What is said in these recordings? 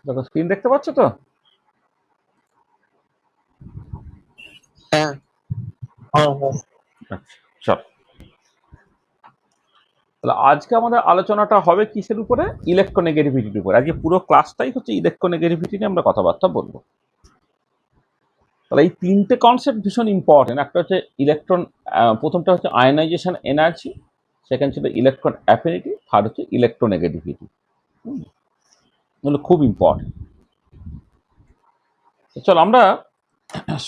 দেখো স্ক্রিন দেখতে পাচ্ছ তো? হ্যাঁ হ্যাঁ হ্যাঁ আচ্ছা, চল তাহলে আজকে আমাদের আলোচনাটা হবে কিসের উপরে? ইলেকট্রোনেগেটিভিটির উপরে। আজকে পুরো ক্লাসটাই হচ্ছে ইলেকট্রোনেগেটিভিটি নিয়ে আমরা কথাবার্তা বলবো। তাহলে এই তিনটে কনসেপ্ট ভীষণ ইম্পর্টেন্ট। একটা হচ্ছে ইলেকট্রন, প্রথমটা হচ্ছে আয়নাইজেশন এনার্জি, সেকেন্ড ছিল ইলেকট্রন অ্যাফিনিটি, থার্ড হচ্ছে ইলেকট্রোনেগেটিভিটি। এগুলো খুব ইম্পর্টেন্ট। চল আমরা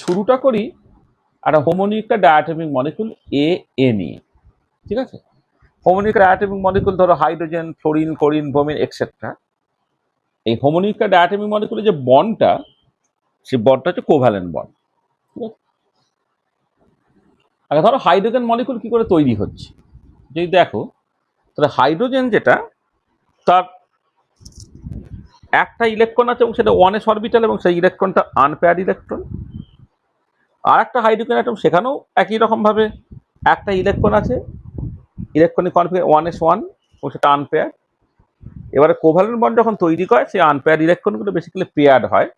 শুরুটা করি একটা হোমোনিউক্লিয়ার ডায়াটমিক মলিকুল এ নিয়ে। ঠিক আছে? হোমোনিউক্লিয়ার ডায়াটমিক মলিকুল ধরো hydrogen, fluorine, chlorine, bromine etcetera. এই হোমোনিউক্লিয়ার ডায়াটমিক মলিকুলের যে বন্ডটা, সেই বন্ডটা হচ্ছে কোভ্যালেন্ট বন্ড। ঠিক আছে? আচ্ছা, ধরো হাইড্রোজেন মলিকুল কি করে তৈরি হচ্ছে যদি দেখো, তাহলে হাইড্রোজেন যেটা, তার একটা ইলেকট্রন আছে এবং সেটা 1s অরবিটাল এবং সেই ইলেকট্রনটা আনপেয়ার্ড ইলেকট্রন। আর একটা হাইড্রোজেন অ্যাটম, সেখানেও একই রকম ভাবে একটা ইলেকট্রন আছে, ইলেকট্রনিক কনফিগারেশন 1s1 এবং সেটা আনপেয়ার্ড। এবারে কোভ্যালেন্ট বন্ড যখন তৈরি করে, সেই আনপেয়ার্ড ইলেকট্রনগুলো বেসিক্যালি পেয়ার্ড হয়।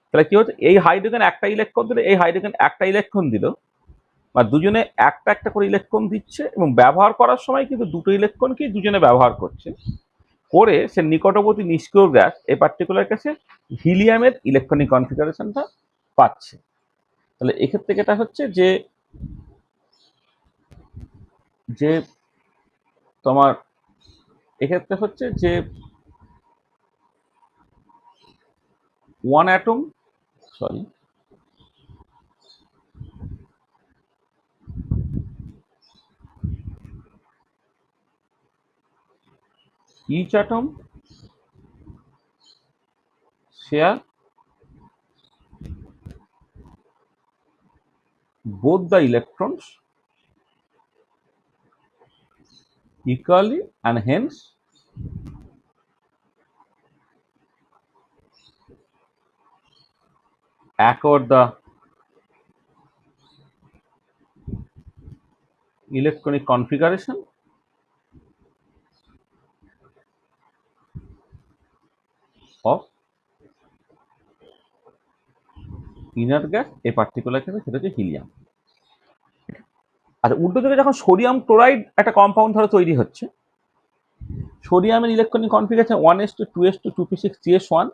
তাহলে কি হচ্ছে, এই হাইড্রোজেন একটা ইলেকট্রন দিলে, এই হাইড্রোজেন একটা ইলেকট্রন দিল, বা দুজনে একটা একটা করে ইলেকট্রন দিচ্ছে এবং ব্যবহার করার সময় কিন্তু দুটো ইলেকট্রনকেই দুজনে ব্যবহার করছে, করে সে নিকটবর্তী নিষ্ক্রিয় গ্যাস এই পার্টিকুলার কেসে হিলিয়ামের ইলেকট্রনিক কনফিগারেশনটা পাচ্ছে। তাহলে এক্ষেত্রে এটা হচ্ছে যে যে তোমার এক্ষেত্রে হচ্ছে যে one atom, sorry, each atom share both the electrons equally and hence accord the electronic configuration of inert gas, a particular ক্ষেত্রে সেটা হচ্ছে হিলিয়াম। আচ্ছা, উল্টো দিকে যখন সোডিয়াম ক্লোরাইড একটা কম্পাউন্ড ধরো তৈরি হচ্ছে, সোডিয়ামের electronic configuration 1s2 2s2 2p6 3s1।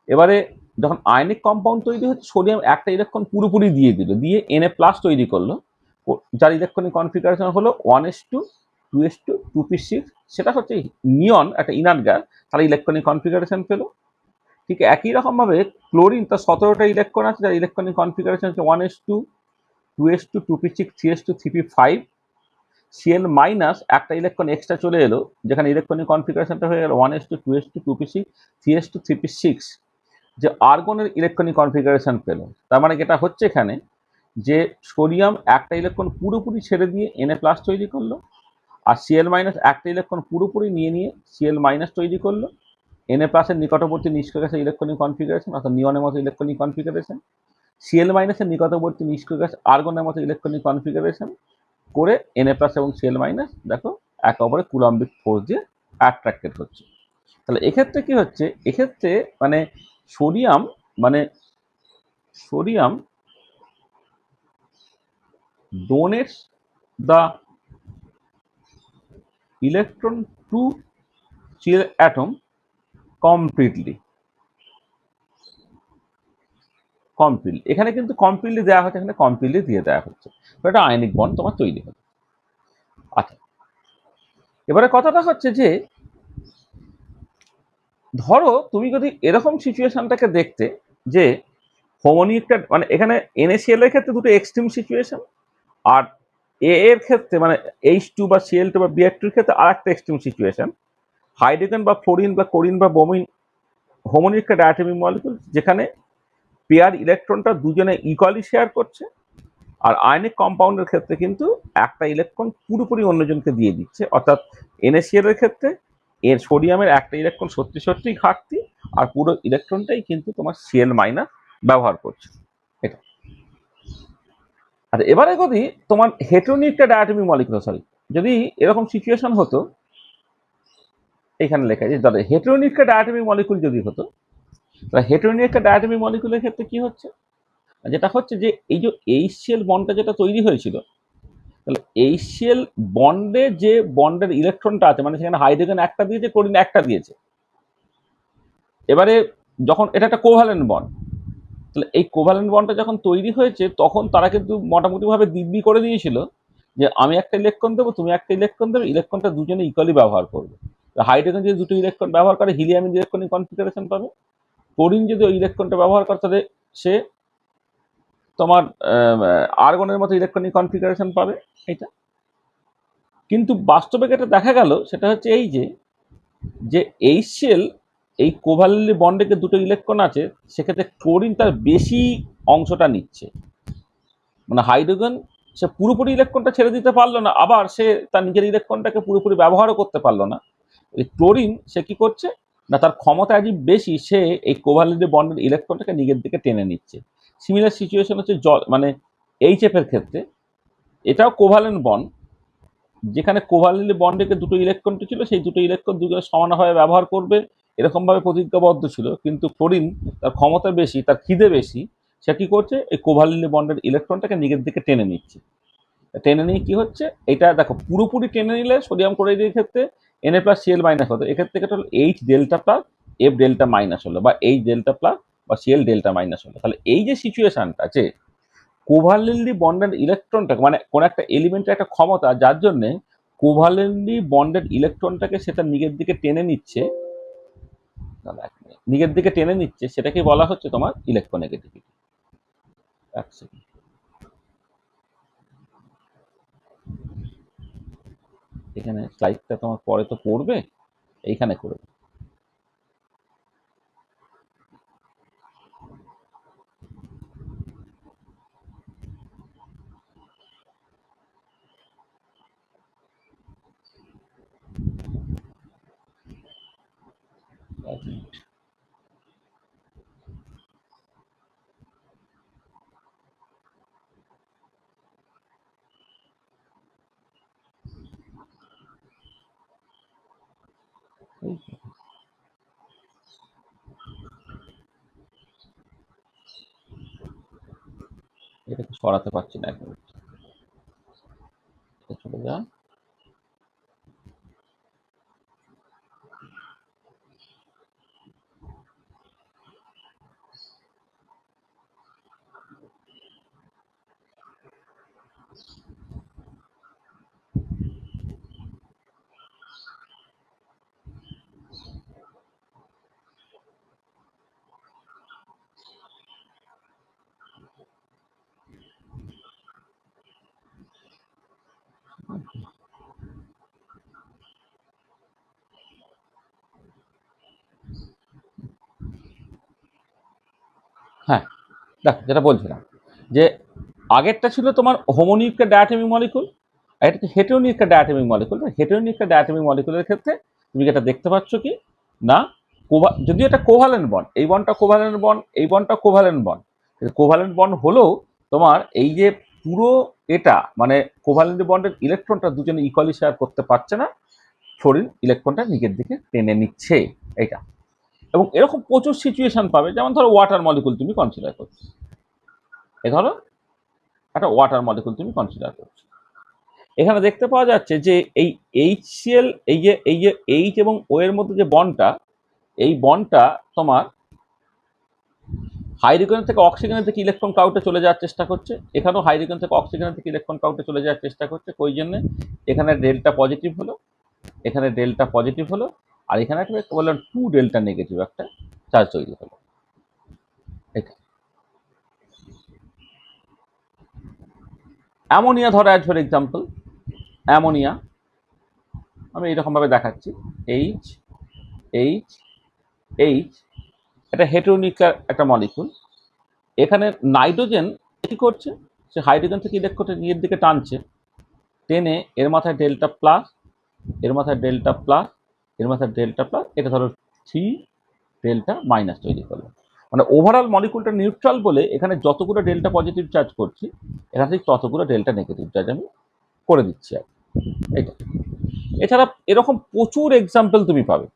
এবারে যখন আয়নিক কম্পাউন্ড তৈরি হচ্ছে, সোডিয়াম একটা ইলেকট্রন পুরোপুরি দিয়ে দিল, দিয়ে Na+ তৈরি করলো, যার ইলেকট্রনিক কনফিগারেশন হলো 1s2 2s2 2p6। সেটা হচ্ছে নিয়ন, একটা ইনার্ট গ্যাস, তার ইলেকট্রনিক কনফিগারেশন পেলো। ঠিক একই রকম ভাবে ক্লোরিন, তার 17টা ইলেকট্রন আছে, যার ইলেকট্রনিক কনফিগারেশন হচ্ছে 1s2 2s2 2p6 3s2 3p5। Cl minus একটা ইলেকট্রন এক্সট্রা চলে এলো, যেখানে ইলেকট্রনিক কনফিগারেশনটা হয়ে গেল 1s2 2s2 2p6 3s2 3p6। যে আর্গনের ইলেকট্রনিক কনফিগারেশন পেল, তার মানে যেটা হচ্ছে এখানে যে সোডিয়াম একটা ইলেকট্রন পুরোপুরি ছেড়ে দিয়ে Na+ তৈরি করলো, আর Cl মাইনাস একটা ইলেকট্রন পুরোপুরি নিয়ে Cl মাইনাস তৈরি করলো। Na+ এর নিকটবর্তী নিষ্ক্রিয় গ্যাসের ইলেকট্রনিক কনফিগারেশন অর্থাৎ নিয়নের মতো ইলেকট্রনিক কনফিগারেশন, Cl মাইনাসের নিকটবর্তী নিষ্ক্রিয় গ্যাস আর্গনের মতো ইলেকট্রনিক কনফিগারেশন করে Na+ এবং Cl মাইনাস দেখো একে অপরের কুলম্বিক ফোর্স দিয়ে অ্যাট্রাক্টেড হচ্ছে। তাহলে এক্ষেত্রে কি হচ্ছে, এক্ষেত্রে মানে sodium donates the electron to Cl atom completely। এখানে কিন্তু কমপ্লিটলি দেওয়া হচ্ছে, এখানে কমপ্লিটলি দিয়ে দেওয়া হচ্ছে, এটা আয়নিক বন্ড তোমার তৈরি হবে। আচ্ছা, এবারে কথাটা হচ্ছে যে ধরো তুমি যদি এরকম সিচুয়েশনটাকে দেখতে যে হোমোনিউক্লিয়ার, মানে এখানে NaCl এর ক্ষেত্রে দুটো এক্সট্রিম সিচুয়েশন, আর এ এর ক্ষেত্রে মানে H2 বা Cl2 বা Br2 এর ক্ষেত্রে আর একটা এক্সট্রিম সিচুয়েশন। হাইড্রোজেন বা ফ্লোরিন বা ক্লোরিন বা ব্রোমিন হোমোনিউক্লিয়ার ডায়াটমিক মলিকুল, যেখানে পেয়ার ইলেকট্রনটা দুজনে ইকুয়ালি শেয়ার করছে, আর আয়নিক কম্পাউন্ডের ক্ষেত্রে কিন্তু একটা ইলেকট্রন পুরোপুরি অন্যজনকে দিয়ে দিচ্ছে, অর্থাৎ NaCl এর ক্ষেত্রে এর সোডিয়ামের একটা ইলেকট্রন সত্যি সত্যি ঘাটতি, আর পুরো ইলেকট্রনটাই কিন্তু তোমার Cl মাইনাস ব্যবহার করছে এটা। আচ্ছা, এবারে যদি তোমার হেটেরোনিউক্লিয়ার ডায়াটমিক মলিকুল, সরি, যদি এরকম সিচুয়েশন হতো, এখানে লেখা আছে ধরো হেটেরোনিউক্লিয়ার ডায়াটমিক মলিকুল যদি হতো, তাহলে হেটেরোনিউক্লিয়ার ডায়াটমিক মলিকুলের ক্ষেত্রে কি হচ্ছে, যেটা হচ্ছে যে এই যে HCl বন্ডটা যেটা তৈরি হয়েছিল, তাহলে HCl বন্ডে যে বন্ডের ইলেকট্রনটা আছে, মানে সেখানে হাইড্রোজেন একটা দিয়েছে, ক্লোরিন একটা দিয়েছে। এবারে যখন এটা একটা কোভ্যালেন্ট বন্ড, তাহলে এই কোভ্যালেন্ট বন্ডটা যখন তৈরি হয়েছে তখন তারা কিন্তু মোটামুটিভাবে দিব্যি করে দিয়েছিল যে আমি একটা ইলেকট্রন দেবো, তুমি একটা ইলেকট্রন দেবে, ইলেকট্রনটা দুজনে ইকুয়ালি ব্যবহার করবে। হাইড্রোজেন যদি দুটো ইলেকট্রন ব্যবহার করে হিলিয়াম ইলেকট্রনিক কনফিগারেশন পাবে, ক্লোরিন যদি ওই ইলেকট্রনটা ব্যবহার করে তাহলে সে তোমার আর্গনের মতো ইলেকট্রনিক কনফিগারেশন পাবে এটা। কিন্তু বাস্তবে যেটা দেখা গেল সেটা হচ্ছে এই যে HCl এই কোভালেন্টলি বন্ডে যে দুটো ইলেকট্রন আছে সেক্ষেত্রে ক্লোরিন তার বেশি অংশটা নিচ্ছে, মানে হাইড্রোজেন সে পুরোপুরি ইলেকট্রনটা ছেড়ে দিতে পারলো না, আবার সে তার নিজের ইলেকট্রনটাকে পুরোপুরি ব্যবহারও করতে পারলো না। এই ক্লোরিন সে কি করছে না, তার ক্ষমতা আজ বেশি, সে এই কোভালেন্টলি বন্ডের ইলেকট্রনটাকে নিজের দিকে টেনে নিচ্ছে। সিমিলার সিচুয়েশন হচ্ছে জল মানে HF এর ক্ষেত্রে, এটাও কোভালেন্ট বন্ড, যেখানে কোভালেন্টলি বন্ডে দুটো ইলেকট্রন ছিল, সেই দুটো ইলেকট্রন দুজনে সমানভাবে ব্যবহার করবে এরকমভাবে প্রতিজ্ঞাবদ্ধ ছিল, কিন্তু ক্লোরিন তার ক্ষমতা বেশি, তার খিদে বেশি, সে কি করছে এই কোভালেন্টলি বন্ডের ইলেকট্রনটাকে নিজের দিকে টেনে নিচ্ছে। টেনে নিয়ে কি হচ্ছে, এটা দেখো পুরোপুরি টেনে নিলে সোডিয়াম ক্লোরাইডের ক্ষেত্রে Na+Cl মাইনাস হতো, এক্ষেত্রে এটা হলো H delta plus F delta minus হলো, বা H ডেল্টা প্লাস বা Cl ডেল্টা মাইনাস হলো। তাহলে এই যে সিচুয়েশনটা আছে কোভালেন্টলি বন্ডেড ইলেকট্রনটাকে, মানে কোন একটা এলিমেন্টের একটা ক্ষমতা যার জন্য কোভালেন্টলি বন্ডেড ইলেকট্রনটাকে সেটা নিজের দিকে টেনে নিচ্ছে, নিজের দিকে টেনে নিচ্ছে, সেটাকে বলা হচ্ছে তোমার ইলেকট্রোনেগেটিভিটি। এক সেকেন্ড, এখানে স্লাইডটা তোমার পরে তো পড়বে, এইখানে করবে। এটাকে সরাতে পারছি না, এখন চলে যা। হ্যাঁ দেখো, যেটা বলছিলাম যে আগেরটা ছিল তোমার হোমোনিউক্লিয়ার ডায়াটমিক মলিকুল, আর এটা হচ্ছে হেটেরোনিউক্লিয়ার ডায়াটমিক মলিকুল। হেটেরোনিউক্লিয়ার ডায়াটমিক মলিকুলের ক্ষেত্রে তুমি যেটা দেখতে পাচ্ছ কি না, যদি এটা কোভালেন্ট বন্ড, এই বন্ডটা কোভালেন্ট বন্ড, এই বন্ডটা কোভালেন্ট বন্ড, কোভালেন্ট বন্ড হলেও তোমার এই যে পুরো এটা মানে কোভালেন্ট বন্ডের ইলেকট্রনটা দুজনে ইকুয়ালি শেয়ার করতে পারছে না, ফ্লোরিন ইলেকট্রনটা নিজের দিকে টেনে নিচ্ছে এইটা। এবং এরকম প্রচুর সিচুয়েশন পাবে, যেমন ধরো ওয়াটার মলিকুল তুমি কনসিডার করছো, এ ধরো একটা ওয়াটার মলিকুল তুমি কনসিডার করছো, এখানে দেখতে পাওয়া যাচ্ছে যে এই HCl এই যে H এবং O এর মধ্যে যে বন্ডটা, এই বন্ডটা তোমার হাইড্রোজেন থেকে অক্সিজেনের থেকে ইলেকট্রন কাউটে চলে যাওয়ার চেষ্টা করছে, এখানেও হাইড্রোজেন থেকে অক্সিজেনের থেকে ইলেকট্রন কাউটে চলে যাওয়ার চেষ্টা করছে। ওই জন্য এখানে ডেল্টা পজিটিভ হলো, এখানে ডেল্টা পজিটিভ হলো, আর এখানে একটা বললাম 2 ডেল্টা নেগেটিভ একটা চার্জ তৈরি হলো। এটা অ্যামোনিয়া ধরো, অ্যাজ ফর এক্সাম্পল অ্যামোনিয়া, আমি এইরকমভাবে দেখাচ্ছি, এইচ এইচ এইচ, এটা হেটেরোনিউক্লিয়ার একটা মলিকুল। এখানে নাইট্রোজেন কি করছে, সে হাইড্রোজেন থেকে ইলেকট্রনটা নিজের দিকে টানছে, টেনে এর মাথায় ডেল্টা প্লাস, এর মাথায় ডেল্টা প্লাস, এর মাথায় ডেল্টা প্লাস, এটা ধরো 3 ডেল্টা মাইনাস তৈরি করলো। মানে ওভারঅল মলিকুলটা নিউট্রাল বলে এখানে যতগুলো ডেল্টা পজিটিভ চার্জ করছি এখান থেকে ততগুলো ডেল্টা নেগেটিভ চার্জ আমি করে দিচ্ছি আর এটা। এছাড়া এরকম প্রচুর এক্সাম্পল তুমি পাবে,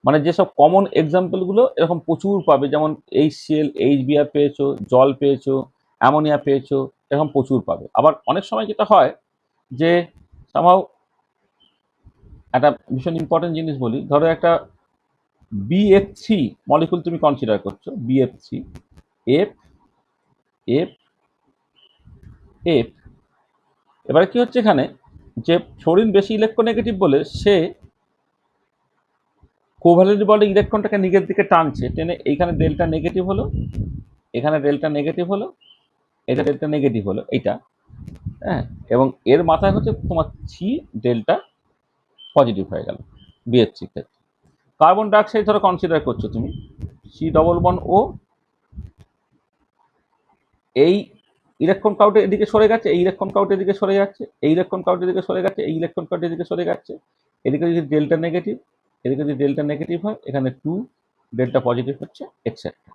মানে যেসব কমন এক্সাম্পলগুলো এরকম প্রচুর পাবে, যেমন HCl, HBr পেয়েছো, জল পেয়েছো, অ্যামোনিয়া পেয়েছো, এরকম প্রচুর পাবে। আবার অনেক সময় যেটা হয় যে সামহাউ একটা ভীষণ ইম্পর্টেন্ট জিনিস বলি, ধরো একটা BF3 মলিকুল তুমি কনসিডার করছো, BF3 F F F। এবারে কি হচ্ছে এখানে, যে ফ্লোরিন বেশি ইলেকট্রোনেগেটিভ বলে সে কোভ্যালেন্ট বন্ডে ইলেকট্রনটাকে নিজের দিকে টানছে, টেনে এইখানে ডেল্টা নেগেটিভ হলো, এখানে ডেল্টা নেগেটিভ হলো, এটা ডেল্টা নেগেটিভ হলো এইটা, হ্যাঁ, এবং এর মাথায় হচ্ছে তোমার 3 ডেল্টা পজিটিভ হয়ে গেল BH3 ক্ষেত্রে। কার্বন ডাইঅক্সাইড ধরো কনসিডার করছো তুমি, C⋯O, এই ইলেকট্রন কাউন্টের এদিকে সরে গেছে, এই ইলেকট্রন কাউন্টের দিকে সরে যাচ্ছে, এই ইলেকট্রন কাউন্টের দিকে সরে গেছে, এই ইলেকট্রন কাউন্টের দিকে সরে যাচ্ছে, এদিকে যদি ডেল্টা নেগেটিভ, এদিকে যদি ডেল্টা নেগেটিভ হয়, এখানে 2 ডেল্টা পজিটিভ হচ্ছে এটসেট্রা।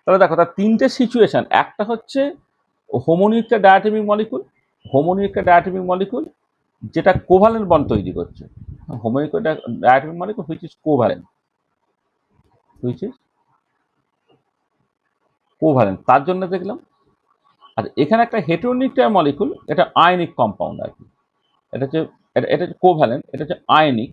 তাহলে দেখো তার তিনটে সিচুয়েশন, একটা হচ্ছে homonuclear diatomic molecule, homonuclear diatomic molecule যেটা কোভ্যালেন্ট বন্ড তৈরি করছে, homonuclear diatomic molecule which is covalent, তার জন্য দেখলাম। আর এখানে একটা হেটেরোনিউক্লিয়ার মলিকুল, এটা আয়নিক কম্পাউন্ড আর কি, এটা হচ্ছে এটা হচ্ছে কোভ্যালেন্ট, এটা হচ্ছে আয়নিক।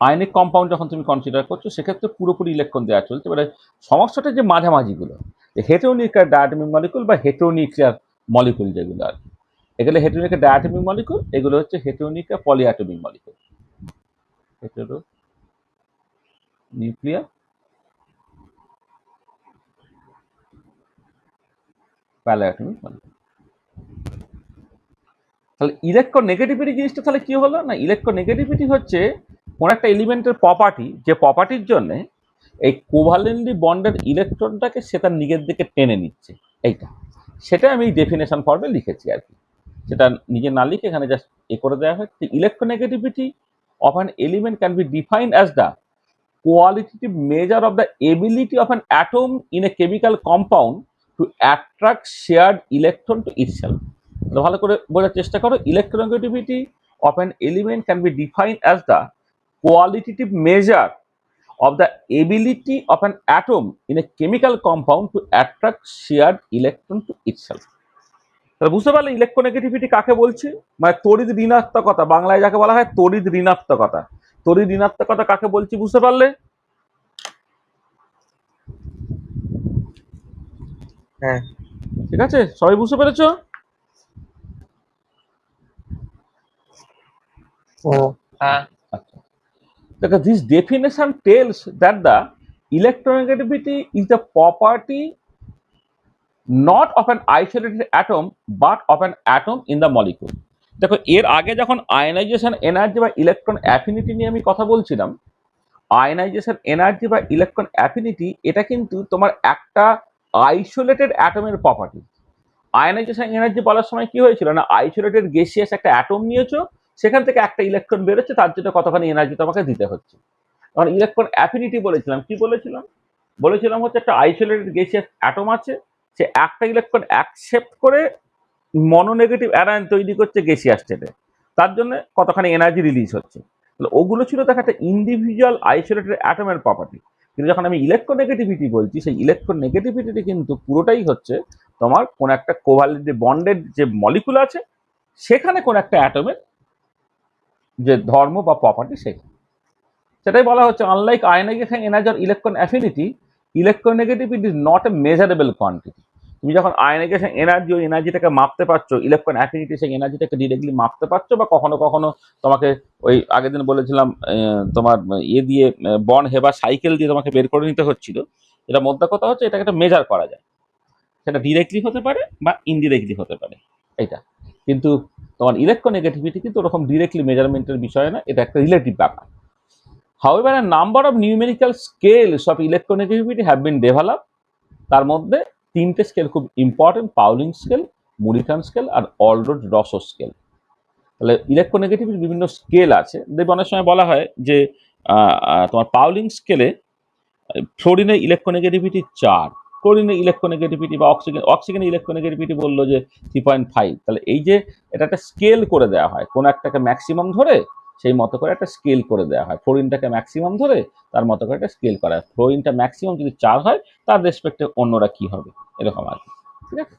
আয়নিক কম্পাউন্ড যখন তুমি কনসিডার করছো সেক্ষেত্রে পুরোপুরি ইলেকট্রন দেওয়া চলছে। এবারে সমস্যাটা যে মাঝামাঝিগুলো, হেটেরোনিউক্লিয়ার ডায়াটমিক মলিকুল বা হেটেরোনিউক্লিয়ার মলিকুল যেগুলো আর কি, এগুলো হেটেরোনিউক্লিয়ার ডায়াটমিক মলিকুল, এগুলো হচ্ছে হেটেরোনিউক্লিয়ার পলিঅ্যাটমিক মলিকুল, হেটেরোনিউক্লিয়ার পলিঅ্যাটমিক মলিকুল। তাহলে ইলেকট্রোনেগেটিভিটি জিনিসটা তাহলে কি হলো না, ইলেকট্রোনেগেটিভিটি হচ্ছে কোন একটা এলিমেন্টের প্রপার্টি, যে প্রপার্টির জন্য এই কোভ্যালেন্টলি বন্ডের ইলেকট্রনটাকে সে তার নিজের দিকে টেনে নিচ্ছে, এইটা সেটা আমি ডেফিনেশন ফর্মে লিখেছি আর কি, সেটা নিজে না লিখে এখানে জাস্ট করে দেওয়া হয়। Electronegativity of an element can be defined as the qualitative measure of the ability of an atom in a chemical compound to attract shared electron to itself. ভালো করে বোঝার চেষ্টা করো, electronegativity of an element can be defined as the qualitative measure of the ability of an atom in a chemical compound to attract shared electron to itself. তাহলে বুঝতে পারলে electronegativity কাকে বলছি, মানে তড়িৎ ঋণাত্মকতা, বাংলায় যাকে বলা হয় তড়িৎ ঋণাত্মকতা। তড়িৎ ঋণাত্মকতা কাকে বলছি বুঝতে পারলে? হ্যাঁ, ঠিক আছে, সবাই বুঝতে পেরেছো? ও হ্যাঁ, আচ্ছা, দেখো this definition tells that the electronegativity is the property not of an isolated atom but of an atom in the molecule. দেখো এর আগে যখন আয়নাইজেশন এনার্জি বা ইলেকট্রন অ্যাফিনিটি নিয়ে আমি কথা বলছিলাম, আয়নাইজেশন এনার্জি বা ইলেকট্রন অ্যাফিনিটি এটা কিন্তু তোমার একটা আইসোলেটেড অ্যাটমের প্রপার্টি। আয়নাইজেশন এনার্জি বলার সময় কি হয়েছিল না, আইসোলেটেড গ্যাসিয়াস একটা অ্যাটম নিয়েছো, সেখান থেকে একটা ইলেকট্রন বেরোচ্ছে, তার জন্য কতখানি এনার্জি তোমাকে দিতে হচ্ছে। কারণ ইলেকট্রন অ্যাফিনিটি বলেছিলাম, কি বলেছিলাম, বলেছিলাম হচ্ছে একটা আইসোলেটেড গ্যাসিয়াস অ্যাটম আছে, সে একটা ইলেকট্রন অ্যাকসেপ্ট করে মনোনেগেটিভ অ্যানায়ন তৈরি করছে গ্যাসিয়াস স্টেটে, তার জন্য কতখানি এনার্জি রিলিজ হচ্ছে। তাহলে ওগুলো ছিল দেখা একটা ইন্ডিভিজুয়াল আইসোলেটেড অ্যাটমের প্রপার্টি। কিন্তু যখন আমি ইলেকট্রোনেগেটিভিটি বলছি, সেই ইলেকট্রোনেগেটিভিটি কিন্তু পুরোটাই হচ্ছে তোমার কোন একটা কোভ্যালেন্ট বন্ডেড যে মলিকুল আছে সেখানে কোন একটা অ্যাটমের যে ধর্ম বা প্রপার্টি সেটাই বলা হচ্ছে। আনলাইক আয়নাইজেশন এনার্জি আর electron affinity, electronegativity is not a measurable quantity. তুমি যখন আয়নাইজেশন এনার্জি ওই এনার্জিটাকে মাপতে পারছো, ইলেকট্রন অ্যাফিনিটি সেই এনার্জিটাকে ডিরেক্টলি মাপতে পারছো, বা কখনো কখনো তোমাকে ওই আগের দিন বলেছিলাম তোমার ইয়ে দিয়ে বর্ন হেবার সাইকেল দিয়ে তোমাকে বের করে নিতে হচ্ছিল। এটা মোদ্দা কথা হচ্ছে এটাকে একটা মেজার করা যায়, সেটা ডিরেক্টলি হতে পারে বা ইনডিরেক্টলি হতে পারে এইটা। কিন্তু তোমার ইলেকট্রোনেগেটিভিটি কিন্তু ওরকম ডিরেক্টলি মেজারমেন্টের বিষয় না, এটা একটা রিলেটিভ ব্যাপার। However, a number of numerical scales of electronegativity have been developed. তার মধ্যে তিনটে স্কেল খুব ইম্পর্টেন্ট, পাউলিং স্কেল, মুরিকান স্কেল আর অলরোড রসো স্কেল। তাহলে ইলেকট্রোনেগেটিভিটির বিভিন্ন স্কেল আছে। দেখবে অনেক সময় বলা হয় যে তোমার পাউলিং স্কেলে ফ্লোরিনের ইলেকট্রোনেগেটিভিটি 4, ক্লোরিনের ইলেকট্রোনেগেটিভিটি বা অক্সিজেনের ইলেকট্রোনেগেটিভিটি বললো যে 3.5। তাহলে এই যে এটা একটা স্কেল করে দেওয়া হয়, কোনো একটাকে ম্যাক্সিমাম ধরে সেই মতো করে একটা স্কেল করে দেওয়া হয়। ফ্লোরিনটাকে ম্যাক্সিমাম ধরে তার মতো করে একটা স্কেল করা হয়। ফ্লোরিনটা ম্যাক্সিমাম যদি 4 হয় তার রেসপেক্টে অন্যরা কি হবে, এরকম আর কি। ঠিক আছে,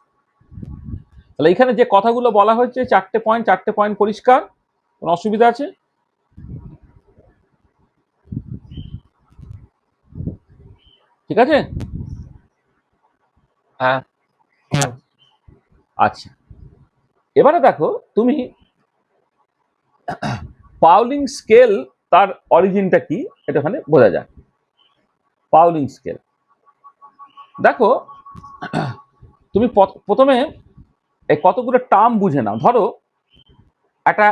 তাহলে এখানে যে কথাগুলো বলা হয়েছে 4টে পয়েন্ট পরিষ্কার, কোনো অসুবিধা আছে? ঠিক আছে, হ্যাঁ। আচ্ছা এবারে দেখো তুমি পাউলিং স্কেল তার অরিজিনটা কি এটা ওখানে বোঝা যায়। পাউলিং স্কেল দেখো, তুমি প্রথমে এই কতগুলো টার্ম বুঝে নাও। ধরো একটা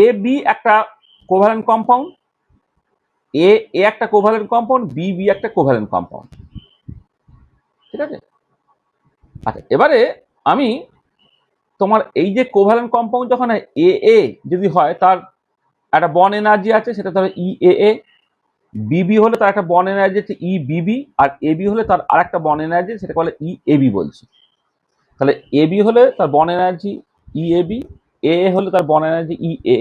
এ বি একটা কোভ্যালেন্ট কম্পাউন্ড, এ একটা কোভ্যালেন্ট কম্পাউন্ড, বি একটা কোভ্যালেন্ট কম্পাউন্ড। ঠিক আছে, আচ্ছা এবারে আমি তোমার এই যে কোভ্যালেন্ট কম্পাউন্ড যখন এ যদি হয় তার একটা বন্ড এনার্জি আছে, সেটা ধরো ই বিবি হলে তার একটা বন্ড এনার্জি আছে ই বিবি, আর এবি হলে তার আর একটা বন্ড এনার্জি সেটা বলে ই এবি বলছি। তাহলে এবি হলে তার বন্ড এনার্জি ই এবি, এ হলে তার বন্ড এনার্জি ই এ,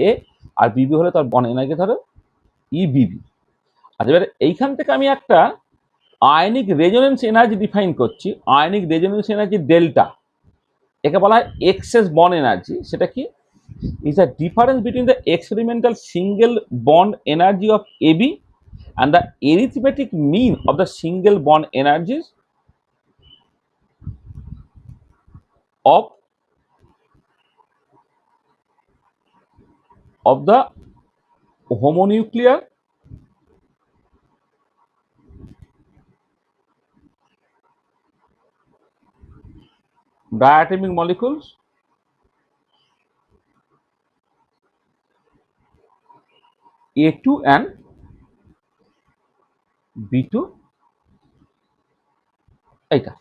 আর বিবি হলে তার বন্ড এনার্জি ধরো ই বিবি। আচ্ছা এবারে এইখান থেকে আমি একটা আয়নিক রেজোনেন্স এনার্জি ডিফাইন করছি। আয়নিক রেজোনেন্স এনার্জি ডেল্টা, একে বলা হয় এক্সেস বন্ড এনার্জি। সেটা কি? is the difference between the experimental single bond energy of AB and the arithmetic mean of the single bond energies of the homonuclear diatomic molecules A2 and B2। এইটা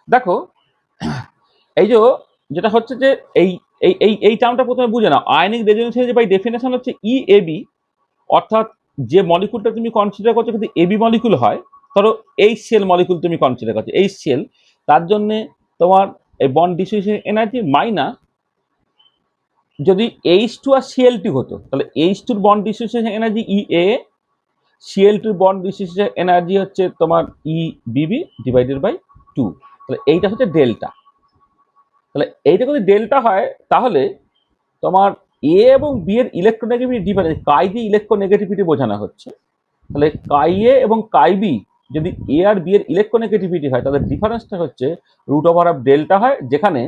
দেখো, এই যে যেটা হচ্ছে যে এই এই এই এই টার্মটা প্রথমে বুঝে নাও। Ionic resonance energy by definition হচ্ছে ই এবি, অর্থাৎ যে মলিকুলটা তুমি কনসিডার করছো যদি এবি মলিকুল হয়, ধরো এই সেল মলিকুল তুমি কনসিডার করছো, এই সেল, তার জন্য তোমার এই বন্ড ডিসোসিয়েশন এনার্জি মাইনাস যদি H2 আর Cl2 হতো, তাহলে H2 বন্ড ডিসোসিয়েশন এনার্জি ই এ, Cl2 বন্ড ডিসোসিয়েশন এনার্জি হচ্ছে তোমার ই বিবি ডিভাইডেড বাই 2। তাহলে এইটা হচ্ছে ডেল্টা। তাহলে এইটা যদি ডেল্টা হয় তাহলে তোমার এ এবং বি এর ইলেকট্রোনেগেটিভিটি ডিফারেন্স, কাই দিয়ে ইলেকট্রোনেগেটিভিটি বোঝানো হচ্ছে। তাহলে কাই এ এবং কাই বি যদি এ আর বি এর ইলেকট্রোনেগেটিভিটি হয় তাদের ডিফারেন্সটা হচ্ছে রুট ওভার অফ ডেল্টা হয়, যেখানে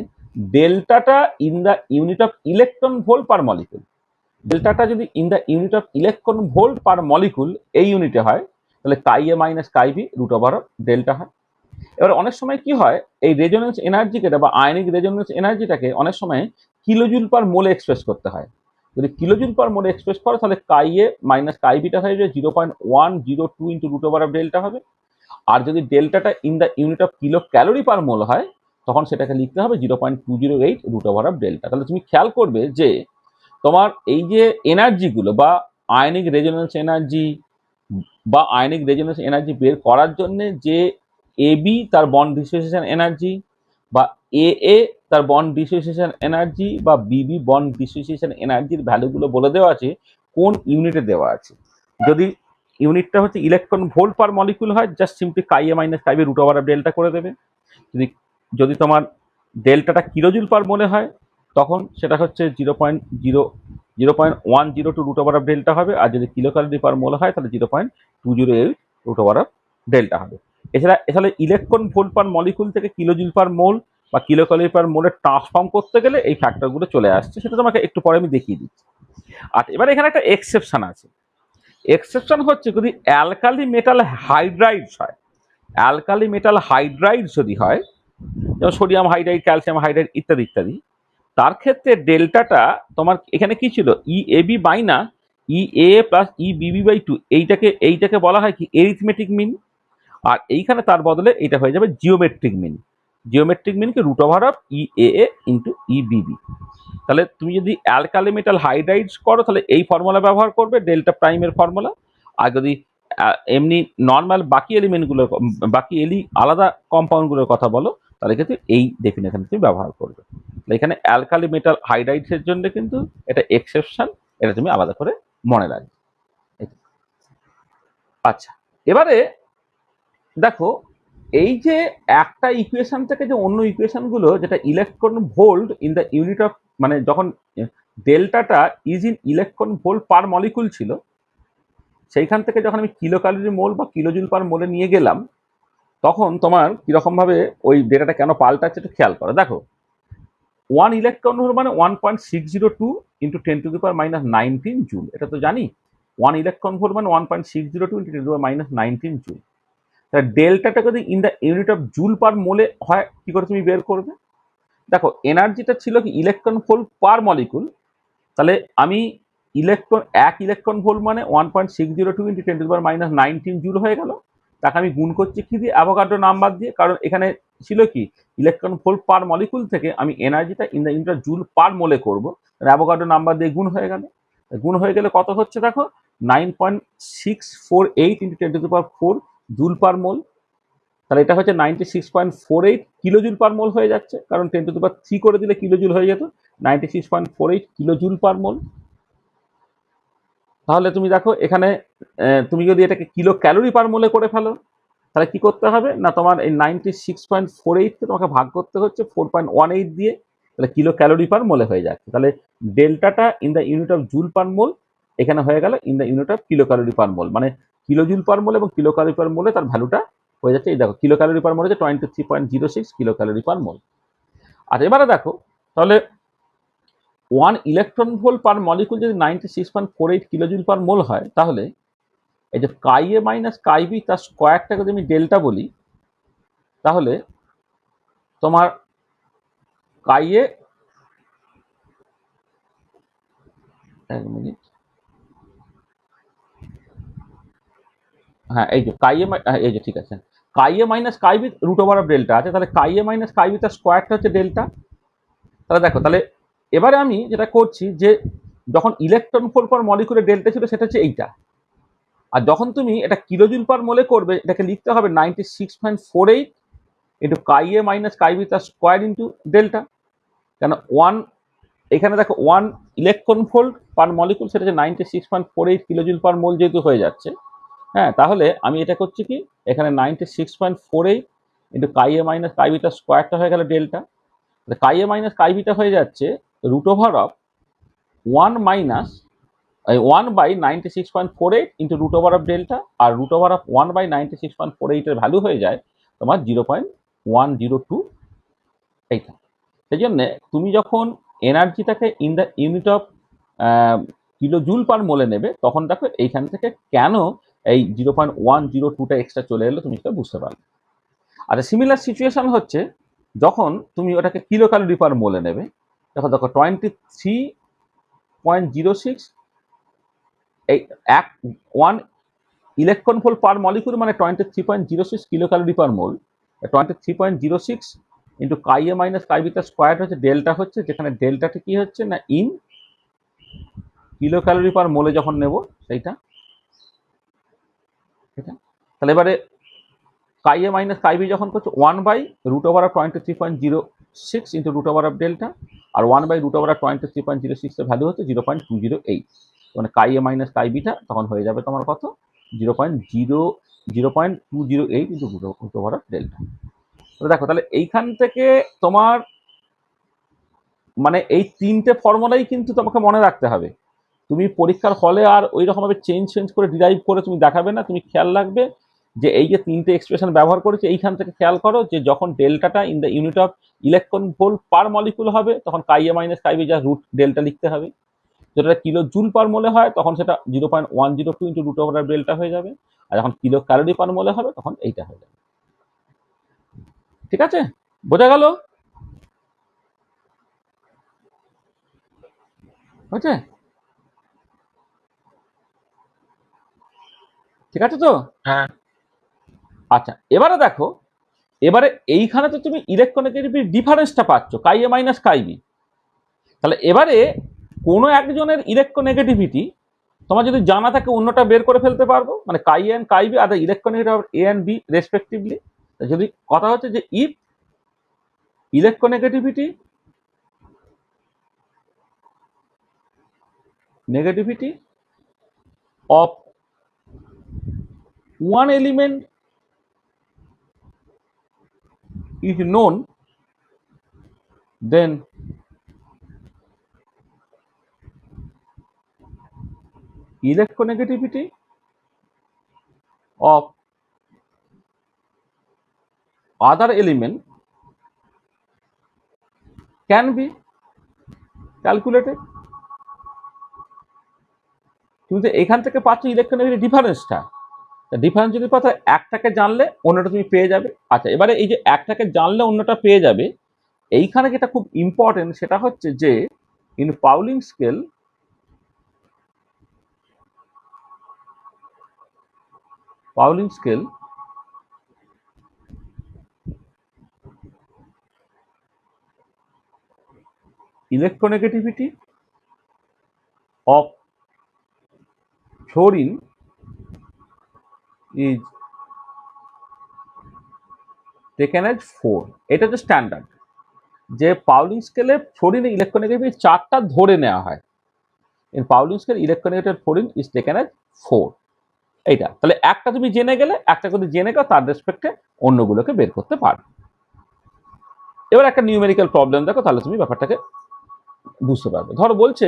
ডেল্টাটা in the unit of electron volt per molecule. ডেল্টাটা যদি in the unit of electron volt per molecule এই ইউনিটে হয়, তাহলে chi A minus chi B root over of delta হয়। এবার অনেক সময় কি হয়, এই রেজোনেন্স এনার্জিকে বা আয়নিক রেজোনেন্স এনার্জিটাকে অনেক সময় কিলোজুল পার মোলে এক্সপ্রেস করতে হয়। যদি কিলোজুল পার মোলে এক্সপ্রেস করো তাহলে chi A minus chi beta হয়ে যাবে 0.102 into root over of delta হবে। আর যদি ডেল্টাটা in the unit of kilo calorie per mole হয় তখন সেটাকে লিখতে হবে 0.208 রুট ওভার অফ ডেল্টা। তাহলে তুমি খেয়াল করবে যে তোমার এই যে এনার্জিগুলো বা আয়নিক রেজোনেন্স এনার্জি বা আয়নিক রেজোনেন্স এনার্জি বের করার জন্য যে এবি তার বন্ড ডিসোসিয়েশন এনার্জি, বা এ তার বন্ড ডিসোসিয়েশন এনার্জি, বা বিবি বন্ড ডিসোসিয়েশন এনার্জির ভ্যালুগুলো বলে দেওয়া আছে কোন ইউনিটে দেওয়া আছে। যদি ইউনিটটা হচ্ছে ইলেকট্রন ভোল্ট পার মলিকুল হয়, just simply chi A minus chi B root over of delta করে দেবে। যদি যদি তোমার ডেল্টাটা কিলোজুল পার মোলে হয় তখন সেটা হচ্ছে 0.102 রুট ওভার অফ ডেল্টা হবে। আর যদি কিলো ক্যালোরি পার মোল হয় তাহলে 0.208 রুট ওভার অফ ডেল্টা হবে। এছাড়া ইলেকট্রন ভোল্ট পার মলিকুল থেকে কিলোজুল পার মোল বা কিলো ক্যালোরি পার মোলে ট্রান্সফর্ম করতে গেলে এই ফ্যাক্টরগুলো চলে আসছে, সেটা তোমাকে একটু পরে আমি দেখিয়ে দিচ্ছি। আর এবার এখানে একটা এক্সেপশন আছে। এক্সেপশন হচ্ছে যদি অ্যালকালি মেটাল হাইড্রাইডস হয়, অ্যালকালি মেটাল হাইড্রাইডস যদি হয়, যেমন সোডিয়াম হাইড্রাইড, ক্যালসিয়াম হাইড্রাইড ইত্যাদি ইত্যাদি, তার ক্ষেত্রে ডেল্টাটা তোমার এখানে কি ছিল ই AB minus E A plus E Bibi by 2, এইটাকে বলা হয় কি এরিথমেটিক মিন। আর এইখানে তার বদলে এটা হয়ে যাবে জিওমেট্রিক মিন। জিওমেট্রিক মিন কি root over of E A into E B B. তাহলে তুমি যদি অ্যালকালি মেটাল হাইড্রাইডস করো তাহলে এই ফর্মুলা ব্যবহার করবে, ডেল্টা প্রাইমের ফর্মুলা। আর যদি এমনি নর্মাল বাকি এলিমেন্টগুলোর, বাকি আলাদা কম্পাউন্ডগুলোর কথা বলো, তাহলে কিন্তু এই ডেফিনেশন তুমি ব্যবহার করবে। এখানে অ্যালকালি মেটাল হাইড্রাইডসের জন্য কিন্তু এটা এক্সেপশন, এটা তুমি আলাদা করে মনে রাখবে। আচ্ছা, এবারে দেখো এই যে একটা ইকুয়েশন থেকে যে অন্য ইকুয়েশন গুলো, যেটা electron volt in the unit of, মানে যখন ডেল্টাটা is in electron volt per molecule ছিল, সেইখান থেকে যখন আমি কিলো ক্যালোরি মোল বা কিলো জুল পার মোলে নিয়ে গেলাম, তখন তোমার কিরকম ভাবে ওই ডেটাটা কেন পাল্টাচ্ছে একটু খেয়াল করো। দেখো 1 ইলেকট্রন ভোল্ট মানে 1.602 ইন্টু 10⁻⁻19 জুল, এটা তো জানি। 1 ইলেকট্রন ভোল্ট মানে 1.602 ইন্টু 10⁻19 জুল। ডেল্টাটা যদি in the unit of joule per মোলে হয়, কি করে তুমি বের করবে? দেখো এনার্জিটা ছিল কি ইলেকট্রন ভোল্ট পার মলিকুল, তাহলে আমি এক ইলেকট্রন ভোল্ট মানে 1.602 ইন্টু 10⁻⁻19 জুল হয়ে গেল। তাকে আমি গুণ করছি কি দিয়ে? অ্যাভোগাড্রো নাম্বার দিয়ে, কারণ এখানে ছিল কি ইলেকট্রন ভোল্ট পার মলিকুল থেকে আমি এনার্জিটা in the unit of joule per মোলে করবো, অ্যাভোগাড্রো নাম্বার দিয়ে গুণ হয়ে গেল। গুণ হয়ে গেলে কত হচ্ছে দেখো, 9.648 ইন্টু 10⁻4 জুল পার মোল। তাহলে এটা হচ্ছে 96.48 কিলো জুল পার মোল হয়ে যাচ্ছে, কারণ 10⁻3 করে দিলে কিলো জুল হয়ে যেত, 96.48 কিলো জুল পার মোল। তাহলে তুমি দেখো এখানে তুমি যদি এটাকে কিলো ক্যালোরি পার মোলে করে ফেলো, তাহলে কি করতে হবে না, তোমার এই 96.48কে তোমাকে ভাগ করতে হচ্ছে 4.18 দিয়ে, তাহলে কিলো ক্যালোরি পার মোলে হয়ে যাচ্ছে। তাহলে ডেল্টাটা in the unit of joule per mole এখানে হয়ে গেল in the unit of kilo calorie per mole, মানে কিলো জুল পার মোল এবং কিলো ক্যালোরি পার মোলে তার ভ্যালুটা হয়ে যাচ্ছে। এই দেখো কিলো ক্যালোরি পার মোল হচ্ছে 23.06 কিলো ক্যালোরি পার মোল। আর এবারে দেখো তাহলে 1 ইলেকট্রন ভোল্ট পার মলিকুল যদি 96.48 কিলো জুল পার মোল হয়, তাহলে এই যে কাই এ মাইনাস কাই বি তার স্কোয়ারটাকে যদি আমি ডেল্টা বলি, তাহলে তোমার কাই এ, এক মিনিট, হ্যাঁ এই যে কাই এ, এই যে ঠিক আছে, chi A minus chi B root over of delta আছে, তাহলে chi A minus chi B তার স্কোয়ারটা হচ্ছে ডেল্টা। তাহলে দেখো, তাহলে এবারে আমি যেটা করছি যে যখন ইলেকট্রন ভোল্ট পার মলিকুলের ডেল্টা ছিল সেটা হচ্ছে এইটা, আর যখন তুমি এটা কিলো জুল পার মোলে করবে, এটাকে লিখতে হবে 96.48 into chi A minus chi B তার স্কোয়ার ইন্টু ডেল্টা। কেন এখানে দেখো 1 ইলেকট্রন ভোল্ট পার মলিকুল, সেটা হচ্ছে 96.48 কিলো জুল পার মোল যেহেতু হয়ে যাচ্ছে, হ্যাঁ, তাহলে আমি এটা করছি কি এখানে 96.48 into chi A minus chi beta স্কোয়ারটা হয়ে গেল delta. Chi A minus chi beta হয়ে যাচ্ছে root over of 1/96.48 into root over of delta, আর রুট ওভার অফ 1/96.48 এর ভ্যালু হয়ে যায় তোমার 0.102 এইটা। সেই জন্যে তুমি যখন এনার্জিটাকে in the unit of kilo joule per মোলে নেবে, তখন দেখো এইখান থেকে কেন এই 0.102টা এক্সট্রা চলে এলো তুমি সেটা বুঝতে পারবে। আচ্ছা, সিমিলার সিচুয়েশন হচ্ছে যখন তুমি ওটাকে কিলো ক্যালোরি পার মোলে নেবে, দেখো 23.06, এই 1 ইলেকট্রন ভোল্ট পার মলিকুল মানে 23.06 kilo calorie per mole. 23.06 into chi A minus chi B তার স্কোয়ার হচ্ছে ডেল্টা, হচ্ছে যেখানে ডেল্টাটা কি হচ্ছে না ইন কিলো ক্যালোরি পার মোলে যখন নেব সেইটা, ঠিক আছে। তাহলে এবারে কাই এ মাইনাস কাই বি যখন করছে 1/রুট over of 23.06 into root over of delta, আর 1/রুট ওভার অফ 23.06 এর ভ্যালু হচ্ছে 0.208, মানে chi A minus chi beta তখন হয়ে যাবে তোমার কত 0.208 into root over of delta. দেখো তাহলে এইখান থেকে তোমার মানে এই তিনটে ফর্মুলাই কিন্তু তোমাকে মনে রাখতে হবে। তুমি পরীক্ষার হলে আর ওই রকমভাবে চেঞ্জ করে ডিরাইভ করে তুমি দেখাবে না, তুমি খেয়াল রাখবে যে এই যে তিনটে এক্সপ্রেশন ব্যবহার করেছে, এইখান থেকে খেয়াল করো যে যখন ডেল্টাটা in the unit of electron volt per molecule হবে, তখন chi A minus chi B যা রুট ডেল্টা লিখতে হবে। যেটা কিলো জুল পার মোলে হয় তখন সেটা 0.102 ইন্টু রুট ওভার ডেল্টা হয়ে যাবে, আর যখন কিলো ক্যালোরি পার মোলে হবে তখন এইটা হয়ে যাবে। ঠিক আছে, বোঝা গেল? হয়েছে? ঠিক আছে তো? হ্যাঁ। আচ্ছা, এবারে দেখো এবারে এইখানে তো তুমি ইলেকট্রোনেগেটিভিটি ডিফারেন্সটা পাচ্ছ কাই এ মাইনাস কাই বি। তাহলে এবারে কোনো একজনের ইলেকট্রোনেগেটিভিটি তোমার যদি জানা থাকে অন্যটা বের করে ফেলতে পারবো, মানে chi A and chi B are the electronegative of A and B respectively. যদি কথা হচ্ছে যে if electronegativity of one element is known, then electronegativity of other element can be calculated. তুমি তো এখান থেকে পাচ্ছ ইলেকট্রোনেগেটিভ ডিফারেন্সটা। ডিফারেন্স যদি পাচ্ছ একটাকে জানলে অন্যটা তুমি পেয়ে যাবে। আচ্ছা, এবারে এই যে একটাকে জানলে অন্যটা পেয়ে যাবে, এইখানে যেটা খুব ইম্পর্টেন্ট সেটা হচ্ছে যে in Pauling scale electronegativity of fluorine is taken as 4. এটা হচ্ছে স্ট্যান্ডার্ড, যে পাউলিং স্কেলে ফ্লোরিনের ইলেকট্রোনেগেটিভিটি 4টা ধরে নেওয়া হয়। In Pauling scale electronegative fluorine is taken as 4। এইটা তাহলে একটা তুমি জেনে গেলে, একটা যদি জেনে গেলে তার রেসপেক্টে অন্যগুলোকে বের করতে পারবে। এবার একটা নিউমেরিক্যাল প্রবলেম দেখো, তাহলে তুমি ব্যাপারটাকে বুঝতে পারবে। ধরো বলছে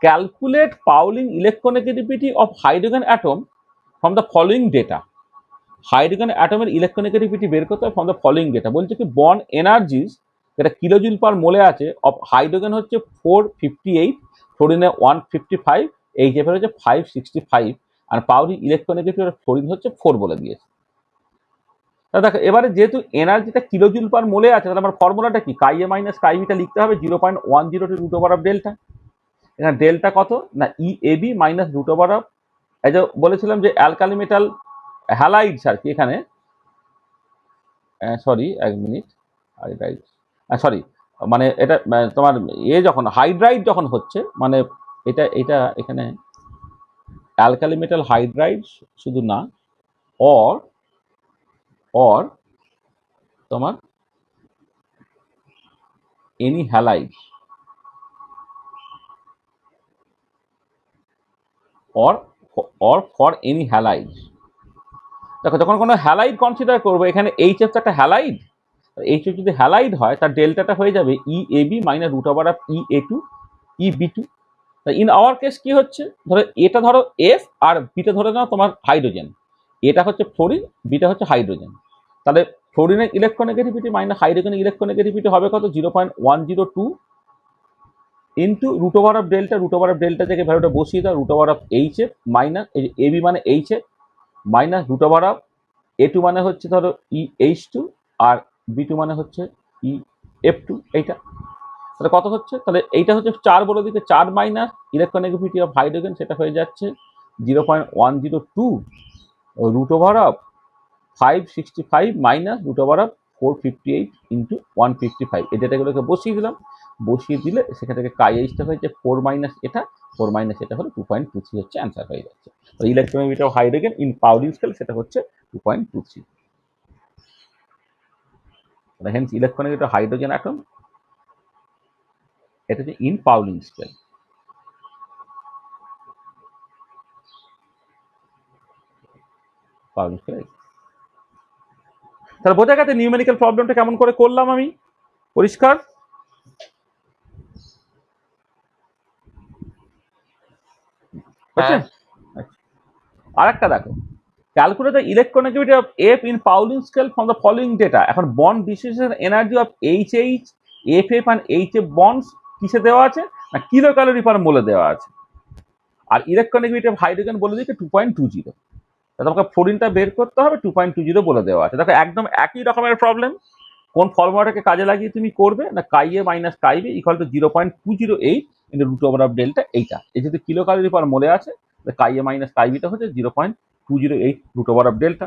calculate Pauling electronegativity of hydrogen atom from the following data. Hydrogen অ্যাটমের ইলেকট্রোনেগেটিভিটি বের করতে হয় ফ্রম দ্য ফলোইং ডেটা। বলছে কি বন্ড এনার্জিস যেটা কিলোজুল পার মোলে আছে অফ হাইড্রোজেন হচ্ছে 458, ফ্লোরিনে 155, এইচএফ হচ্ছে 565, আর পাউলিং ইলেকট্রোনেগেটিভ ফ্লোরিন হচ্ছে 4 বলে দিয়েছে। দেখো এবারে যেহেতু এনার্জিটা কিলোজুল পার মোলে আছে, তাহলে আমার ফর্মুলাটা কি, কাই এ মাইনাস কাই বিটা লিখতে হবে 0.102 রুট ওভার অফ ডেল্টা। এখানে ডেল্টা কত না E A B minus root over of, এই যে বলেছিলাম যে অ্যালকালি মেটাল হ্যালাইডস আর কি, এখানে সরি এক মিনিট, হাইড্রাইড সরি, মানে এটা তোমার যখন হাইড্রাইড যখন হচ্ছে, মানে এটা এটা এখানে অ্যালকালি মেটাল হাইড্রাইড শুধু না, অর তোমার any halide or for any halide। দেখো যখন কোনো হ্যালাইড কনসিডার করবো, এখানে এইচএফ তো একটা হ্যালাইড, এইচএফ যদি হ্যালাইড হয় তার ডেল্টাটা হয়ে যাবে E A B minus root over of E A two E B two. In our case কি হচ্ছে, ধরো এটা ধরো এফ আর বিটা ধরে নাও তোমার হাইড্রোজেন, এটা হচ্ছে ফ্লোরিন, বিটা হচ্ছে হাইড্রোজেন। তাহলে ফ্লোরিনের ইলেকট্রোনেগেটিভিটি মাইনাস হাইড্রোজেনের ইলেকট্রোনেগেটিভিটি হবে কত 0.102 into root over of delta. Root over of delta থেকে ভ্যালুটা বসিয়ে দাও, root over of H F minus A B মানে H F minus root over of A two মানে হচ্ছে ধরো ই এইচ টু আর বি টু মানে হচ্ছে ই এফ টু। এইটা তাহলে কত হচ্ছে, তাহলে এইটা হচ্ছে 4 বলে দিকে 4 মাইনাস ইলেকট্রোনেগেটিভিটি অফ হাইড্রোজেন, সেটা হয়ে যাচ্ছে 0.102 root over of 565 minus root over of 458 into 155। এই ডেটাগুলোকে বসিয়ে দিলাম, বসিয়ে দিলে সেখান থেকে কাই এইচটা হয়েছে 4 মাইনাস এটা, 4 মাইনাস এটা হলো 2.23 হচ্ছে অ্যান্সার হয়ে যাচ্ছে। Electronegativity of hydrogen in Pauling scale সেটা হচ্ছে 2.23। হেন্স ইলেকট্রোনেগেটিভ হাইড্রোজেন অ্যাটম এটা হচ্ছে in Pauling scale. Pauling scale তাহলে বোঝা গেছে নিউমেরিক্যাল প্রবলেমটা কেমন করে করলাম আমি, পরিষ্কার? আর একটা দেখো, calculate the electronegativity of F in Pauling scale from the following data. এখন bond dissociation energy of H F F and H F bonds কিসে দেওয়া আছে না কিলো ক্যালোরি পার মোলে দেওয়া আছে, আর ইলেকট্রোনেগেটিভিটি অফ হাইড্রোজেন বলে দিচ্ছে 2.20। তোমাকে ফ্লোরিনটা বের করতে হবে 2.20 বলে দেওয়া আছে। দেখো একদম একই রকমের প্রবলেম, কোন ফর্মুলাটাকে কাজে লাগিয়ে তুমি করবে না chi A minus chi B equal to 0.208 into root over of delta. এইটা এই যেহেতু কিলো ক্যালোরি পার মোলে আছে, chi A minus chi beta হচ্ছে 0.208 রুট ওভার অফ ডেল্টা।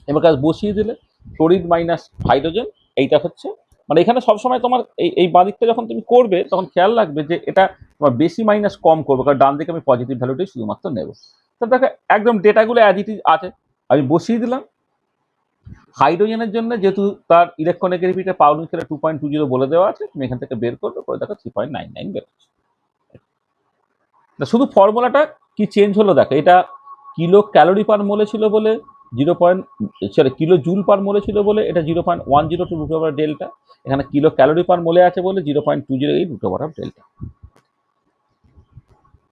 এবার কাজ বসিয়ে দিলে ক্লোরিন মাইনাস হাইড্রোজেন, এইটা হচ্ছে মানে এখানে সবসময় তোমার এই বাদিকটা যখন তুমি করবে তখন খেয়াল রাখবে যে এটা তোমার বেশি মাইনাস কম করবে, কারণ ডান দিকে আমি পজিটিভ ভ্যালুটাই শুধুমাত্র নেব। তো দেখো একদম ডেটাগুলো অ্যাজ ইট ইজ আছে, আমি বসিয়ে দিলাম। হাইড্রোজেনের জন্য যেহেতু তার ইলেকট্রোনেগেটিভিটি পাউলিং স্কেলে 2.20 বলে দেওয়া আছে, তুমি এখান থেকে বের করবে, করে দেখো 3.99 বেরোচ্ছে। শুধু ফর্মুলাটা কি চেঞ্জ হলো দেখো, এটা কিলো ক্যালোরি পার মোলে ছিল বলে কিলো জুল পার মোলে ছিল বলে এটা 0.102 রুট ওভার ডেল্টা, এখানে কিলো ক্যালোরি পার মোলে আছে বলে 0.208 রুট ওভার অফ ডেল্টা।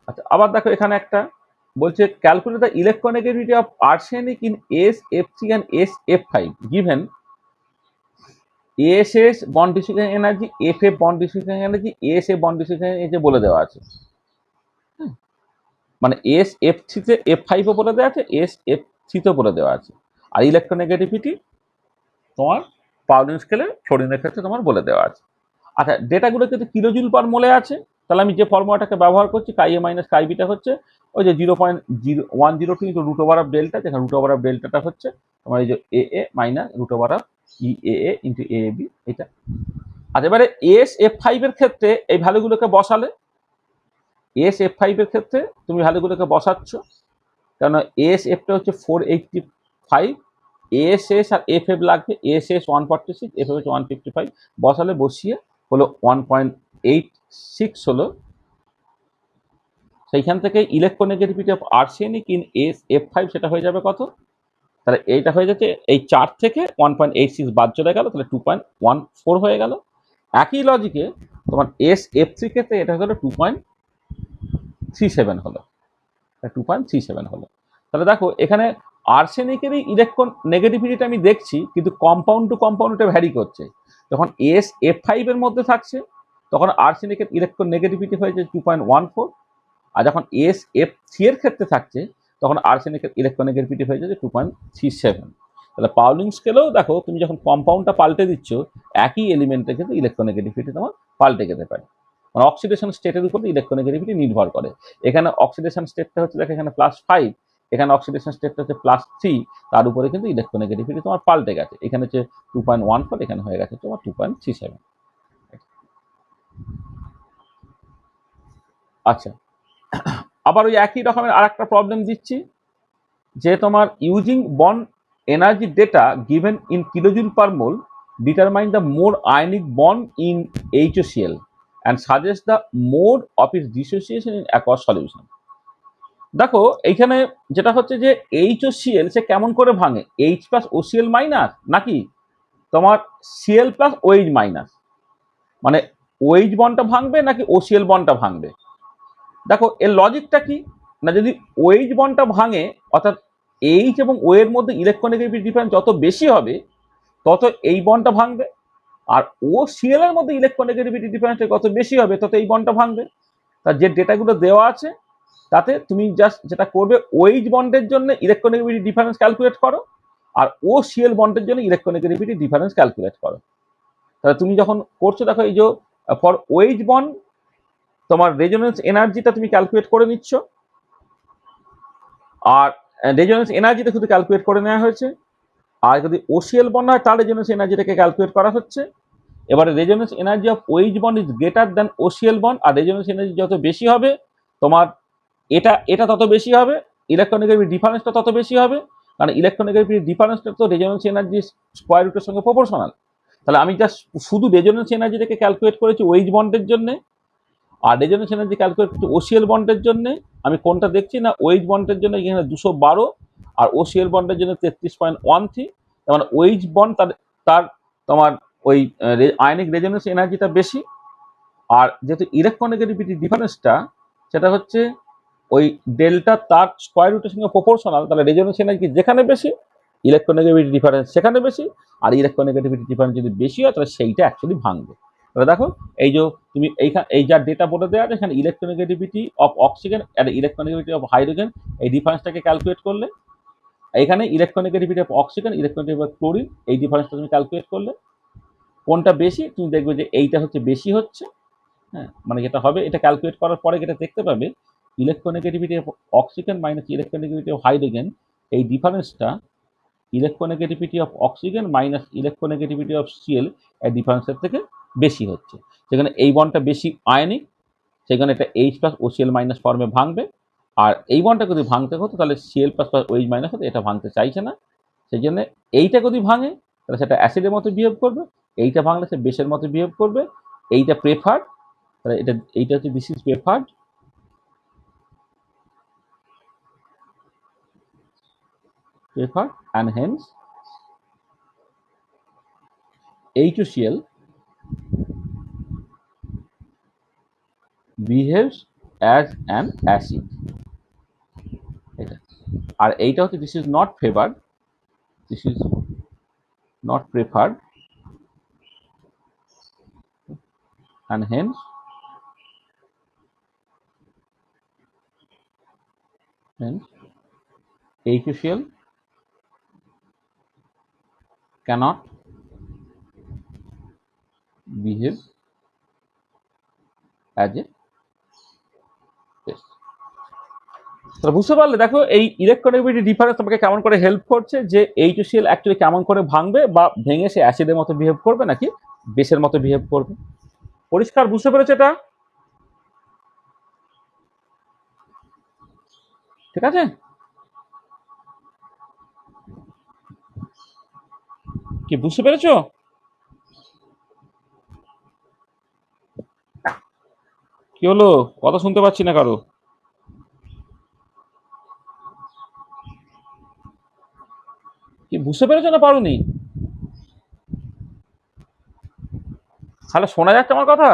আচ্ছা, আবার দেখো এখানে একটা বলছে calculate the electronegativity of arsenic in SF3 and SF5 given ASS bond distribution energy, FF bond distribution energy, ASA bond distribution energy বলে দেওয়া আছে। মানে SF3-তে F5-ও বলে দেওয়া আছে, SF3-তেও বলে দেওয়া আছে। আর ইলেকট্রোনেগেটিভিটি তোমার পাউলিং স্কেলে ফ্লোরিনের ক্ষেত্রে তোমার বলে দেওয়া আছে। আচ্ছা, ডেটাগুলো কিন্তু কিলোজুল পার মোলে আছে, তাহলে আমি যে ফর্মুলাটাকে ব্যবহার করছি কাই এ মাইনাস কাই বিটা হচ্ছে ওই যে 0.102 into root over of delta, যেখানে রুট ওভার অফ ডেল্টাটা হচ্ছে তোমার এই যে A minus root over of EAA into AAB এটা। আচ্ছা, এবারে SF5 এর ক্ষেত্রে এই ভ্যালুগুলোকে বসালে, SF5 এর ক্ষেত্রে তুমি ভ্যালুগুলোকে বসাচ্ছ, কেন ASFটা হচ্ছে 485, ASS আর FF লাগবে, ASS 146, FF হচ্ছে 155, বসালে বসিয়ে হলো 1.86 হলো। সেইখান থেকে electronegativity of arsenic in SF5 সেটা হয়ে যাবে কত, তাহলে এইটা হয়ে যাচ্ছে এই 4 থেকে 1.86 বাদ চলে গেল, তাহলে 2.14 হয়ে গেল। একই লজিকে তোমার SF3 ক্ষেত্রে এটা হলো 2.37 হলো, 2.37 হলো। তাহলে দেখো এখানে আর্সেনিকেরই ইলেকট্রন নেগেটিভিটিটা আমি দেখছি, কিন্তু কম্পাউন্ড টু কম্পাউন্ডে ভ্যারি করছে। যখন SF5 এর মধ্যে থাকছে তখন আর্সেনিকের ইলেকট্রন নেগেটিভিটি হয়েছে 2.14, আর যখন SF3 এর ক্ষেত্রে থাকছে তখন আর্সেনিকের ইলেকট্রন নেগেটিভিটি হয়ে যাচ্ছে 2.37। তাহলে পাউলিং স্কেলেও দেখো তুমি যখন কম্পাউন্ডটা পাল্টে দিচ্ছ একই এলিমেন্টের কিন্তু ইলেকট্রন নেগেটিভিটি তোমার পাল্টে যেতে পারে, মানে অক্সিডেশন স্টেটের উপর ইলেকট্রন নেগেটিভিটি নির্ভর করে। এখানে অক্সিডেশন স্টেটটা হচ্ছে দেখো এখানে +5, এখানে অক্সিডেশন স্টেটটা হচ্ছে +3, তার উপরে কিন্তু ইলেকট্রন নেগেটিভিটি তোমার পাল্টে গেছে, এখানে হচ্ছে 2.14, এখানে হয়ে গেছে তোমার 2.37। আচ্ছা, আবার ওই একই রকমের আর একটা প্রবলেম দিচ্ছি যে তোমার using bond energy data given in kilojoule per mole determine the mode ionic bond in HOCl and suggest the mode of its dissociation in aqueous solution। দেখো এইখানে যেটা হচ্ছে যে HOCl সে কেমন করে ভাঙে, H প্লাস OCl মাইনাস নাকি তোমার Cl প্লাস OH মাইনাস, মানে OH বন্ডটা ভাঙবে নাকি OCl বন্ডটা ভাঙবে। দেখো এর লজিকটা কি না, যদি OH বন্ডটা ভাঙে অর্থাৎ H এবং O এর মধ্যে ইলেকট্রোনেগেটিভিটি ডিফারেন্স যত বেশি হবে তত এই বন্ডটা ভাঙবে, আর OCl এর মধ্যে ইলেকট্রোনেগেটিভিটি ডিফারেন্সটা যত বেশি হবে তত এই বন্ডটা ভাঙবে। তার যে ডেটাগুলো দেওয়া আছে তাতে তুমি জাস্ট যেটা করবে OH বন্ডের জন্য ইলেকট্রোনেগেটিভিটি ডিফারেন্স ক্যালকুলেট করো, আর OCl বন্ডের জন্য ইলেকট্রোনেগেটিভিটি ডিফারেন্স ক্যালকুলেট করো। তাহলে তুমি যখন করছো দেখো এই যে ফর OH বন্ড তোমার রেজোনেন্স এনার্জিটা তুমি ক্যালকুলেট করে নিচ্ছ, আর রেজোনেন্স এনার্জিটা শুধু ক্যালকুলেট করে নেওয়া হয়েছে, আর যদি OCl বন্ড হয় তার রেজোনেন্স এনার্জিটাকে ক্যালকুলেট করা হচ্ছে। এবারে resonance energy of OH bond is greater than OCl bond, আর রেজোনেন্স এনার্জি যত বেশি হবে তোমার এটা তত বেশি হবে, ইলেকট্রোনেগেটিভিটি ডিফারেন্সটা তত বেশি হবে, কারণ ইলেকট্রোনেগেটিভিটি ডিফারেন্সটা তো রেজোনেন্স এনার্জি স্কোয়ার রুটের সঙ্গে প্রপোর্শনাল। তাহলে আমি জাস্ট শুধু রেজোনেন্স এনার্জিটাকে ক্যালকুলেট করেছি OH বন্ডের জন্য, আর রেজোনেন্স এনার্জি ক্যালকুলেট করছি OCl বন্ডের জন্য। আমি কোনটা দেখছি না OH বন্ডের জন্য এখানে 212 আর OCl বন্ডের জন্য 33.13, তার মানে OH বন্ড তার তোমার ওই আয়নিক রেজোনেন্স এনার্জিটা বেশি, আর যেহেতু ইলেকট্রোনেগেটিভিটি ডিফারেন্সটা সেটা হচ্ছে ওই ডেল্টা তার স্কোয়ার রুটের সঙ্গে প্রপোর্শনাল, তাহলে রেজোনেন্স এনার্জি যেখানে বেশি ইলেকট্রোনেগেটিভিটি ডিফারেন্স সেখানে বেশি, আর ইলেকট্রোনেগেটিভিটি ডিফারেন্স যদি বেশি হয় তাহলে সেইটা অ্যাকচুয়ালি ভাঙবে। তাহলে দেখো এই যে তুমি এই যা ডেটা বলে দেওয়া আছে এখানে ইলেকট্রোনেগেটিভিটি অফ অক্সিজেন আর ইলেকট্রোনেগেটিভিটি অফ হাইড্রোজেন এই ডিফারেন্সটাকে ক্যালকুলেট করলে, এখানে electronegativity of oxygen electronegativity of chlorine এই ডিফারেন্সটা তুমি ক্যালকুলেট করলে কোনটা বেশি তুমি দেখবে যে এইটা হচ্ছে বেশি হচ্ছে। হ্যাঁ, মানে যেটা হবে এটা ক্যালকুলেট করার পরে যেটা দেখতে পাবে electronegativity of oxygen minus electronegativity of hydrogen এই ডিফারেন্সটা electronegativity of oxygen minus electronegativity of C L এর ডিফারেন্সের থেকে বেশি হচ্ছে। সেখানে এই বন্ডটা বেশি আয়নিক, সেখানে এটা এইচ প্লাস ওসিএল মাইনাস ফর্মে ভাঙবে। আর এই বন্ডটা যদি ভাঙতে হতো তাহলে CL plus plus OH minus হতো, এটা ভাঙতে চাইছে না। সেই জন্য এইটা যদি ভাঙে তাহলে সেটা অ্যাসিডের মতো বিহেভ করবে, এইটা ভাঙলে সে বেসের মতো বিহেভ করবে। এইটা প্রেফার্ড, তাহলে এইটা হচ্ছে this is preferred, and hence H2Cl behaves as an acid. এটা আর এইটা হচ্ছে this is not favored, this is not preferred, and hence H2Cl cannot behave as a base. তাহলে বুঝতে পারলে, দেখো এই ইলেকট্রোনেগেটিভিটি ডিফারেন্স তোমাকে কেমন করে হেল্প করছে, যে H2Cl অ্যাকচুয়ালি কেমন করে ভাঙবে বা ভেঙে সে অ্যাসিডের মতো বিহেভ করবে নাকি বেসের মতো বিহেভ করবে। পরিষ্কার বুঝতে পেরেছো এটা? ঠিক আছে, কি বুঝতে পেরেছো? কি হলো, কথা শুনতে পাচ্ছি না কারো। কি বুঝতে পেরেছো না পারোনি? তাহলে শোনা যাচ্ছে আমার কথা?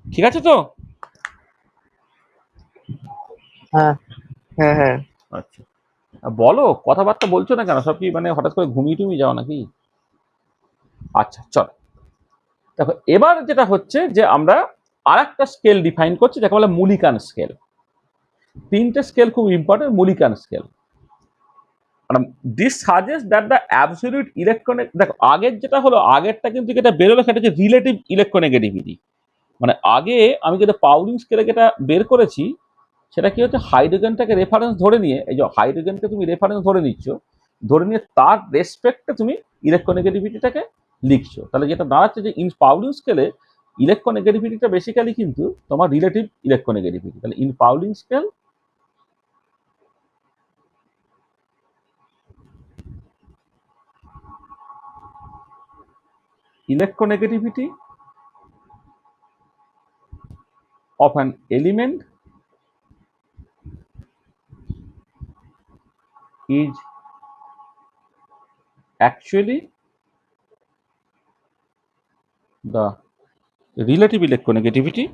ঠিক আছে তো? হ্যাঁ হ্যাঁ হ্যাঁ। আচ্ছা, বলো, কথাবার্তা বলছো না কেন? সব কি মানে হঠাৎ করে ঘুমিয়ে টুমিয়ে যাও নাকি? আচ্ছা চলো, দেখো এবার যেটা হচ্ছে যে আমরা আরেকটা স্কেল ডিফাইন করছি যাকে বলে মুলিকান স্কেল। তিনটে স্কেল খুব ইম্পর্টেন্ট মুলিকান স্কেল। মানে this suggest that the absolute electronic, দেখো আগের যেটা হলো, আগেরটা কিন্তু যেটা বেরোলো সেটা হচ্ছে রিলেটিভ ইলেকট্রোনেগেটিভিটি। মানে আগে আমি যেটা পাউলিং স্কেলে যেটা বের করেছি সেটা কি হচ্ছে, হাইড্রোজেনটাকে রেফারেন্স ধরে নিয়ে, এই যে হাইড্রোজেনকে তুমি রেফারেন্স ধরে নিচ্ছ, ধরে নিয়ে তার রেসপেক্টে তুমি ইলেকট্রোনেগেটিভিটিটাকে লিখছো। তাহলে যেটা দাঁড়াচ্ছে যে ইন পাউলিং স্কেলে ইলেকট্রোনেগেটিভিটিটা বেসিক্যালি কিন্তু তোমার রিলেটিভ ইলেকট্রোনেগেটিভিটি। তাহলে in Pauling scale electronegativity of an element is actually the relative electronegativity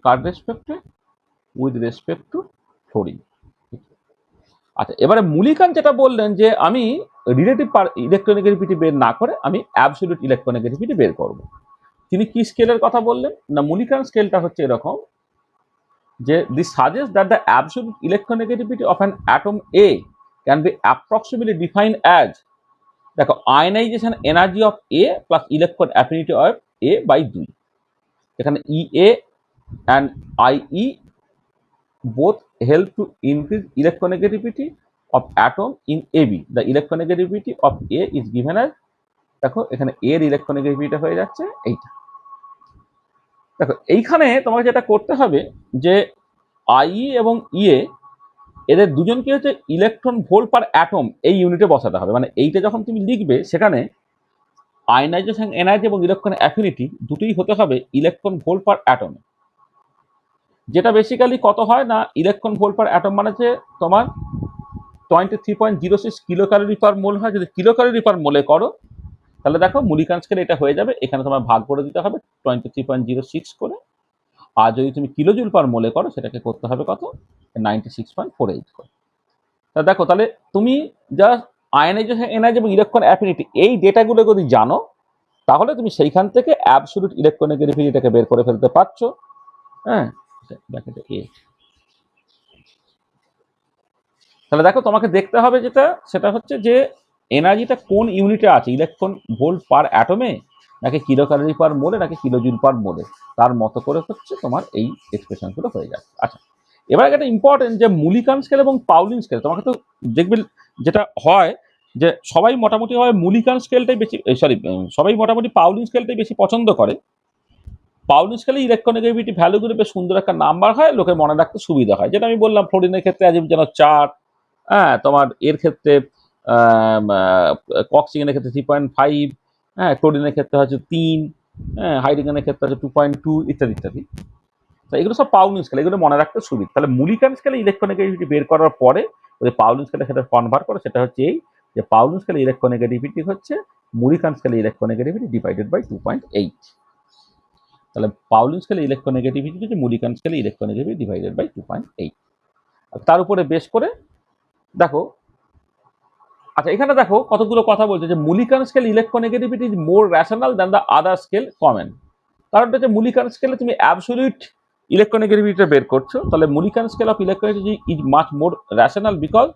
কার রেসপেক্টে, উইথ রেসপেক্ট টু ফ্লোরিন। আচ্ছা, এবারে মুলিকান যেটা বললেন যে আমি রিলেটিভ ইলেকট্রোনেগেটিভিটি বের না করে আমি অ্যাবসলিউট ইলেকট্রোনেগেটিভিটি বের করব। তিনি কি স্কেলের কথা বললেন না, মুলিকান স্কেলটা হচ্ছে এরকম যে this suggest that the absolute electronegativity of an atom A can be approximately defined as, দেখো ionization energy of A plus electron affinity of A by 2। এখানে E A and I E both help to increase electronegativity of atom in AB. The electronegativity of A is given as, দেখো এখানে A এর electronegativity হয়ে যাচ্ছে এইটা। দেখো এইখানে তোমাকে যেটা করতে হবে যে IE এবং EA এদের দুজনকে হচ্ছে ইলেকট্রন ভোল্ট পার অ্যাটম এই ইউনিটে বসাতে হবে। মানে এইটা যখন তুমি লিখবে সেখানে আয়নাইজেশন এনার্জি এবং ইলেকট্রন অ্যাফিনিটি দুটোই হতে হবে ইলেকট্রন ভোল্ট পার অ্যাটমে। যেটা বেসিক্যালি কত হয় না, ইলেকট্রন ভোল্ট পার অ্যাটম মানে যে তোমার 23.06 কিলো ক্যালোরি পার মোল হয়। যদি কিলো ক্যালোরি পার মোলে করো তাহলে দেখো মুলিকান স্কেলে এটা হয়ে যাবে, এখানে তোমার ভাগ করে দিতে হবে 23.06 করে। আর যদি তুমি কিলোজুল পার মোলে করো সেটাকে করতে হবে কত, 96.48 করে। তা দেখো তাহলে তুমি জাস্ট আয়নাইজেশন এনার্জি এবং ইলেকট্রন অ্যাফিনিটি এই ডেটাগুলো যদি জানো তাহলে তুমি সেইখান থেকে অ্যাবসলিউট ইলেকট্রোনেগেটিভিটিটাকে বের করে ফেলতে পারছো। হ্যাঁ, ব্র্যাকেটে এ। তাহলে দেখো তোমাকে দেখতে হবে যেটা, সেটা হচ্ছে যে এনার্জিটা কোন ইউনিটে আছে, ইলেকট্রন ভোল্ট পার অ্যাটমে নাকি কিলো ক্যালোরি পার মোলে নাকি কিলো জুল পার মোলে, তার মতো করে হচ্ছে তোমার এই এক্সপ্রেশনগুলো হয়ে যাবে। আচ্ছা, এবার একটা ইম্পর্টেন্ট যে মুলিকান স্কেল এবং পাউলিন স্কেল, তোমাকে তো দেখবে যেটা হয় যে সবাই মোটামুটি হয় মুলিকান স্কেলটাই বেশি, সরি সবাই মোটামুটি পাউলিন স্কেলটাই বেশি পছন্দ করে। পাউলিন স্কেলে ইলেকট্রোনেগেটিভিটি ভ্যালুগুলো বেশ সুন্দর একটা নাম্বার হয়, লোকের মনে রাখতে সুবিধা হয়, যেটা আমি বললাম ফ্লোরিনের ক্ষেত্রে আজিব যেন 4, হ্যাঁ তোমার এর ক্ষেত্রে কক্সিগেনের ক্ষেত্রে 3.5, হ্যাঁ ক্লোরিনের ক্ষেত্রে হচ্ছে 3, হ্যাঁ হাইড্রোজেনের ক্ষেত্রে হচ্ছে 2.2 ইত্যাদি ইত্যাদি। তো এগুলো সব পাউলিন স্কেল, এগুলো মনে রাখতে সুবিধা। তাহলে মুলিকান স্কেলে ইলেকট্রোনেগেটিভিটি বের করার পরে ওই পাউলিন স্কেলে সেটা কনভার্ট করে, সেটা হচ্ছে এই যে পাউলিন স্কেলে ইলেকট্রোনেগেটিভিটি হচ্ছে মুলিকান স্কেলে ইলেকট্রোনেগেটিভিটি ডিভাইডেড বাই 2.8। তাহলে পাউলিন স্কেলে ইলেকট্রোনেগেটিভিটি হচ্ছে মুলিকান স্কেলে ইলেকট্রোনেগেটিভিটি ডিভাইডেড বাই 2.8। তার উপরে বেস করে দেখো, আচ্ছা এখানে দেখো কতগুলো কথা বলছে যে Mulliken scale electronegativity is more rational than the other scale common. কারণটা হচ্ছে মুলিকান স্কেলে তুমি অ্যাবসলিউট ইলেকট্রোনেগেটিভিটিটা বের করছো, তাহলে Mulliken scale of electronegativity is much more rational because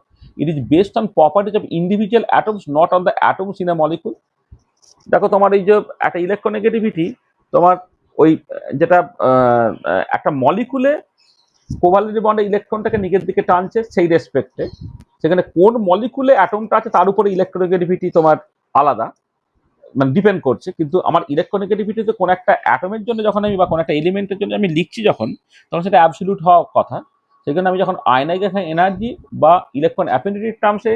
it is based on properties of individual atoms not on the atoms in a molecule. দেখো তোমার এই যে একটা ইলেকট্রোনেগেটিভিটি তোমার ওই যেটা একটা মলিকুলে কোভালেন্ট বন্ডে ইলেকট্রনটাকে নিজের দিকে টানছে সেই রেসপেক্টে, সেখানে কোন মলিকুলে অ্যাটমটা আছে তার উপরে ইলেকট্রোনেগেটিভিটি তোমার আলাদা, মানে ডিপেন্ড করছে। কিন্তু আমার ইলেকট্রোনেগেটিভিটি তো কোন একটা অ্যাটমের জন্য যখন আমি বা কোন একটা এলিমেন্টের জন্য আমি লিখছি যখন, তখন সেটা অ্যাবসলিউট হওয়া কথা। সেখানে আমি যখন আয়নাইজেশন এনার্জি বা ইলেকট্রন অ্যাফিনিটির টার্মসে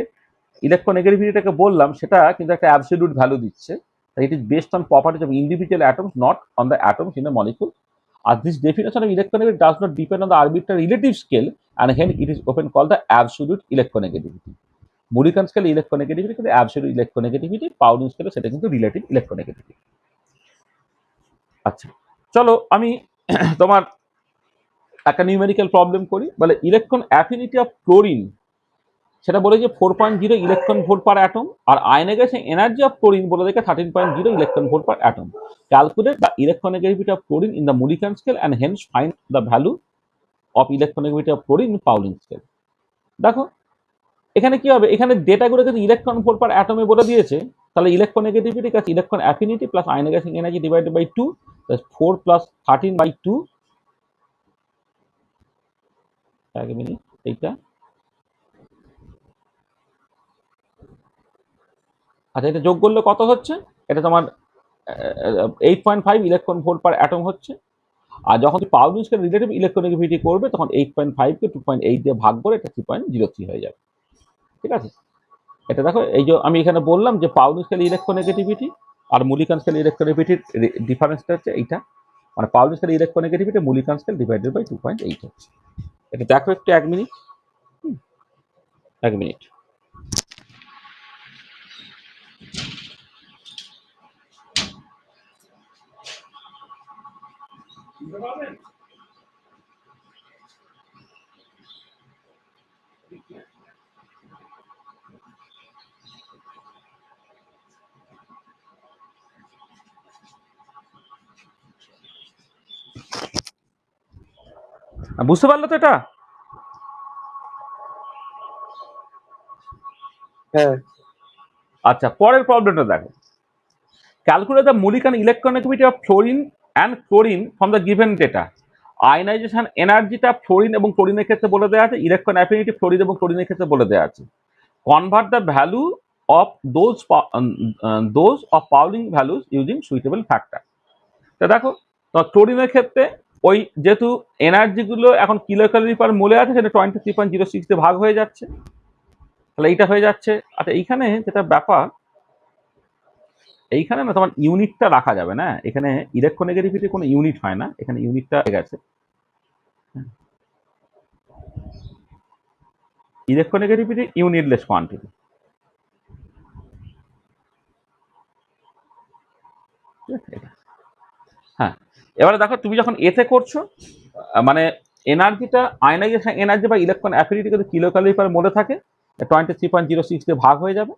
ইলেকট্রোনেগেটিভিটিটাকে বললাম, সেটা কিন্তু একটা অ্যাবসলিউট ভ্যালু দিচ্ছে। ইট is based on properties of individual atoms not on the atoms in a molecule. As this definition of electronegativity does not depend on the arbitrary relative scale, and hence it is often called the absolute electronegativity. মুলিকান স্কেলে electronegativity কিন্তু absolute electronegativity, পাউলিন স্কেলে সেটা কিন্তু relative electronegativity. আচ্ছা চলো আমি তোমার একটা নিউমেরিক্যাল প্রবলেম করি। বলে ইলেকট্রন অ্যাফিনিটি অফ ক্লোরিন, সেটা বলে যে 4.0 ইলেকট্রন ভোল্ট পার অ্যাটম, আর আয়নাইজেশন এনার্জি অফ ক্লোরিন বলে দেখে 13.0 electron volt per atom. Calculate the electronegativity of chlorine in the Mulliken scale and hence find the value of electronegativity of chlorine in Pauling scale. দেখো এখানে কি হবে, এখানে ডেটাগুলো কিন্তু electron volt পার অ্যাটমে বলে দিয়েছে, তাহলে ইলেকট্রোনেগেটিভিটি কাছে electron affinity plus ionization energy divided by 2 plus 4 plus 13/2। এক মিনিট, এইটা আচ্ছা এটা যোগ করলে কত হচ্ছে, এটা তোমার 8.5 ইলেকট্রন ভোল্ট পার অ্যাটম হচ্ছে। আর যখন তুমি পাউলিন স্কেল রিলেটিভ ইলেকট্রোনেগেটিভিটি করবে তখন 8.5 কে 2.8 দিয়ে ভাগ করে এটা 3.03 হয়ে যাবে। ঠিক আছে, এটা দেখো এই যে আমি এখানে বললাম যে পাউলিন স্কেল ইলেকট্রোনেগেটিভিটি আর মুলিকান স্কেল ইলেকট্রোনেগেটিভিটির ডিফারেন্সটা হচ্ছে এইটা, মানে Pauling scale electronegativity Mulliken scale divided by 2.8 হচ্ছে। এটা দেখো একটু, 1 মিনিট, 1 মিনিট। বুঝতে পারলো তো এটা? হ্যাঁ আচ্ছা পরের প্রবলেমটা দেখো, calculate the Mulliken electronegativity of fluorine and chlorine from the given data. Ionization এনার্জিটা ফ্লোরিন এবং ক্লোরিনের ক্ষেত্রে বলে দেওয়া আছে, ইলেকট্রন অ্যাফিনিটি ফ্লোরিন এবং ক্লোরিনের ক্ষেত্রে বলে দেওয়া আছে। Convert the value of those of Pauling values using suitable factor. তো দেখো তো ক্লোরিনের ক্ষেত্রে ওই যেহেতু এনার্জিগুলো এখন কিলো ক্যালোরি পার মোলে আছে, সেটা 23.06 দিয়ে ভাগ হয়ে যাচ্ছে, তাহলে এইটা হয়ে যাচ্ছে। আচ্ছা এইখানে যেটা ব্যাপার, এইখানে না তোমার ইউনিটটা রাখা যাবে না, এখানে ইলেকট্রোনেগেটিভিটির কোনো ইউনিট হয় না, এখানে ইউনিটটা হয়ে গেছে। Electronegativity unitless quantity. হ্যাঁ এবারে দেখো তুমি যখন এতে করছো মানে এনার্জিটা আয়নাইজেশন এনার্জি বা ইলেকট্রন অ্যাফিনিটি কিন্তু কিলো ক্যালোরি পার মোলে থাকে, 23.06 দিয়ে ভাগ হয়ে যাবে,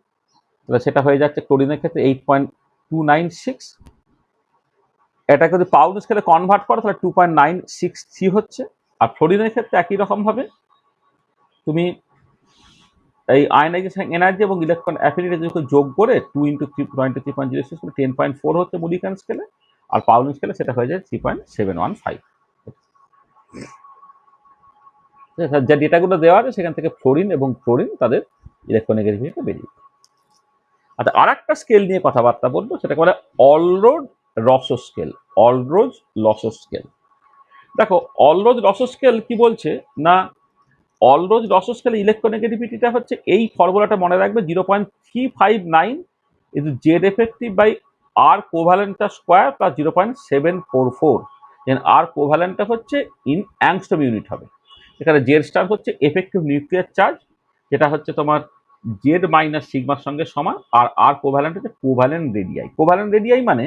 তাহলে সেটা হয়ে যাচ্ছে ক্লোরিনের ক্ষেত্রে 8.296। এটা যদি পাউলিন স্কেলে কনভার্ট করো তাহলে 2.963 হচ্ছে। আর ফ্লোরিনের ক্ষেত্রে একই রকম ভাবে তুমি এই আয়নাইজেশন এনার্জি এবং ইলেকট্রন অ্যাফিনিটি যোগ করে 2 × 3.3.06 10.4 হচ্ছে মুলিকান স্কেলে, আর পাউলিন স্কেলে সেটা হয়ে যায় 3.715। যে ডেটাগুলো দেওয়া আছে সেখান থেকে ফ্লোরিন এবং ক্লোরিন তাদের ইলেকট্রোনেগেটিভিটি বেরিয়ে। আচ্ছা, আর একটা স্কেল নিয়ে কথাবার্তা বলবো, সেটাকে বলে অলরোজ রসো স্কেল। অলরোজ লসো স্কেল। দেখো, অলরোজ রসো স্কেল কি বলছে না, অলরোজ রসো স্কেলে ইলেকট্রোনেগেটিভিটিটা হচ্ছে এই ফর্মুলাটা মনে রাখবে, 0.359 is Z effective by R কোভ্যালেন্টটা স্কোয়ার প্লাস 0.744। আর কোভ্যালেন্টটা হচ্ছে ইন অ্যাংস্ট্রম ইউনিট হবে। এখানে জেড স্টার হচ্ছে এফেক্টিভ নিউক্লিয়ার চার্জ, যেটা হচ্ছে তোমার জেড মাইনাস সিগমার সঙ্গে সমান, আর কোভ্যালেন্ট হচ্ছে কোভ্যালেন্ট রেডিয়াই। কোভ্যালেন্ট রেডিয়াই মানে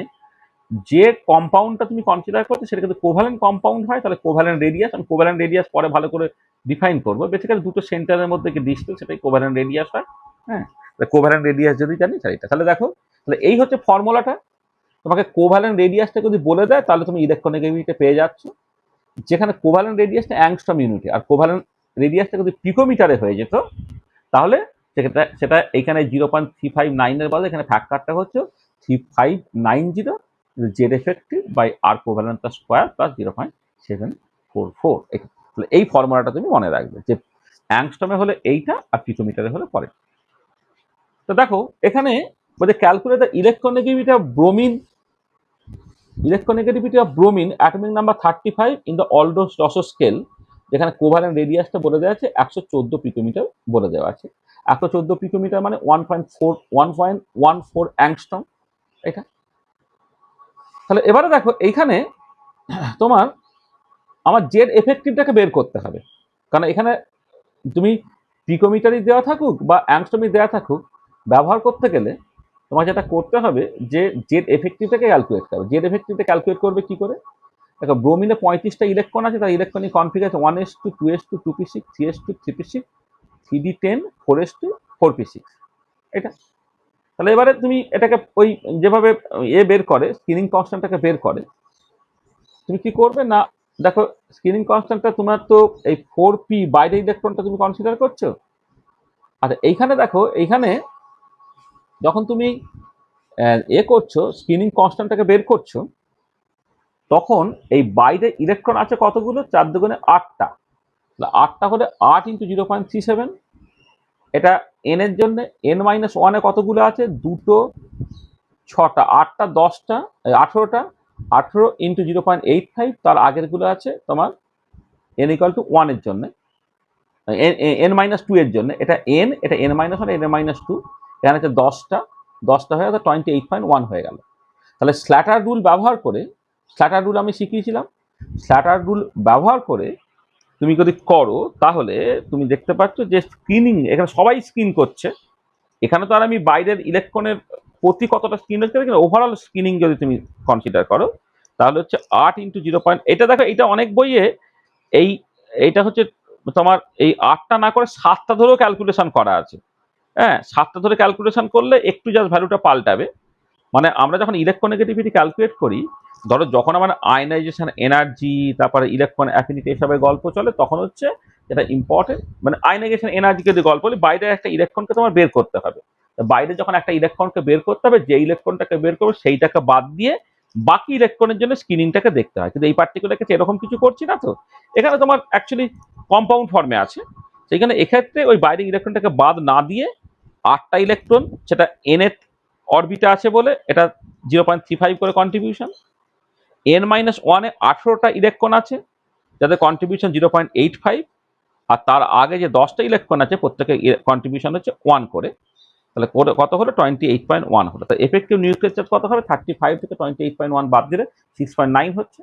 যে কম্পাউন্ডটা তুমি কনসিডার করছো সেটা কিন্তু কোভ্যালেন্ট কম্পাউন্ড হয়, তাহলে কোভ্যালেন্ট রেডিয়াস। আমি কোভ্যালেন্ট রেডিয়াস পরে ভালো করে ডিফাইন করবো। বেসিক্যালি দুটো সেন্টারের মধ্যে যে ডিস্টেন্স সেটাই কোভ্যালেন্ট রেডিয়াস হয়। হ্যাঁ, কোভ্যালেন্ট রেডিয়াস যদি জানি চারিটা, তাহলে দেখো, তাহলে এই হচ্ছে ফর্মুলাটা। তোমাকে কোভ্যালেন্ট রেডিয়াসটা যদি বলে দেয় তাহলে তুমি ইলেকট্রোনেগেটিভিটি পেয়ে যাচ্ছ, যেখানে কোভ্যালেন্ট রেডিয়াসটা অ্যাংস্ট্রম ইউনিটে, আর কোভ্যালেন্ট রেডিয়াসটা যদি পিকোমিটারে হয়ে যেত তাহলে সেটা এখানে 0.359 এর বদলে এখানে ফ্যাক্টরটা হচ্ছে 3590 Z effective by R covalent square plus 0.744। এই ফর্মুলাটা তুমি মনে রাখবে, যে অ্যাংস্ট্রমে হলে এইটা আর পিকোমিটারে হলে পরে। তো দেখো এখানে বলছে calculate the electronegativity of bromine, electronegativity of bromine atomic number 35 in the Allred Rochow scale, যেখানে কোভ্যালেন্ট রেডিয়াসটা বলে দেওয়া আছে 114 পিকোমিটার বলে দেওয়া আছে। 114 পিকোমিটার মানে 1.14 অ্যাংস্ট্রম এটা। তাহলে এবারে দেখো এইখানে তোমার আমার জেড এফেক্টিভটাকে বের করতে হবে, কারণ এখানে তুমি পিকোমিটারই দেওয়া থাকুক বা অ্যাংস্ট্রমই দেওয়া থাকুক, ব্যবহার করতে গেলে তোমার যেটা করতে হবে যে জেড এফেক্টিভটাকে ক্যালকুলেট করবে। জেড এফেক্টিভটা ক্যালকুলেট করবে কি করে? দেখো, ব্রোমিনে 35টা ইলেকট্রন আছে, তার electronic configuration 1s2 2s2 2p6 3s2 3p6 3d10 4s2 4p6 এটা। তাহলে এবারে তুমি এটাকে ওই যেভাবে বের করে স্ক্রিনিং কনস্ট্যান্টটাকে বের করে, তুমি কি করবে না, দেখো স্ক্রিনিং কনস্ট্যান্টটা তোমার তো এই 4p বাইরে ইলেকট্রনটা তুমি কনসিডার করছো। আচ্ছা, এইখানে দেখো, এইখানে যখন তুমি করছো স্ক্রিনিং কনস্ট্যান্টটাকে বের করছো, তখন এই বাইরে ইলেকট্রন আছে কতগুলো? 4 দুগুণে 8টা। 8টা হলে 8 × 0.37। এটা এন এর জন্য, n-1 এ কতগুলো আছে? 2টো, 6টা, 8টা, 10টা, 18টা। 18 × 0.85, তার আগের গুলো আছে তোমার n = 1 এর জন্য, n-2 এর জন্য। এটা n, এটা n-1, এটা n-2। এখানে আছে 10টা, 10টা হয়ে গেল 28.1 হয়ে গেল। তাহলে স্ল্যাটার রুল ব্যবহার করে, স্ল্যাটার রুল আমি শিখিয়েছিলাম, স্ল্যাটার রুল ব্যবহার করে তুমি যদি করো তাহলে তুমি দেখতে পাচ্ছ যে স্ক্রিনিং, এখানে সবাই স্ক্রিন করছে। এখানে তো আর আমি বাইরের ইলেকট্রনের প্রতি কতটা স্ক্রিন হচ্ছে, ওভারঅল স্ক্রিনিং যদি তুমি কনসিডার করো তাহলে হচ্ছে 8 × 0. এটা দেখো, এটা অনেক বইয়ে এইটা হচ্ছে তোমার এই 8টা না করে 7টা ধরেও ক্যালকুলেশন করা আছে। হ্যাঁ, 7টা ধরে ক্যালকুলেশন করলে একটু জাস্ট ভ্যালুটা পাল্টাবে। মানে আমরা যখন ইলেকট্রোনেগেটিভিটি ক্যালকুলেট করি, ধরো যখন আমার আয়নাইজেশন এনার্জি, তারপরে ইলেকট্রন অ্যাফিনিটি এসবের গল্প চলে, তখন হচ্ছে এটা ইম্পর্টেন্ট। মানে আয়নাইজেশন এনার্জিকে যদি গল্প বলি, বাইরে একটা ইলেকট্রনকে তোমার বের করতে হবে। বাইরে যখন একটা ইলেকট্রনকে বের করতে হবে, যে ইলেকট্রনটাকে বের করবে সেইটাকে বাদ দিয়ে বাকি ইলেকট্রনের জন্য স্ক্রিনিংটাকে দেখতে হয়। কিন্তু এই পার্টিকুলার ক্ষেত্রে এরকম কিছু করছি না। তো এখানে তোমার অ্যাকচুয়ালি কম্পাউন্ড ফর্মে আছে, সেইখানে এক্ষেত্রে ওই বাইরের ইলেকট্রনটাকে বাদ না দিয়ে 8টা ইলেকট্রন, সেটা nth অরবিটা আছে বলে এটা 0.35 করে কন্ট্রিবিউশন। n-1 এ 18টা ইলেকট্রন আছে, যাদের কন্ট্রিবিউশন 0.85, আর তার আগে যে 10টা ইলেকট্রন আছে প্রত্যেকের কন্ট্রিবিউশন হচ্ছে 1 করে। তাহলে কত হলো? 28.1 হলো। তো এফেক্টিভ নিউক্লিয়ার চার্জ কত হবে? 35 থেকে 28.1 বাদ দিলে 6.9 হচ্ছে।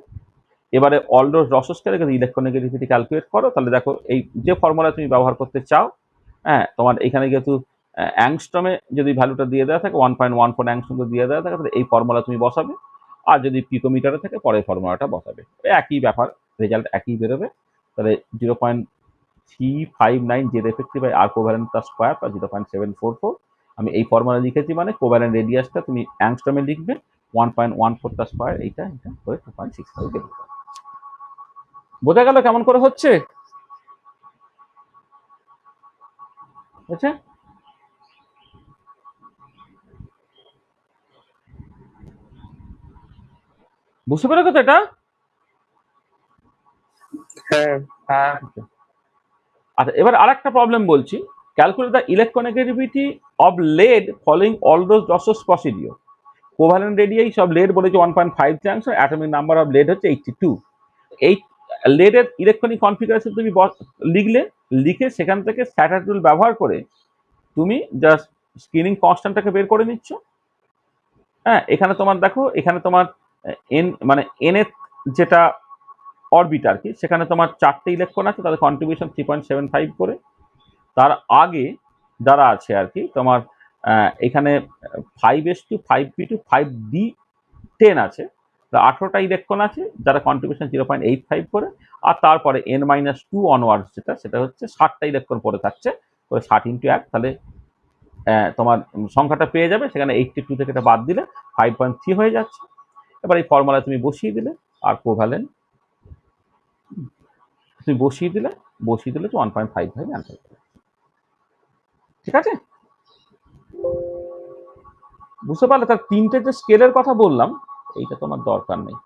এবারে অলডোজ রসো স্কেলে যদি ইলেকট্রোনেগেটিভিটি ক্যালকুলেট করো, তাহলে দেখো এই যে ফর্মুলা তুমি ব্যবহার করতে চাও, হ্যাঁ, তোমার এখানে যেহেতু অ্যাংস্ট্রমে যদি ভ্যালুটা দিয়ে দেওয়া থাকে 1.14 অ্যাংস্ট্রম দিয়ে দেওয়া থাকে, তাহলে এই ফর্মুলা তুমি বসাবে। আর যদি পিকোমিটারে থাকে পরের ফর্মুলাটা বসাবে, একই ব্যাপার, রেজাল্ট একই বেরোবে। তাহলে 0.359 Z effective by R covalent square plus 0.744। আমি এই ফর্মুলা লিখেছি, মানে কোভ্যালেন্ট রেডিয়াসটা তুমি অ্যাংস্ট্রমে লিখবে 1.14 স্কোয়ার, এইটা করে 2.65 বেরোবে। বোঝা গেল কেমন করে হচ্ছে? বুঝছে? বুঝতে পেরেছো তো এটা? হ্যাঁ হ্যাঁ আচ্ছা, এবার আরেকটা প্রবলেম বলছি। Calculate the electronegativity of lead following all those losses procedure. Covalent radii সব লেড বলেছে 1.5 junction, atomic number of lead হচ্ছে 82। এই লেডের ইলেকট্রনিক কনফিগারেশন তুমি লিখলে, লিখে সেখান থেকে স্যাটার টুল ব্যবহার করে তুমি জাস্ট স্ক্রিনিং কনস্ট্যান্টটাকে বের করে নিচ্ছ। হ্যাঁ, এখানে তোমার দেখো, এখানে তোমার এন মানে এন এর যেটা অরবিট আর কি, সেখানে তোমার 4টে ইলেকট্রন আছে, তাদের কন্ট্রিবিউশন 3.75 করে। তার আগে যারা আছে আর কি তোমার এখানে 5s2 5p2 5d10 আছে, 18টা ইলেকট্রন আছে যারা কন্ট্রিবিউশন 0.85 করে। আর তারপরে n-2 অনওয়ার্ডস সেটা হচ্ছে 60টা ইলেকট্রন পরে থাকছে, 60 ইন্টু 1, তাহলে তোমার সংখ্যাটা পেয়ে যাবে। সেখানে 82 থেকে এটা বাদ দিলে 5.3 হয়ে যাচ্ছে। এবার এই ফর্মুলা তুমি বসিয়ে দিলে, আর কোভ্যালেন্ট তুমি বসিয়ে দিলে তো 1.55 অ্যান্সার। ঠিক আছে, বুঝতে পারলে? তার 3টে যে স্কেলের কথা বললাম, এইটা তোমার দরকার নেই।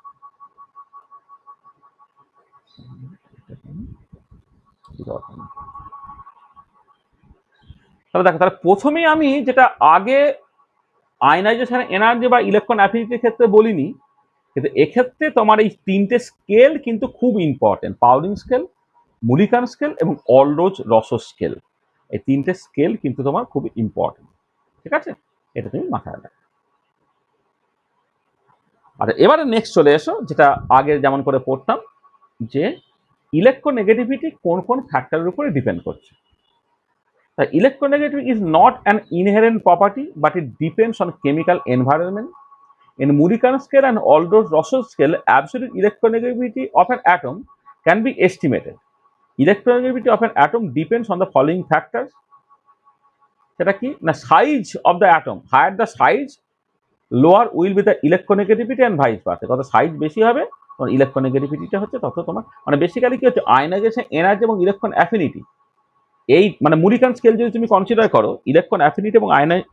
তাহলে দেখো, তাহলে প্রথমেই আমি যেটা আগে আয়নাইজেশন এনার্জি বা ইলেকট্রন অ্যাফিনিটির ক্ষেত্রে বলিনি, কিন্তু এক্ষেত্রে তোমার এই 3টে স্কেল কিন্তু খুব ইম্পর্টেন্ট। পাউলিং স্কেল, মুলিকান স্কেল এবং অলরোজ রসো স্কেল। এই 3টে স্কেল কিন্তু তোমার খুব ইম্পর্টেন্ট। ঠিক আছে, এটা তুমি মাথায় রাখো। আচ্ছা, এবারে নেক্সট চলে এসো, যেটা আগে যেমন করে পড়তাম, যে ইলেকট্রোনেগেটিভিটি কোন কোন ফ্যাক্টরের উপরে ডিপেন্ড করছে। Electronegativity is not an inherent property, but it depends on chemical environment. In Mulliken scale and Aldous-Russell scale, absolute electronegativity of an atom can be estimated. Electronegativity of an atom depends on the following factors. সেটা কি না, size of the atom, higher the size lower will be the electronegativity and vice versa. কত size বেশি হবে তোমার ইলেকট্রোনেগেটিভিটিটা হচ্ছে তত তোমার, মানে বেসিক্যালি কি হচ্ছে, আয়নাইজেশন এনার্জি এবং ইলেকট্রন অ্যাফিনিটি, এই মানে মুলিকান স্কেল যদি তুমি কনসিডার করো, ইলেকট্রন অ্যাফিনিটি এবং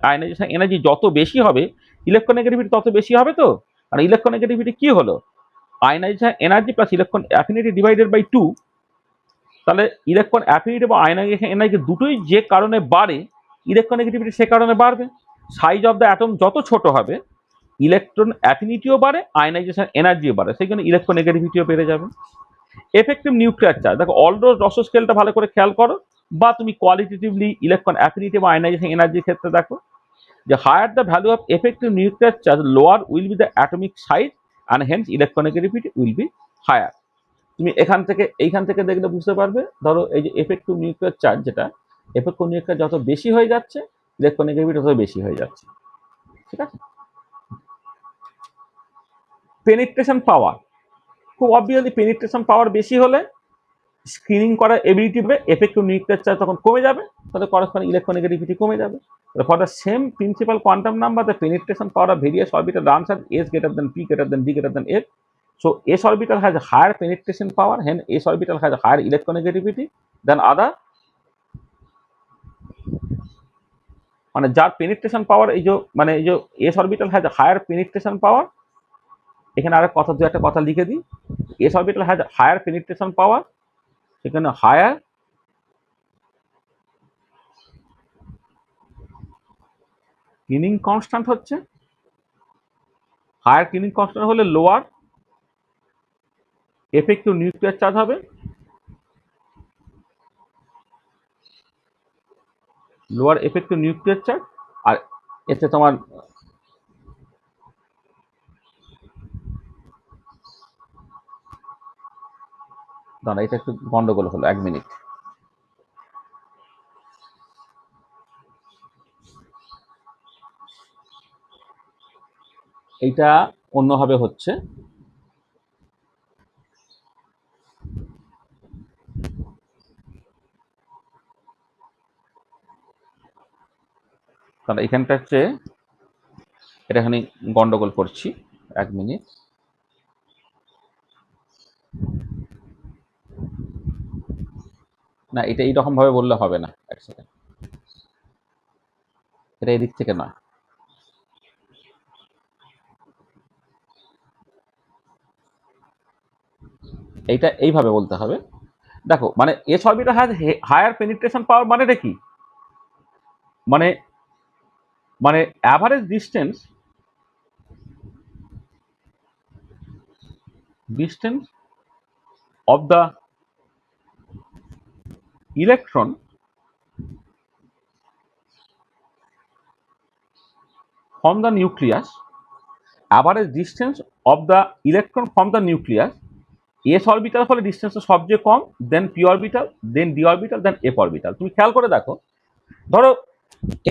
আয়নাইজেশন এনার্জি যত বেশি হবে, ইলেকট্রোনেগেটিভিটি তত বেশি হবে। তো আর ইলেকট্রোনেগেটিভিটি কি হলো, ionization energy plus electron affinity divided by 2। তাহলে ইলেকট্রন অ্যাফিনিটি এবং আয়নাইজেশন এনার্জি দুটোই যে কারণে বাড়ে, ইলেকট্রোনেগেটিভিটি সে কারণে বাড়বে। সাইজ অফ দ্য অ্যাটম যত ছোট হবে, ইলেকট্রন অ্যাফিনিটিও বাড়ে, আয়নাইজেশন এনার্জিও বাড়ে, সেই জন্য ইলেকট্রোনেগেটিভিটিও বেড়ে যাবে। এফেক্টিভ নিউক্লিয়ার চার্জ, দেখো অলরোজ রসো স্কেলটা ভালো করে খেয়াল করো, বা তুমি কোয়ালিটেটিভলি ইলেকট্রন অ্যাফিনিটি বা আয়নাইজেশন এনার্জির ক্ষেত্রে দেখো, যে higher the value of effective nuclear charge lower will be the atomic size and hence electronegativity will be higher. তুমি এইখান থেকে দেখলে বুঝতে পারবে, ধরো এই যে এফেক্টিভ নিউক্লিয়ার চার্জ, যেটা এফেক্টিভ নিউক্লিয়ার যত বেশি হয়ে যাচ্ছে, ইলেকট্রোনেগেটিভিটি তত বেশি হয়ে যাচ্ছে। ঠিক আছে, পেনিট্রেশন পাওয়ার, খুব অবভিয়াসলি পেনিট্রেশন পাওয়ার বেশি হলে স্ক্রিনিং করার এবিলিটি হবে, এফেক্টিভ নিউক্লিয়ার চার্জ তখন কমে যাবে, তাহলে করসপন্ডিং ইলেকট্রোনেগেটিভিটি কমে যাবে। For the same principal quantum number, the penetration power of various orbital runs at s greater than p greater than d greater than f. So s orbital has a higher penetration power, hence s orbital has a higher electronegativity than other, মানে যার penetration পাওয়ার এই যে মানে এই যে s orbital has a higher penetration power। এখানে আর কথা, দু একটা কথা লিখে দিই, s orbital has a higher penetration power, সেখানে হায়ার ক্লিনিং কনস্ট্যান্ট হচ্ছে, হায়ার ক্লিনিং কনস্ট্যান্ট হলে লোয়ার এফেক্টিভ নিউক্লিয়ার চার্জ হবে, লোয়ার এফেক্টিভ নিউক্লিয়ার চার্জ। আর এতে তোমার দাঁড়া, এটা একটু গন্ডগোল হলো, 1 মিনিট। এইটা অন্যভাবে হচ্ছে, কারণ এখানটা হচ্ছে, এটা এখানে গন্ডগোল করছি, 1 মিনিট। না, এটা এইরকম ভাবে বললে হবে না, 1 সেকেন্ড, এটা এদিক থেকে নয়। এইটা এইভাবে বলতে হবে। দেখো মানে S orbital has higher penetration power মানেটা কি, মানে মানে average distance of the electron from the nucleus, average distance of the electron from the nucleus, s orbital হলে ডিস্টেন্সটা সবচেয়ে কম, দেন p অরবিটাল, দেন d অরবিটাল, দেন f অরবিটাল। তুমি খেয়াল করে দেখো, ধরো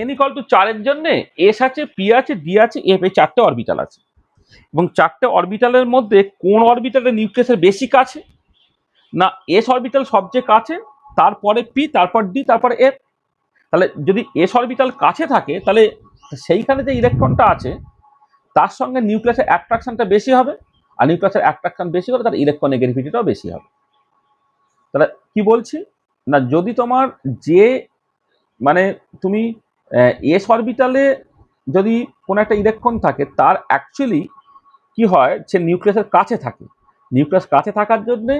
n ইকুয়াল টু 4 এর জন্য s আছে, p আছে, d আছে, f, এই চারটে অরবিটাল আছে, এবং চারটে অরবিটালের মধ্যে কোন অরবিটালের নিউক্লিয়াসের বেশি কাছে, না s অরবিটাল সবচেয়ে কাছে, তারপরে p, তারপর d, তারপরে f। তাহলে যদি s অরবিটাল কাছে থাকে তাহলে সেইখানে যে ইলেকট্রনটা আছে তার সঙ্গে নিউক্লিয়াসের অ্যাট্রাকশনটা বেশি হবে, আর নিউক্লিয়াসের অ্যাট্রাকশন বেশি হলে তার ইলেকট্রোনেগেটিভিটিটাও বেশি হবে। তাহলে কি বলছি না, যদি তোমার যে মানে তুমি এস অরবিটালে যদি কোনো একটা ইলেকট্রন থাকে তার অ্যাকচুয়ালি কি হয়, সে নিউক্লিয়াসের কাছে থাকে, নিউক্লিয়াস কাছে থাকার জন্যে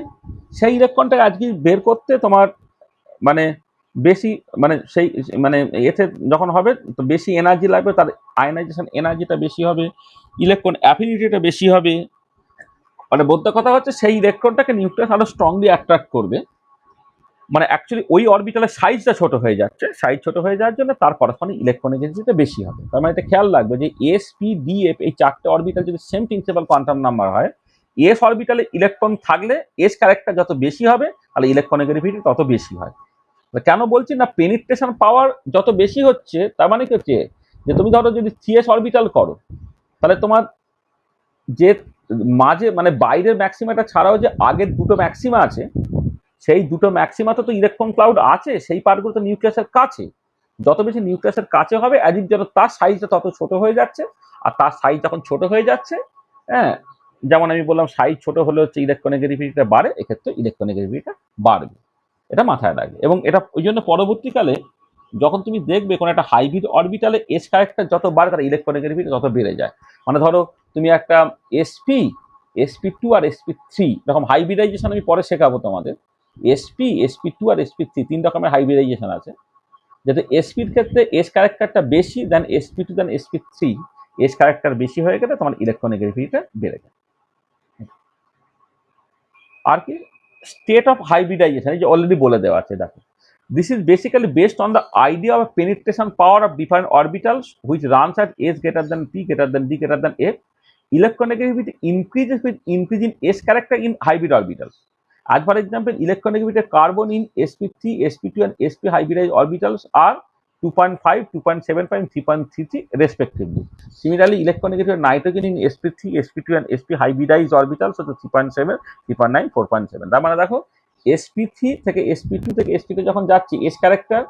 সেই ইলেকট্রনটাকে আজকে বের করতে তোমার মানে বেশি মানে সেই মানে এতে যখন হবে তো বেশি এনার্জি লাগবে, তার আয়নাইজেশন এনার্জিটা বেশি হবে, ইলেকট্রন অ্যাফিনিটিটা বেশি হবে। মানে বলতে কথা হচ্ছে সেই ইলেকট্রনটাকে নিউক্লিয়াস আরো স্ট্রংলি অ্যাট্রাক্ট করবে, মানে অ্যাকচুয়ালি ওই অরবিটালের সাইজটা ছোট হয়ে যাচ্ছে, সাইজ ছোট হয়ে যাওয়ার জন্য তার করসপন্ডিং ইলেকট্রোনেগেটিভিটি বেশি হবে। তার মানে এটা খেয়াল রাখবে যে এস, পি, ডি, এফ এই চারটে অরবিটাল যদি সেম প্রিন্সিপাল কোয়ান্টাম নাম্বার হয়, এস অরবিটালে ইলেকট্রন থাকলে এস ক্যারেক্টার যত বেশি হবে তাহলে ইলেকট্রোনেগেটিভিটি তত বেশি হয়। কেন বলছি না, পেনিট্রেশন পাওয়ার যত বেশি হচ্ছে তার মানে কি হচ্ছে যে তুমি ধরো যদি সিএস অরবিটাল করো তাহলে তোমার যে মাঝে মানে বাইরের ম্যাক্সিমাটা ছাড়াও যে আগের দুটো ম্যাক্সিমা আছে সেই দুটো ম্যাক্সিমাতে তো ইলেকট্রন ক্লাউড আছে, সেই পার্টগুলো তো নিউক্লিয়াসের কাছে, যত বেশি নিউক্লিয়াসের কাছে হবে অ্যাজিভ যেন তার সাইজটা তত ছোট হয়ে যাচ্ছে, আর তার সাইজ যখন ছোট হয়ে যাচ্ছে, হ্যাঁ যেমন আমি বললাম সাইজ ছোট হলে হচ্ছে ইলেকট্রোনেগেটিভিটিটা বাড়ে, এক্ষেত্রে ইলেকট্রোনেগেটিভিটিটা বাড়বে, এটা মাথায় রাখবে। এবং এটা ওই জন্য পরবর্তীকালে যখন তুমি দেখবে কোনো একটা হাইব্রিড অরবিটালে এস ক্যারেক্টার যত বাড়ে তার ইলেকট্রোনেগেটিভিটি তত বেড়ে যায়। মানে ধরো তুমি একটা এসপি, sp2 আর sp3 এরকম হাইব্রিডাইজেশন আমি পরে শেখাবো তোমাদের, sp2 আর sp3 তিন রকমের হাইব্রিডাইজেশন আছে, যাতে sp-র ক্ষেত্রে এস ক্যারেক্টারটা বেশি দেন sp2 দেন sp3, এস ক্যারেক্টার বেশি হয়ে গেলে তোমার ইলেকট্রোনেগেটিভিটিটা বেড়ে যায়। আর কি স্টেট অফ হাইব্রিডাইজেশন, এই যে অলরেডি বলে দেওয়া আছে দেখো, this is basically based on the idea of penetration power of different orbitals which runs at s greater than p greater than d greater than f. Electronegativity increases with increase in s character in hybrid orbitals. As for example, electronegativity of carbon in sp3, sp2 and sp hybridized orbitals are 2.5, 2.75, 3.33 respectively. Similarly, electronegativity of nitrogen in sp3, sp2 and sp hybridized orbitals are 3.7, 3.9, 4.7. তার মানে দেখো sp3 থেকে sp2 থেকে sp2 যখন যাচ্ছি S character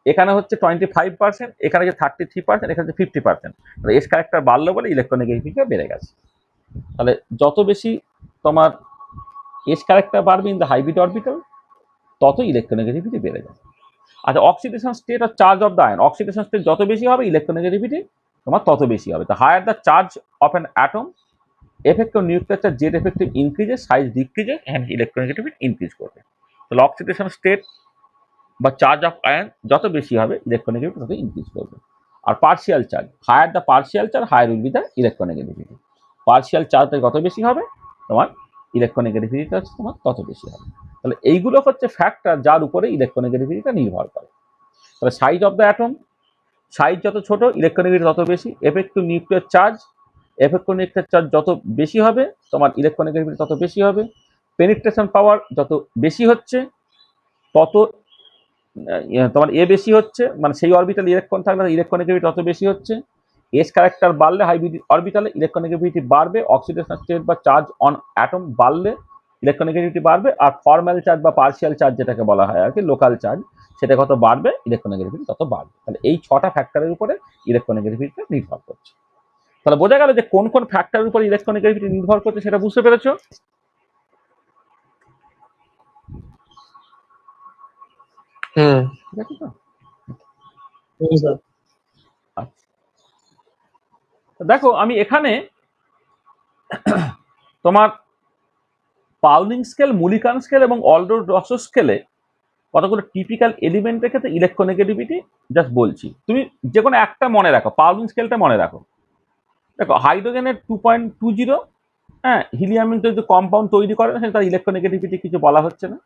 এখানে হচ্ছে 25%, এখানে হচ্ছে 33%, এখানে হচ্ছে 50%। এস ক্যারেক্টার বাড়লো বলে ইলেকট্রোনেগেটিভিটি বেড়ে গেছে। তাহলে যত বেশি তোমার এস ক্যারেক্টার বাড়বে ইন দ্য হাইব্রিড অরবিটাল তত ইলেকট্রোনেগেটিভিটি বেড়ে যাবে। আচ্ছা, অক্সিডেশন স্টেট আর charge of the ion, oxidation state যত বেশি হবে ইলেকট্রোনেগেটিভিটি তোমার তত বেশি হবে। তো higher the charge of an atom, effective nuclear charge Z effective increases, size decreases, and electronegativity increase করবে। তাহলে অক্সিডেশন স্টেট বা চার্জ অফ আয়ন যত বেশি হবে ইলেকট্রোনেগেটিভিটি তত ইনক্রিজ করবে। আর partial charge, higher the partial charge higher will be the electronegativity. Partial চার্জটা যত বেশি হবে তোমার ইলেকট্রোনেগেটিভিটিটা তোমার তত বেশি হবে। তাহলে এইগুলো হচ্ছে ফ্যাক্টর যার উপরে ইলেকট্রোনেগেটিভিটিটা নির্ভর করে। তাহলে size of the atom, size যত ছোট ইলেকট্রোনেগেটিভিটি তত বেশি। Effective nuclear charge, effective nuclear charge যত বেশি হবে তোমার ইলেকট্রোনেগেটিভিটি তত বেশি হবে। পেনিট্রেশন পাওয়ার যত বেশি হচ্ছে তত তোমার এ বেশি হচ্ছে, মানে সেই অরবিটাল ইলেকট্রন থাকলে ইলেকট্রোনেগেটিভিটি তত বেশি হচ্ছে। এস ক্যারেক্টার বাড়লে হাইব্রিড অরবিটালে ইলেকট্রোনেগেটিভিটি বাড়বে, অক্সিডেশন স্টেট বা চার্জ অন অ্যাটম বাড়লে ইলেকট্রোনেগেটিভিটি বাড়বে, আর ফর্মাল চার্জ বা পার্শিয়াল চার্জ যেটাকে বলা হয় আর কি লোকাল চার্জ সেটা কত বাড়বে ইলেকট্রোনেগেটিভিটি তত বাড়বে। তাহলে এই 6টা ফ্যাক্টরের উপরে ইলেকট্রোনেগেটিভিটিটা নির্ভর করছে। তাহলে বোঝা গেল যে কোন কোন ফ্যাক্টরের উপর ইলেকট্রোনেগেটিভিটি নির্ভর করছে সেটা বুঝতে পেরেছো? ঠিক আছে তো? আচ্ছা, দেখো আমি এখানে তোমার পাউলিং স্কেল, মুলিকান স্কেল এবং অল্ডোর রসো স্কেলে কতগুলো টিপিক্যাল এলিমেন্টের ক্ষেত্রে ইলেকট্রোনেগেটিভিটি জাস্ট বলছি, তুমি যে কোনো একটা মনে রাখো, পাউলিং স্কেলটা মনে রাখো। দেখো হাইড্রোজেনের 2.20, হ্যাঁ, হিলিয়াম যদি কম্পাউন্ড তৈরি করে না তার ইলেকট্রোনেগেটিভিটি কিছু বলা হচ্ছে না।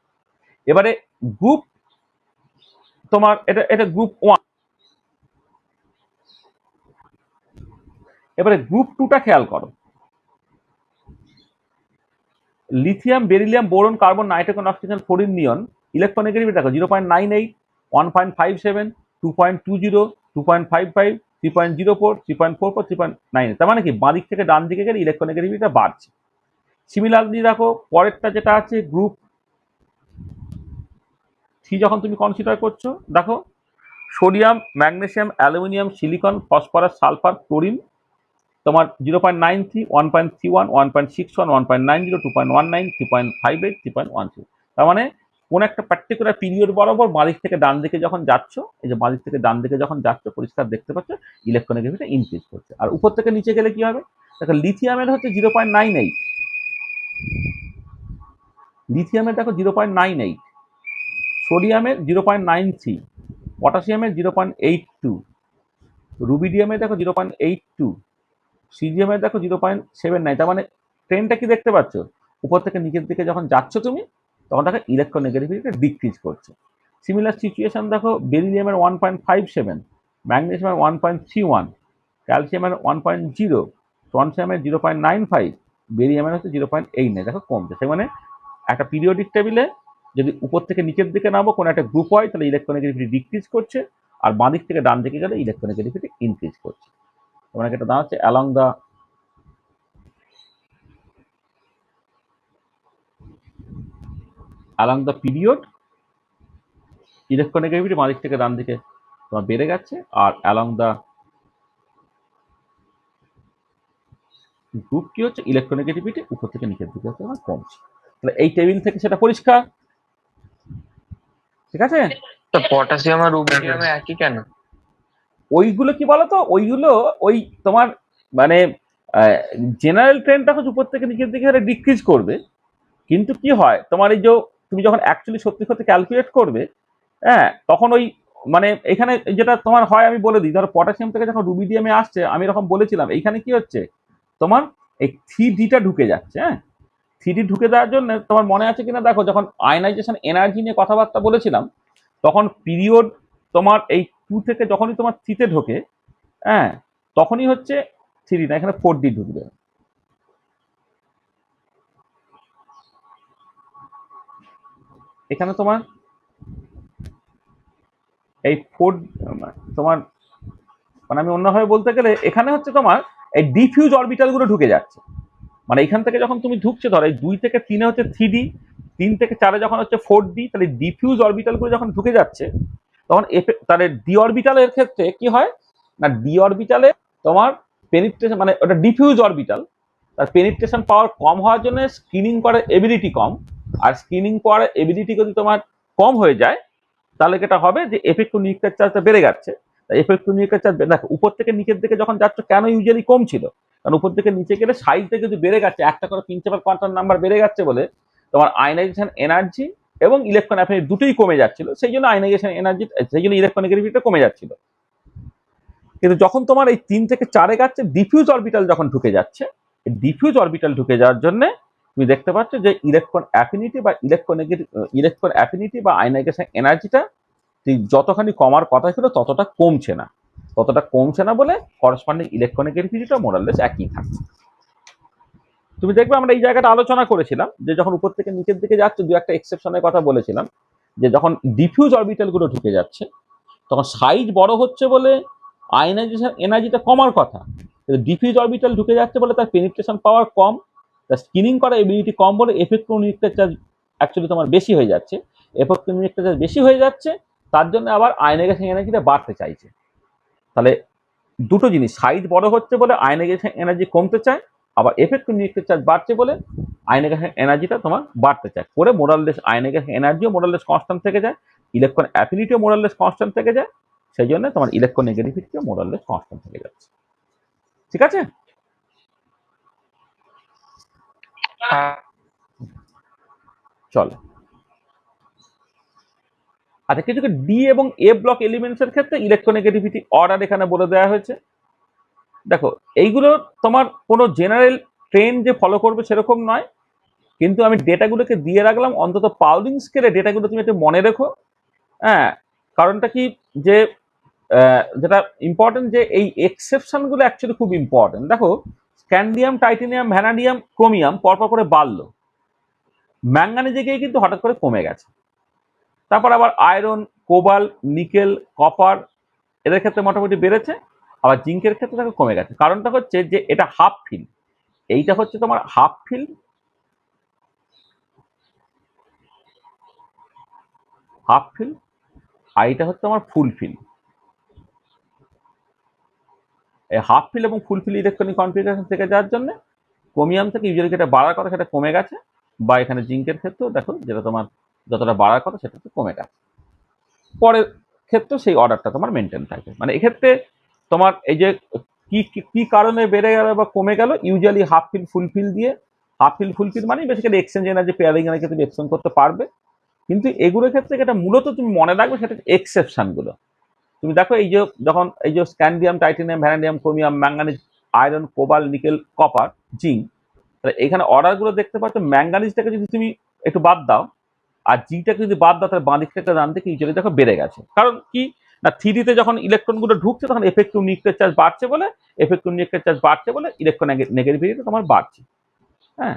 এবারে গ্রুপ তোমার এটা গ্রুপ 1, এবারে গ্রুপ 2টা খেয়াল করো। Lithium, beryllium, boron, carbon, nitrogen, oxygen, fluorine, neon electronegativity দেখো 0.98, 1.57, 2.20, 2.55, 3.04, 3.44, 3.9। তার মানে কি বাঁ দিক থেকে ডান দিকে গেলে ইলেকট্রোনেগেটিভিটিটা বাড়ছে। সিমিলারলি দেখো পরেরটা যেটা আছে গ্রুপ 3 যখন তুমি কনসিডার করছো, দেখো sodium, magnesium, aluminium, silicon, phosphorus, sulphur, chlorine তোমার 0.93, 1.31, 1.61, 1.90, 2.19, 3.58, 3.16। তার মানে কোন একটা পার্টিকুলার পিরিয়ড বরাবর বাঁদিক থেকে ডান দিকে যখন যাচ্ছ, এই যে বাঁদিক থেকে ডান দিকে যখন যাচ্ছ পরিষ্কার দেখতে পাচ্ছ ইলেকট্রোনেগেটিভিটি ইনক্রিজ করছে। আর উপর থেকে নিচে গেলে কি হবে, দেখো লিথিয়ামের হচ্ছে 0.98, লিথিয়ামের দেখো 0.98, সোডিয়ামের 0.93, পটাশিয়ামের 0.82, রুবিডিয়ামের দেখো 0.82, সিজিএমের দেখো 0.79। তার মানে ট্রেনটা কি দেখতে পাচ্ছ, উপর থেকে নিচের দিকে যখন যাচ্ছ তুমি তখন দেখো ইলেকট্রোনেগেটিভিটি ডিক্রিজ করছে। সিমিলার সিচুয়েশন দেখো বেরিলিয়ামের 1.57, ম্যাগনেসিয়ামের 1.31, ক্যালসিয়ামের 1.0, স্ট্রনসিয়ামের 0.95, বেরিয়ামের হচ্ছে 0.89। দেখো কমছে। সে মানে একটা পিরিয়ডিক টেবিলে যদি উপর থেকে নিচের দিকে নামো কোনো একটা গ্রুপ হয় তাহলে ইলেকট্রোনেগেটিভিটি ডিক্রিজ করছে, আর বাঁ দিক থেকে ডান দিকে গেলে ইলেকট্রোনেগেটিভিটি ইনক্রিজ করছে। তোমার এটা দাঁড়াচ্ছে along the period ইলেকট্রোনেগেটিভিটি বাঁ দিক থেকে ডান দিকে তোমার বেড়ে গেছে, আর along the গ্রুপ কি হচ্ছে ইলেকট্রোনেগেটিভিটি উপর থেকে নিচের দিকে হচ্ছে আমার কমছে। তাহলে এই টেবিল থেকে সেটা পরিষ্কার, ঠিক আছে। তো পটাশিয়াম আর রুবিডিয়াম একই কেন? ওইগুলো কি বলতো, ওইগুলো ওই তোমার মানে জেনারেল ট্রেন্ডটা হচ্ছে উপর থেকে নিচের দিকে ডিক্রিজ করবে, কিন্তু কি হয় তোমার এই যে তুমি যখন অ্যাকচুয়ালি সত্যি সত্যি ক্যালকুলেট করবে, হ্যাঁ, তখন ওই মানে এখানে যেটা তোমার হয় আমি বলে দিই, ধরো পটাশিয়াম থেকে যখন রুবিডিয়ামে আসছে আমি এরকম বলেছিলাম এইখানে কি হচ্ছে তোমার এই 3D-টা ঢুকে যাচ্ছে। হ্যাঁ, 3D ঢুকে দেওয়ার জন্য তোমার মনে আছে কিনা দেখো, যখন আয়নাইজেশন এনার্জি নিয়ে কথাবার্তা বলেছিলাম তখন পিরিয়ড তোমার এই 2 থেকে যখনই তোমার 3-তে ঢোকে, হ্যাঁ, তখনই হচ্ছে 3D না, এখানে 4D ঢুকবে। এখানে তোমার এই 4 তোমার মানে আমি অন্যভাবে বলতে গেলে এখানে হচ্ছে তোমার এই ডিফিউজ অরবিটাল গুলো ঢুকে যাচ্ছে। মানে এখান থেকে যখন তুমি ঢুকছে ধরো এই 2 থেকে 3-এ হচ্ছে 3D, 3 থেকে 4-এ যখন হচ্ছে 4D, তাহলে ডিফিউজ অরবিটাল গুলো যখন ঢুকে যাচ্ছে তখন তাহলে ডি অরবিটালের ক্ষেত্রে কি হয় না, ডি অরবিটালে তোমার পেনিট্রেশন মানে ওটা ডিফিউজ অরবিটাল, তার পেনিট্রেশন পাওয়ার কম হওয়ার জন্য স্ক্রিনিং করার এবিলিটি কম, আর স্ক্রিনিং করার এবিলিটি যদি তোমার কম হয়ে যায় তাহলে যেটা হবে যে এফেক্টিভ নিউক্লিয়ার চার্জটা বেড়ে যাচ্ছে। এফেক্টিভ নিউক্লিয়ার চার্জ দেখো উপর থেকে নিচের দিকে যখন যাচ্ছ কেন ইউজুয়ালি কম ছিল, কারণ উপর থেকে নিচে গেলে সাইজ থেকে যদি বেড়ে যাচ্ছে একটা করে প্রিন্সিপাল কোয়ান্টাম নাম্বার বেড়ে যাচ্ছে বলে তোমার আয়নাইজেশন এনার্জি এবং ইলেকট্রন অ্যাফিনিটি দুটোই কমে যাচ্ছিল, সেই জন্য আয়নাইজেশন এনার্জি, সেই জন্য ইলেকট্রোনেগেটিভিটিটা কমে যাচ্ছিল। কিন্তু যখন তোমার এই 3 থেকে 4-এ যাচ্ছে ডিফিউজ অরবিটাল যখন ঢুকে যাচ্ছে, ডিফিউজ অরবিটাল ঢুকে যাওয়ার জন্য তুমি দেখতে পাচ্ছ যে ইলেকট্রন অ্যাফিনিটি বা ইলেকট্রন অ্যাফিনিটি বা আয়নাইজেশন এনার্জিটা যতখানি কমার কথা ছিল ততটা কমছে না বলে করসপন্ডিং ইলেকট্রোনেগেটিভিটিটা মোরাললেস একই থাকছে। তুমি দেখবে আমরা এই জায়গাটা আলোচনা করেছিলাম যে যখন উপর থেকে নিচের দিকে যাচ্ছে দু একটা এক্সেপশনের কথা বলেছিলাম, যে যখন ডিফিউজ অরবিটাল গুলো ঢুকে যাচ্ছে তখন সাইজ বড় হচ্ছে বলে আয়নাইজেশন এনার্জিটা কমার কথা, কিন্তু ডিফিউজ অরবিটাল ঢুকে যাচ্ছে বলে তার পেনিট্রেশন পাওয়ার কম, তার স্ক্রিনিং করার এবিলিটি কম বলে এফেক্টিভ নিউক্লিয়ার চার্জ অ্যাকচুয়ালি তোমার বেশি হয়ে যাচ্ছে। এফেক্টিভ নিউক্লিয়ার চার্জ বেশি হয়ে যাচ্ছে, তার জন্য আবার আয়নাইজেশন এনার্জিটা বাড়তে চাইছে। তাহলে দুটো জিনিস, সাইজ বড় হচ্ছে বলে আয়নাইজেশন এনার্জি কমতে চায়, আবার এফেক্টিভ নিউক্লিয়ার চার্জ বাড়ছে বলে আয়নাইজেশন এনার্জিটা তোমার বাড়তে চায়, করে মোরাললেস আয়নাইজেশন এনার্জিও মোরাললেস কনস্ট্যান্ট থেকে যায়, ইলেকট্রন অ্যাফিনিটিও মোরাললেস কনস্ট্যান্ট থেকে যায়, সেই জন্য তোমার ইলেকট্রোনেগেটিভিটিও মোরাললেস কনস্ট্যান্ট থেকে যাচ্ছে। ঠিক আছে। চলে। আচ্ছা, কিছু ডি এবং এ ব্লক এলিমেন্টসের ক্ষেত্রে ইলেকট্রোনেগেটিভিটি অর্ডার এখানে বলে দেওয়া হয়েছে। দেখো, এইগুলো তোমার কোনো জেনারেল ট্রেন্ড যে ফলো করবে সেরকম নয়, কিন্তু আমি ডেটাগুলোকে দিয়ে রাখলাম, অন্তত পাউলিং স্কেলে ডেটাগুলো তুমি একটু মনে রেখো। হ্যাঁ, কারণটা কি যে যেটা ইম্পর্টেন্ট, যে এই এক্সেপশনগুলো অ্যাকচুয়ালি খুব ইম্পর্টেন্ট। দেখো, স্ক্যান্ডিয়াম, টাইটেনিয়াম, ভ্যানাডিয়াম, ক্রোমিয়াম পরপর করে বাড়লো, ম্যাঙ্গানিজে গিয়ে কিন্তু হঠাৎ করে কমে গেছে। তারপর আবার আয়রন, কোবাল্ট, নিকেল, কপার এদের ক্ষেত্রে মোটামুটি বেড়েছে, আবার জিঙ্কের ক্ষেত্রে দেখো কমে গেছে। কারণটা হচ্ছে যে এটা হাফ ফিল্ড, এইটা হচ্ছে তোমার হাফ ফিল্ড, আর এইটা হচ্ছে তোমার ফুল ফিল্ড। এই হাফ ফিল এবং ফুল ফিল ইলেকট্রনিক কনফিগারেশন থেকে যাওয়ার জন্য ক্রোমিয়াম থেকে ইউজুয়ালি যেটা বাড়ার কথা সেটা কমে গেছে, বা এখানে জিঙ্কের ক্ষেত্রেও দেখো যেটা তোমার যতটা বাড়ার কথা সেটা কমে গেছে। পরের ক্ষেত্রে সেই অর্ডারটা তোমার মেনটেন থাকে। মানে এক্ষেত্রে তোমার এই যে কি কি কারণে বেড়ে গেল বা কমে গেল, usually half feel full fill দিয়ে, হাফ ফিল ফুল ফিল মানে basically exchange energy pairing energy তুমি এক্সচেঞ্জ করতে পারবে। কিন্তু এগুলোর ক্ষেত্রে যেটা মূলত তুমি মনে রাখবে সেটা এক্সেপশন গুলো। তুমি দেখো, এই যে যখন এই যে scandium, titanium, vanadium, chromium, manganese, iron, cobalt, nickel, copper, zinc, এখানে অর্ডারগুলো দেখতে পাচ্ছ। ম্যাঙ্গানিজটাকে যদি তুমি একটু বাদ দাও আর জিটাকে যদি বাদ দাও, তাহলে বাঁ দিক থেকে ডান দিকে ইউজুয়ালি দেখো বেড়ে গেছে। কারণ কি না, থ্রিডিতে যখন ইলেকট্রনগুলো ঢুকছে তখন এফেক্টিভ নিউক্লিয়ার চার্জ বাড়ছে বলে ইলেকট্রন নেগেটিভিটি তোমার বাড়ছে। হ্যাঁ,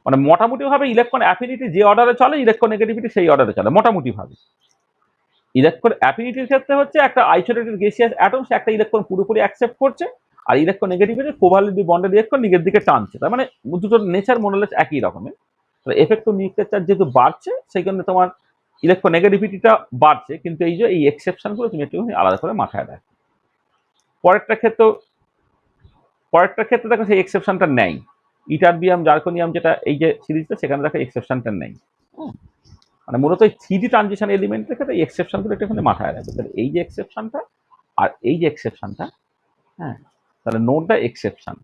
মানে মোটামুটি ভাবে ইলেকট্রন অ্যাফিনিটি যে অর্ডারে চলে, ইলেকট্রন নেগেটিভিটি সেই অর্ডারে চলে মোটামুটি ভাবে। ইলেকট্রন অ্যাফিনিটির ক্ষেত্রে হচ্ছে একটা আইসোলেটেড গ্যাসিয়াস অ্যাটম, সে একটা ইলেকট্রন পুরোপুরি অ্যাকসেপ্ট করছে, আর ইলেকট্রন নেগেটিভিটি কোভালেন্টলি বন্ডেড ইলেকট্রন নিজের দিকে টানছে। তার মানে দুটোর নেচার মোরলেস একই রকমের। এফেক্টিভ নিউক্লিয়ার চার্জ যেহেতু বাড়ছে, সেই কারণে তোমার ইলেকট্রন নেগেটিভিটিটা বাড়ছে। কিন্তু এই যে এই এক্সেপশনগুলো তুমি একটু আলাদা করে মাথায় রাখো। পরেরটা ক্ষেত্রে দেখো সেই এক্সেপশনটা নেই। ইটারবিয়াম, জার্কোনিয়াম যেটা এই যে সিরিজটা, সেখানে দেখো এক্সেপশনটা নেই। মানে মূলত এই থ্রিডি ট্রানজিশন এলিমেন্টের ক্ষেত্রে এই এক্সেপশনগুলো একটু মাথায় রাখবে। তাহলে এই যে এক্সেপশনটা আর এই যে এক্সেপশনটা, হ্যাঁ, তাহলে নোট দ্য এক্সেপশন।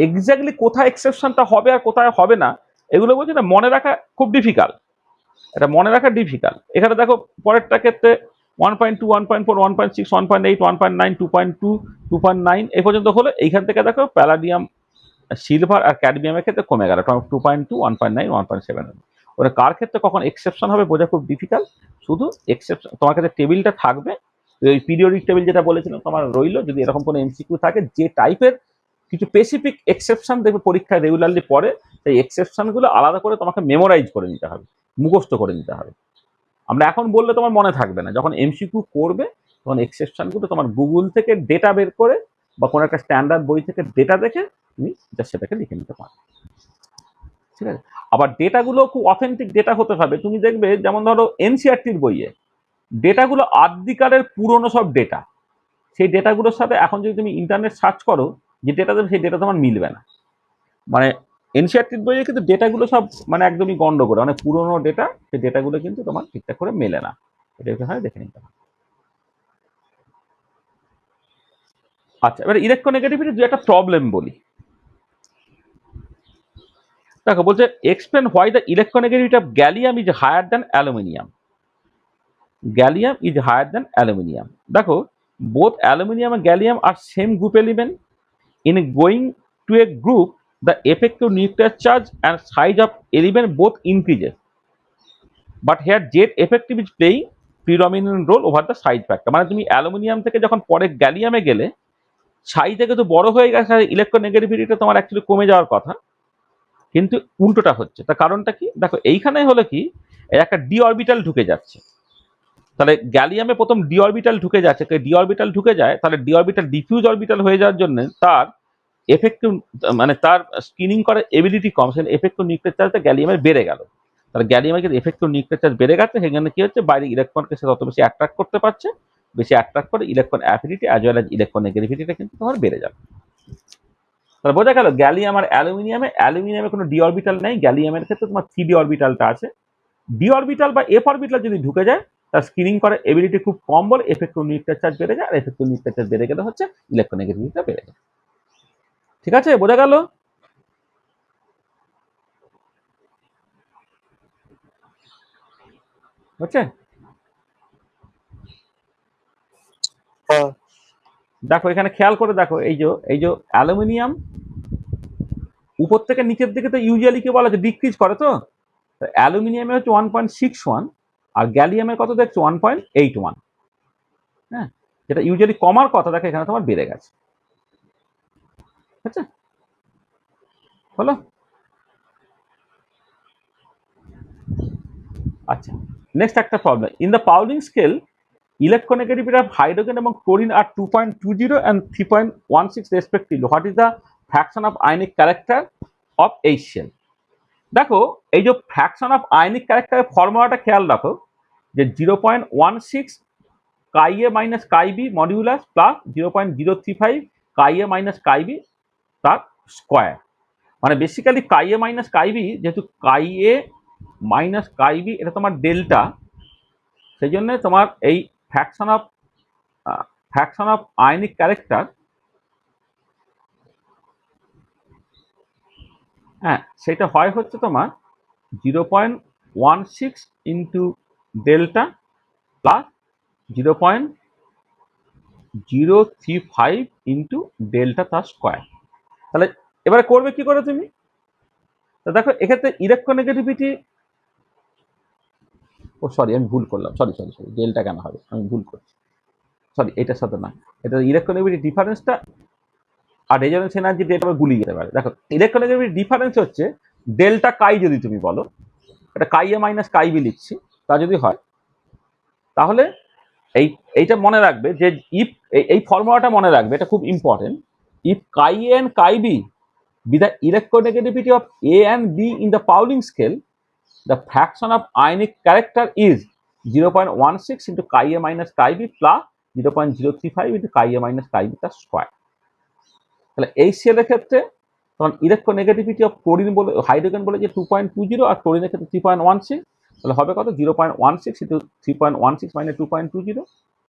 এক্স্যাক্টলি কোথায় এক্সেপশনটা হবে আর কোথায় হবে না, এগুলো বলছে না, মনে রাখা খুব ডিফিকাল্ট। এটা মনে রাখা ডিফিকাল্ট। এখানে দেখো পরেরটা ক্ষেত্রে 1.2, 1.4, 1.6, 1.8, 1.9, 2.2, 2.9 এই পর্যন্ত হলো। এইখান থেকে দেখো প্যালাডিয়াম, সিলভার আর ক্যাডমিয়ামের ক্ষেত্রে কমে গেল 2.2, 1.9, 1.7। ওরা কার ক্ষেত্রে কখন এক্সেপশন হবে বোঝা খুব ডিফিকাল্ট। শুধু এক্সেপশন তোমার কাছে টেবিলটা থাকবে, ওই পিরিয়ডিক টেবিল যেটা বলেছিলাম তোমার রইলো। যদি এরকম কোনো এমসিকিউ থাকে যে টাইপের কিছু স্পেসিফিক এক্সেপশন দেখবে পরীক্ষায় রেগুলারলি পড়ে, সেই এক্সেপশনগুলো আলাদা করে তোমাকে মেমোরাইজ করে নিতে হবে, মুখস্থ করে নিতে হবে। আমরা এখন বললে তোমার মনে থাকবে না, যখন এমসিকিউ করবে তখন এক্সেপশনগুলো তোমার গুগল থেকে ডেটা বের করে বা কোনো একটা স্ট্যান্ডার্ড বই থেকে ডেটা দেখে তুমি সেটাকে লিখে নিতে পারো। ঠিক আছে, আবার ডেটাগুলো খুব অথেন্টিক ডেটা হতে হবে। তুমি দেখবে যেমন ধরো এনসিআরটির বইয়ে ডেটাগুলো আদিকালের পুরনো সব ডেটা, সেই ডেটাগুলোর সাথে এখন যদি তুমি ইন্টারনেট সার্চ করো, যে ডেটা দেবে সেই ডেটা তোমার মিলবে না। মানে এনসিআরটির বইয়ে কিন্তু ডেটাগুলো সব মানে একদমই গন্ডগোল, অনেক পুরনো ডেটা, সেই ডেটাগুলো কিন্তু তোমার ঠিকঠাক করে মেলে না। এটা হয় দেখে নিতে হবে। আচ্ছা, এবার ইলেকট্রোনেগেটিভিটি দু একটা প্রবলেম বলি। দেখো বলছে explain why the electronegativity of gallium is higher than aluminium. Gallium is higher than aluminium. দেখো, both aluminium and gallium are same group element. In going to a group, the effective nuclear charge and size of element both increases, but here jet effective is playing predominant role over the size factor. মানে তুমি aluminium থেকে যখন পরে গ্যালিয়ামে গেলে, size থেকে তো বড় হয়ে গেছে, ইলেকট্রোনেগেটিভিটিটা তোমার অ্যাকচুয়ালি কমে যাওয়ার কথা, কিন্তু উল্টোটা হচ্ছে। তার কারণটা কি? দেখো, এইখানে হলো কি, একটা ডি অরবিটাল ঢুকে যাচ্ছে। তাহলে গ্যালিয়ামে প্রথম ডি অরবিটাল ঢুকে যাচ্ছে, ডি অরবিটাল ঢুকে যায়, তাহলে ডি অরবিটাল ডিফিউজ অরবিটাল হয়ে যাওয়ার জন্য তার এফেক্টিভ মানে তার স্ক্রিনিং করার এবিলিটি কম, সেখানে এফেক্টিভ নিউক্লিয়ার চার্জটা গ্যালিয়ামের বেড়ে গেল। তাহলে গ্যালিয়ামের কিন্তু এফেক্টিভ নিউক্লিয়ার চার্জ বেড়ে গেছে, সেখানে কি হচ্ছে, বাইরে ইলেকট্রনকে সে তত বেশি অ্যাট্রাক্ট করতে পারছে, বেশি অ্যাট্রাক্ট করে electron affinity as well as ইলেকট্রন নেগেটিভিটিটা কিন্তু তোমার বেড়ে যাবে। তাহলে বোঝা গেল গ্যালিয়াম আর অ্যালুমিনিয়ামে কোনো ডি অরবিটাল নেই, গ্যালিয়ামের ক্ষেত্রে তোমার 3D অরবিটালটা আছে। ডি অরবিটাল বা এফ অরবিটাল যদি ঢুকে যায়, তার স্ক্রিনিং করার এবিলিটি খুব কম বলে এফেক্টিভ নিউক্লিয়ার চার্জ বেড়ে যায়, আর এফেক্টিভ নিউক্লিয়ার চার্জ বেড়ে গেলে হচ্ছে ইলেকট্রোনেগেটিভিটিটা বেড়ে যায়। ঠিক আছে, বোঝা গেল? বুঝছে? দেখো এখানে খেয়াল করে দেখো, এই যে অ্যালুমিনিয়াম উপর থেকে নিচের দিকে তো ইউজুয়ালি কি বলা হচ্ছে ডিক্রিজ করে, তো অ্যালুমিনিয়ামে হচ্ছে 1.61 আর গ্যালিয়ামের কত দেখছো 1.81। হ্যাঁ, যেটা ইউজুয়ালি কমার কথা দেখো এখানে তোমার বেড়ে গেছে। আচ্ছা, হলো? আচ্ছা, নেক্সট একটা problem, in the Pauling scale electronegativity of hydrogen এবং ক্লোরিন আর 2.20 and 3.16 respectively, what is the fraction of ionic character of HCl? দেখো এই যে ফ্র্যাকশন অফ আয়নিক ক্যারেক্টারের ফর্মুলাটা খেয়াল রাখো, যে 0.16 কাই A minus chi B modulus plus 0.035 chi A minus chi B তার স্কোয়ার। মানে basically chi A minus chi B, যেহেতু কাই এ মাইনাস কাই বি এটা তোমার ডেল্টা, সেই জন্য তোমার এই ফ্র্যাকশন অফ আয়নিক ক্যারেক্টার, হ্যাঁ সেটা হয় হচ্ছে তোমার 0.16 into delta plus 0.035 into delta তার স্কোয়ার। তাহলে এবারে করবে কি করে তুমি? তো দেখো এক্ষেত্রে ইলেকট্রোনেগেটিভিটি, ও সরি আমি ভুল করলাম, সরি ডেল্টা কেন হবে, আমি ভুল করছি, সরি এটার সাথে না, এটা ইলেকট্রোনেগেটিভিটি ডিফারেন্সটা আর রেজোনেন্স এনার্জি ডেল্টা গুলিয়ে যেতে পারে। দেখো ইলেকট্রোনেগেটিভিটি ডিফারেন্স হচ্ছে ডেল্টা কাই, যদি তুমি বলো এটা কাই এ মাইনাস কাই বি লিখছি, তা যদি হয় তাহলে এইটা মনে রাখবে যে ইফ এই ফর্মুলাটা মনে রাখবে, এটা খুব important. If chi A and chi B be the electronegativity of A and B in the Pauling scale, the fraction of ionic character is 0.16 into chi A minus chi B plus 0.035 into chi A minus chi B তার square. তাহলে এই সেলের ক্ষেত্রে তখন electronegativity of chlorine বলে, hydrogen বলে যে 2.20 আর ক্লোরিনের ক্ষেত্রে 3.16, তাহলে হবে কত 0.16 into 3.16 minus 2.20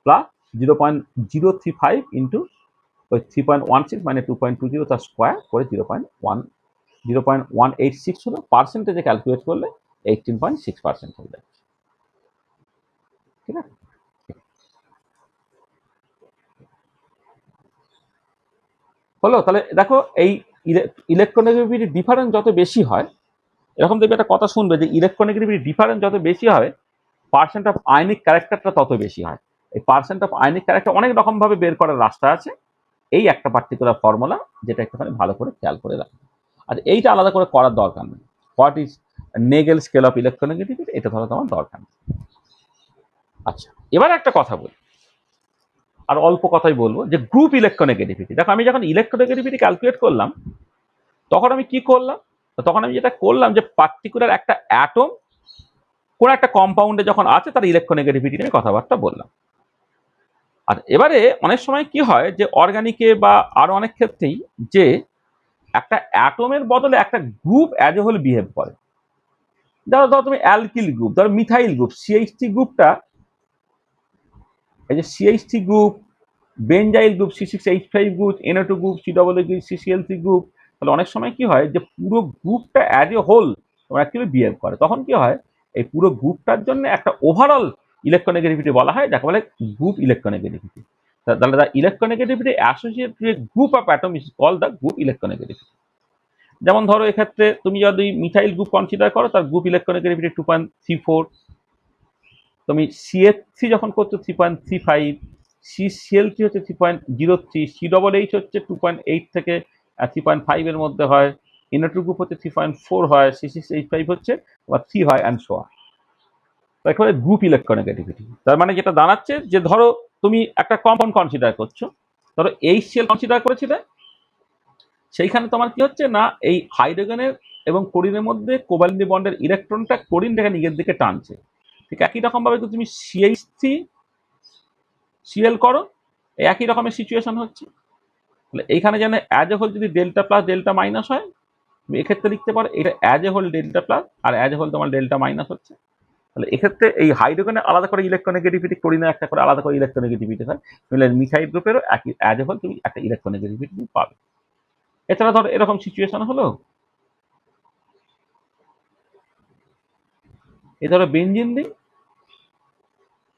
plus 0.035 into 3.16 মানে 2.20 তার স্কোয়ার করে 0.186 হলো, পার্সেন্টেজে ক্যালকুলেট করলে 18.6% হয়ে যাচ্ছে। ঠিক আছে, হলো? তাহলে দেখো এই ইলেকট্রোনেগেটিভিটি ডিফারেন্স যত বেশি হয়, এরকম দেখবে একটা কথা শুনবে যে ইলেকট্রোনেগেটিভিটি ডিফারেন্স যত বেশি হবে পার্সেন্ট অফ আয়নিক ক্যারেক্টারটা তত বেশি হয়। এই পার্সেন্ট অফ আয়নিক ক্যারেক্টার অনেক রকম ভাবে বের করার রাস্তা আছে, এই একটা পার্টিকুলার ফর্মুলা যেটা একটুখানি ভালো করে খেয়াল করে রাখবে। আর এইটা আলাদা করে করার দরকার নেই, what is Nagel scale of electronegativity এটা ধরো তোমার দরকার নেই। আচ্ছা, এবার একটা কথা বলি, আর অল্প কথাই বলবো, যে গ্রুপ ইলেকট্রোনেগেটিভিটি। দেখো আমি যখন ইলেকট্রোনেগেটিভিটি ক্যালকুলেট করলাম তখন আমি কি করলাম, তখন আমি যেটা করলাম যে পার্টিকুলার একটা অ্যাটম কোন একটা কম্পাউন্ডে যখন আছে তার ইলেকট্রোনেগেটিভিটি নিয়ে কথাবার্তা বললাম। আর এবারে অনেক সময় কি হয় যে অর্গানিকে বা আরো অনেক ক্ষেত্রেই যে একটা অ্যাটমের বদলে একটা group as a whole behave করে। ধরো তুমি অ্যালকিল গ্রুপ, ধরো মিথাইল গ্রুপ, CH3 গ্রুপটা, এই যে CH3 group, benzyl group, C6H5 group, NO2 group, COO group, CCl3 group, তাহলে অনেক সময় কি হয় যে পুরো গ্রুপটা অ্যাজ এ হোল তোমার অ্যাকচুয়ালি বিহেভ করে। তখন কি হয়, এই পুরো গ্রুপটার জন্য একটা ওভারঅল ইলেকট্রোনেগেটিভিটি বলা হয়, যাকে বলে গ্রুপ ইলেকট্রোনেগেটিভিটি। তাহলে the electronegativity associated with group of atom is called the group electronegativity. যেমন ধরো এক্ষেত্রে তুমি যদি মিথাইল গ্রুপ কনসিডার করো, তার গ্রুপ ইলেকট্রোনেগেটিভিটি 2.34, তুমি CH3 যখন করছো 3.35, CCl3 হচ্ছে 3.03, COOH হচ্ছে 2.8 থেকে 3.5 এর মধ্যে হয়, NO2 গ্রুপ হচ্ছে 3.4 হয়, C6H5 হচ্ছে 3 হয়, অ্যান্ড সো অন। একেবারে গ্রুপ ইলেকট্রোনেগেটিভিটি তার মানে যেটা দাঁড়াচ্ছে যে ধরো তুমি একটা কম্পাউন্ড কনসিডার করছো, ধরো HCl কনসিডার করেছিলে, সেইখানে তোমার কি হচ্ছে না এই হাইড্রোজেনের এবং ক্লোরিনের মধ্যে কোভালেন্ট বন্ডের ইলেকট্রনটা ক্লোরিনটাকে নিজের দিকে টানছে। ঠিক একই রকম ভাবে তুমি CH3Cl করো, একই রকমের সিচুয়েশন হচ্ছে। তাহলে এইখানে যেন অ্যাজ এ হোল যদি ডেল্টা প্লাস ডেল্টা মাইনাস হয়, তুমি এক্ষেত্রে লিখতে পারো এটা as a whole delta plus আর অ্যাজ এ হোল তোমার ডেল্টা মাইনাস হচ্ছে। তাহলে এক্ষেত্রে এই হাইড্রোজেনে আলাদা করে ইলেকট্রোনেগেটিভিটি, ক্লোরিনে একটা করে আলাদা করে ইলেকট্রোনেগেটিভিটি হয়, মিথাইল গ্রুপেরও একই অ্যাজ এ হোল তুমি একটা ইলেকট্রোনেগেটিভিটি পাবে। এছাড়া ধরো এরকম সিচুয়েশন হলো, এ ধরো বেঞ্জিন দিই,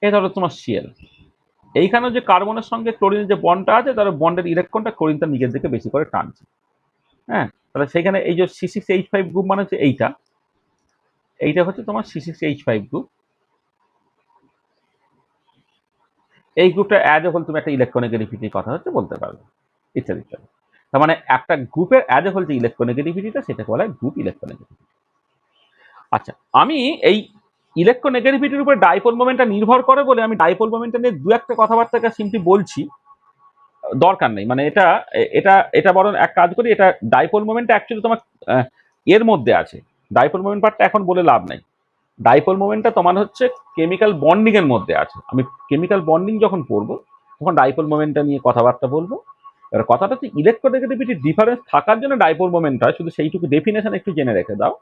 এ ধরো তোমার সিএল, এইখানে যে কার্বনের সঙ্গে ক্লোরিনের যে বন্ডটা আছে, তার বন্ডের ইলেকট্রনটা ক্লোরিন তার নিজের দিকে বেশি করে টানছে। হ্যাঁ, তাহলে সেইখানে এই যে C6H5 গ্রুপ মানে হচ্ছে এইটা হচ্ছে তোমার C6H5 গ্রুপ। এই গ্রুপটা অ্যাজ এ হোল তুমি একটা ইলেকট্রোনেগেটিভিটির কথা হচ্ছে বলতে পারবে, ইত্যাদি ইত্যাদি। তার মানে একটা গ্রুপের অ্যাজ এ হোল যে ইলেকট্রোনেগেটিভিটিটা, সেটাকে বলা হয় গ্রুপ ইলেকট্রোনেগেটিভিটি। আচ্ছা, আমি এই ইলেকট্রোনেগেটিভিটির উপর ডাইপোল মোমেন্টটা নির্ভর করে বলে আমি ডাইপোল মোমেন্টটা নিয়ে দু একটা কথাবার্তাকে সিম্পলি বলছি, দরকার নেই। মানে এটা এটা এটা বরং এক কাজ করি, এটা ডাইপোল মোমেন্টটা অ্যাকচুয়ালি তোমার এর মধ্যে আছে। ডাইপোল মোমেন্ট পার্টটা এখন বলে লাভ নাই। ডাইপোল মোমেন্টটা তোমার হচ্ছে কেমিক্যাল বন্ডিং এর মধ্যে আছে। আমি কেমিক্যাল বন্ডিং যখন পড়বো তখন ডাইপোল মোমেন্টটা নিয়ে কথাবার্তা বলবো। এবার কথাটা হচ্ছে ইলেকট্রোনেগেটিভিটি ডিফারেন্স থাকার জন্য ডাইপোল মোমেন্ট হয়, শুধু সেইটুকু ডেফিনেশন একটু জেনে রেখে দাও।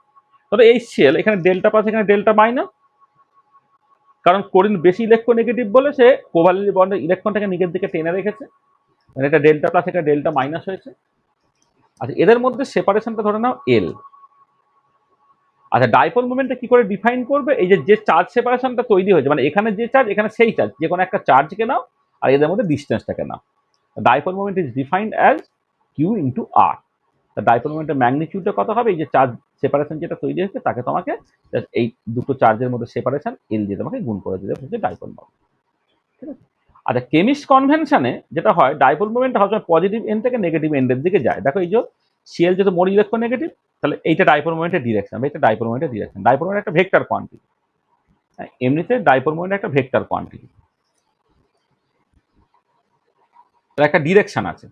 তবে এই সেল এখানে ডেল্টা প্লাস, এখানে ডেল্টা মাইনাস, কারণ ক্লোরিন বেশি ইলেকট্রোনেগেটিভ বলে সে কোভালেন্ট বন্ডের ইলেকট্রনটাকে নিজের দিকে টেনে রেখেছে, মানে এটা ডেল্টা প্লাস, এটা ডেল্টা মাইনাস হয়েছে। আচ্ছা, এদের মধ্যে সেপারেশনটা ধরে নাও এল। আচ্ছা, ডাইপোল মোমেন্টটা কি করে ডিফাইন করবে? এই যে চার্জ সেপারেশনটা তৈরি হয়েছে, মানে এখানে যে চার্জ, এখানে সেই চার্জ, যে কোনো একটা চার্জকে নাও আর এদের মধ্যে ডিস্টেন্সটাকে নাও। Dipole moment is defined as Q into R. Dipole মোমেন্টের ম্যাগনিটিউডটা কত হবে? এই যে চার্জ সেপারেশন যেটা তৈরি হয়েছে তাকে তোমাকে এই দুটো চার্জের মধ্যে সেপারেশন এল দিয়ে তোমাকে গুণ করে দিতে হচ্ছে ডাইপোল মোমেন্ট। ঠিক আছে? আচ্ছা, কেমিস্ট কনভেনশনে যেটা হয়, ডাইপোল মোমেন্ট সবসময় পজিটিভ এন্ড থেকে নেগেটিভ এন্ডের দিকে যায়। দেখো এই যে সিএল যেহেতু মোর ইলেকট্রোনেগেটিভ, তাহলে এইটা ডাইপোল মোমেন্টের ডিরেকশন, বা এটা ডাইপোল মোমেন্টের ডিরেকশন। ডাইপোল মোমেন্ট একটা ভেক্টর কোয়ান্টিটি, এমনিতে ডাইপোল মোমেন্ট একটা ভেক্টর কোয়ান্টিটি, তার একটা ডিরেকশন আছে।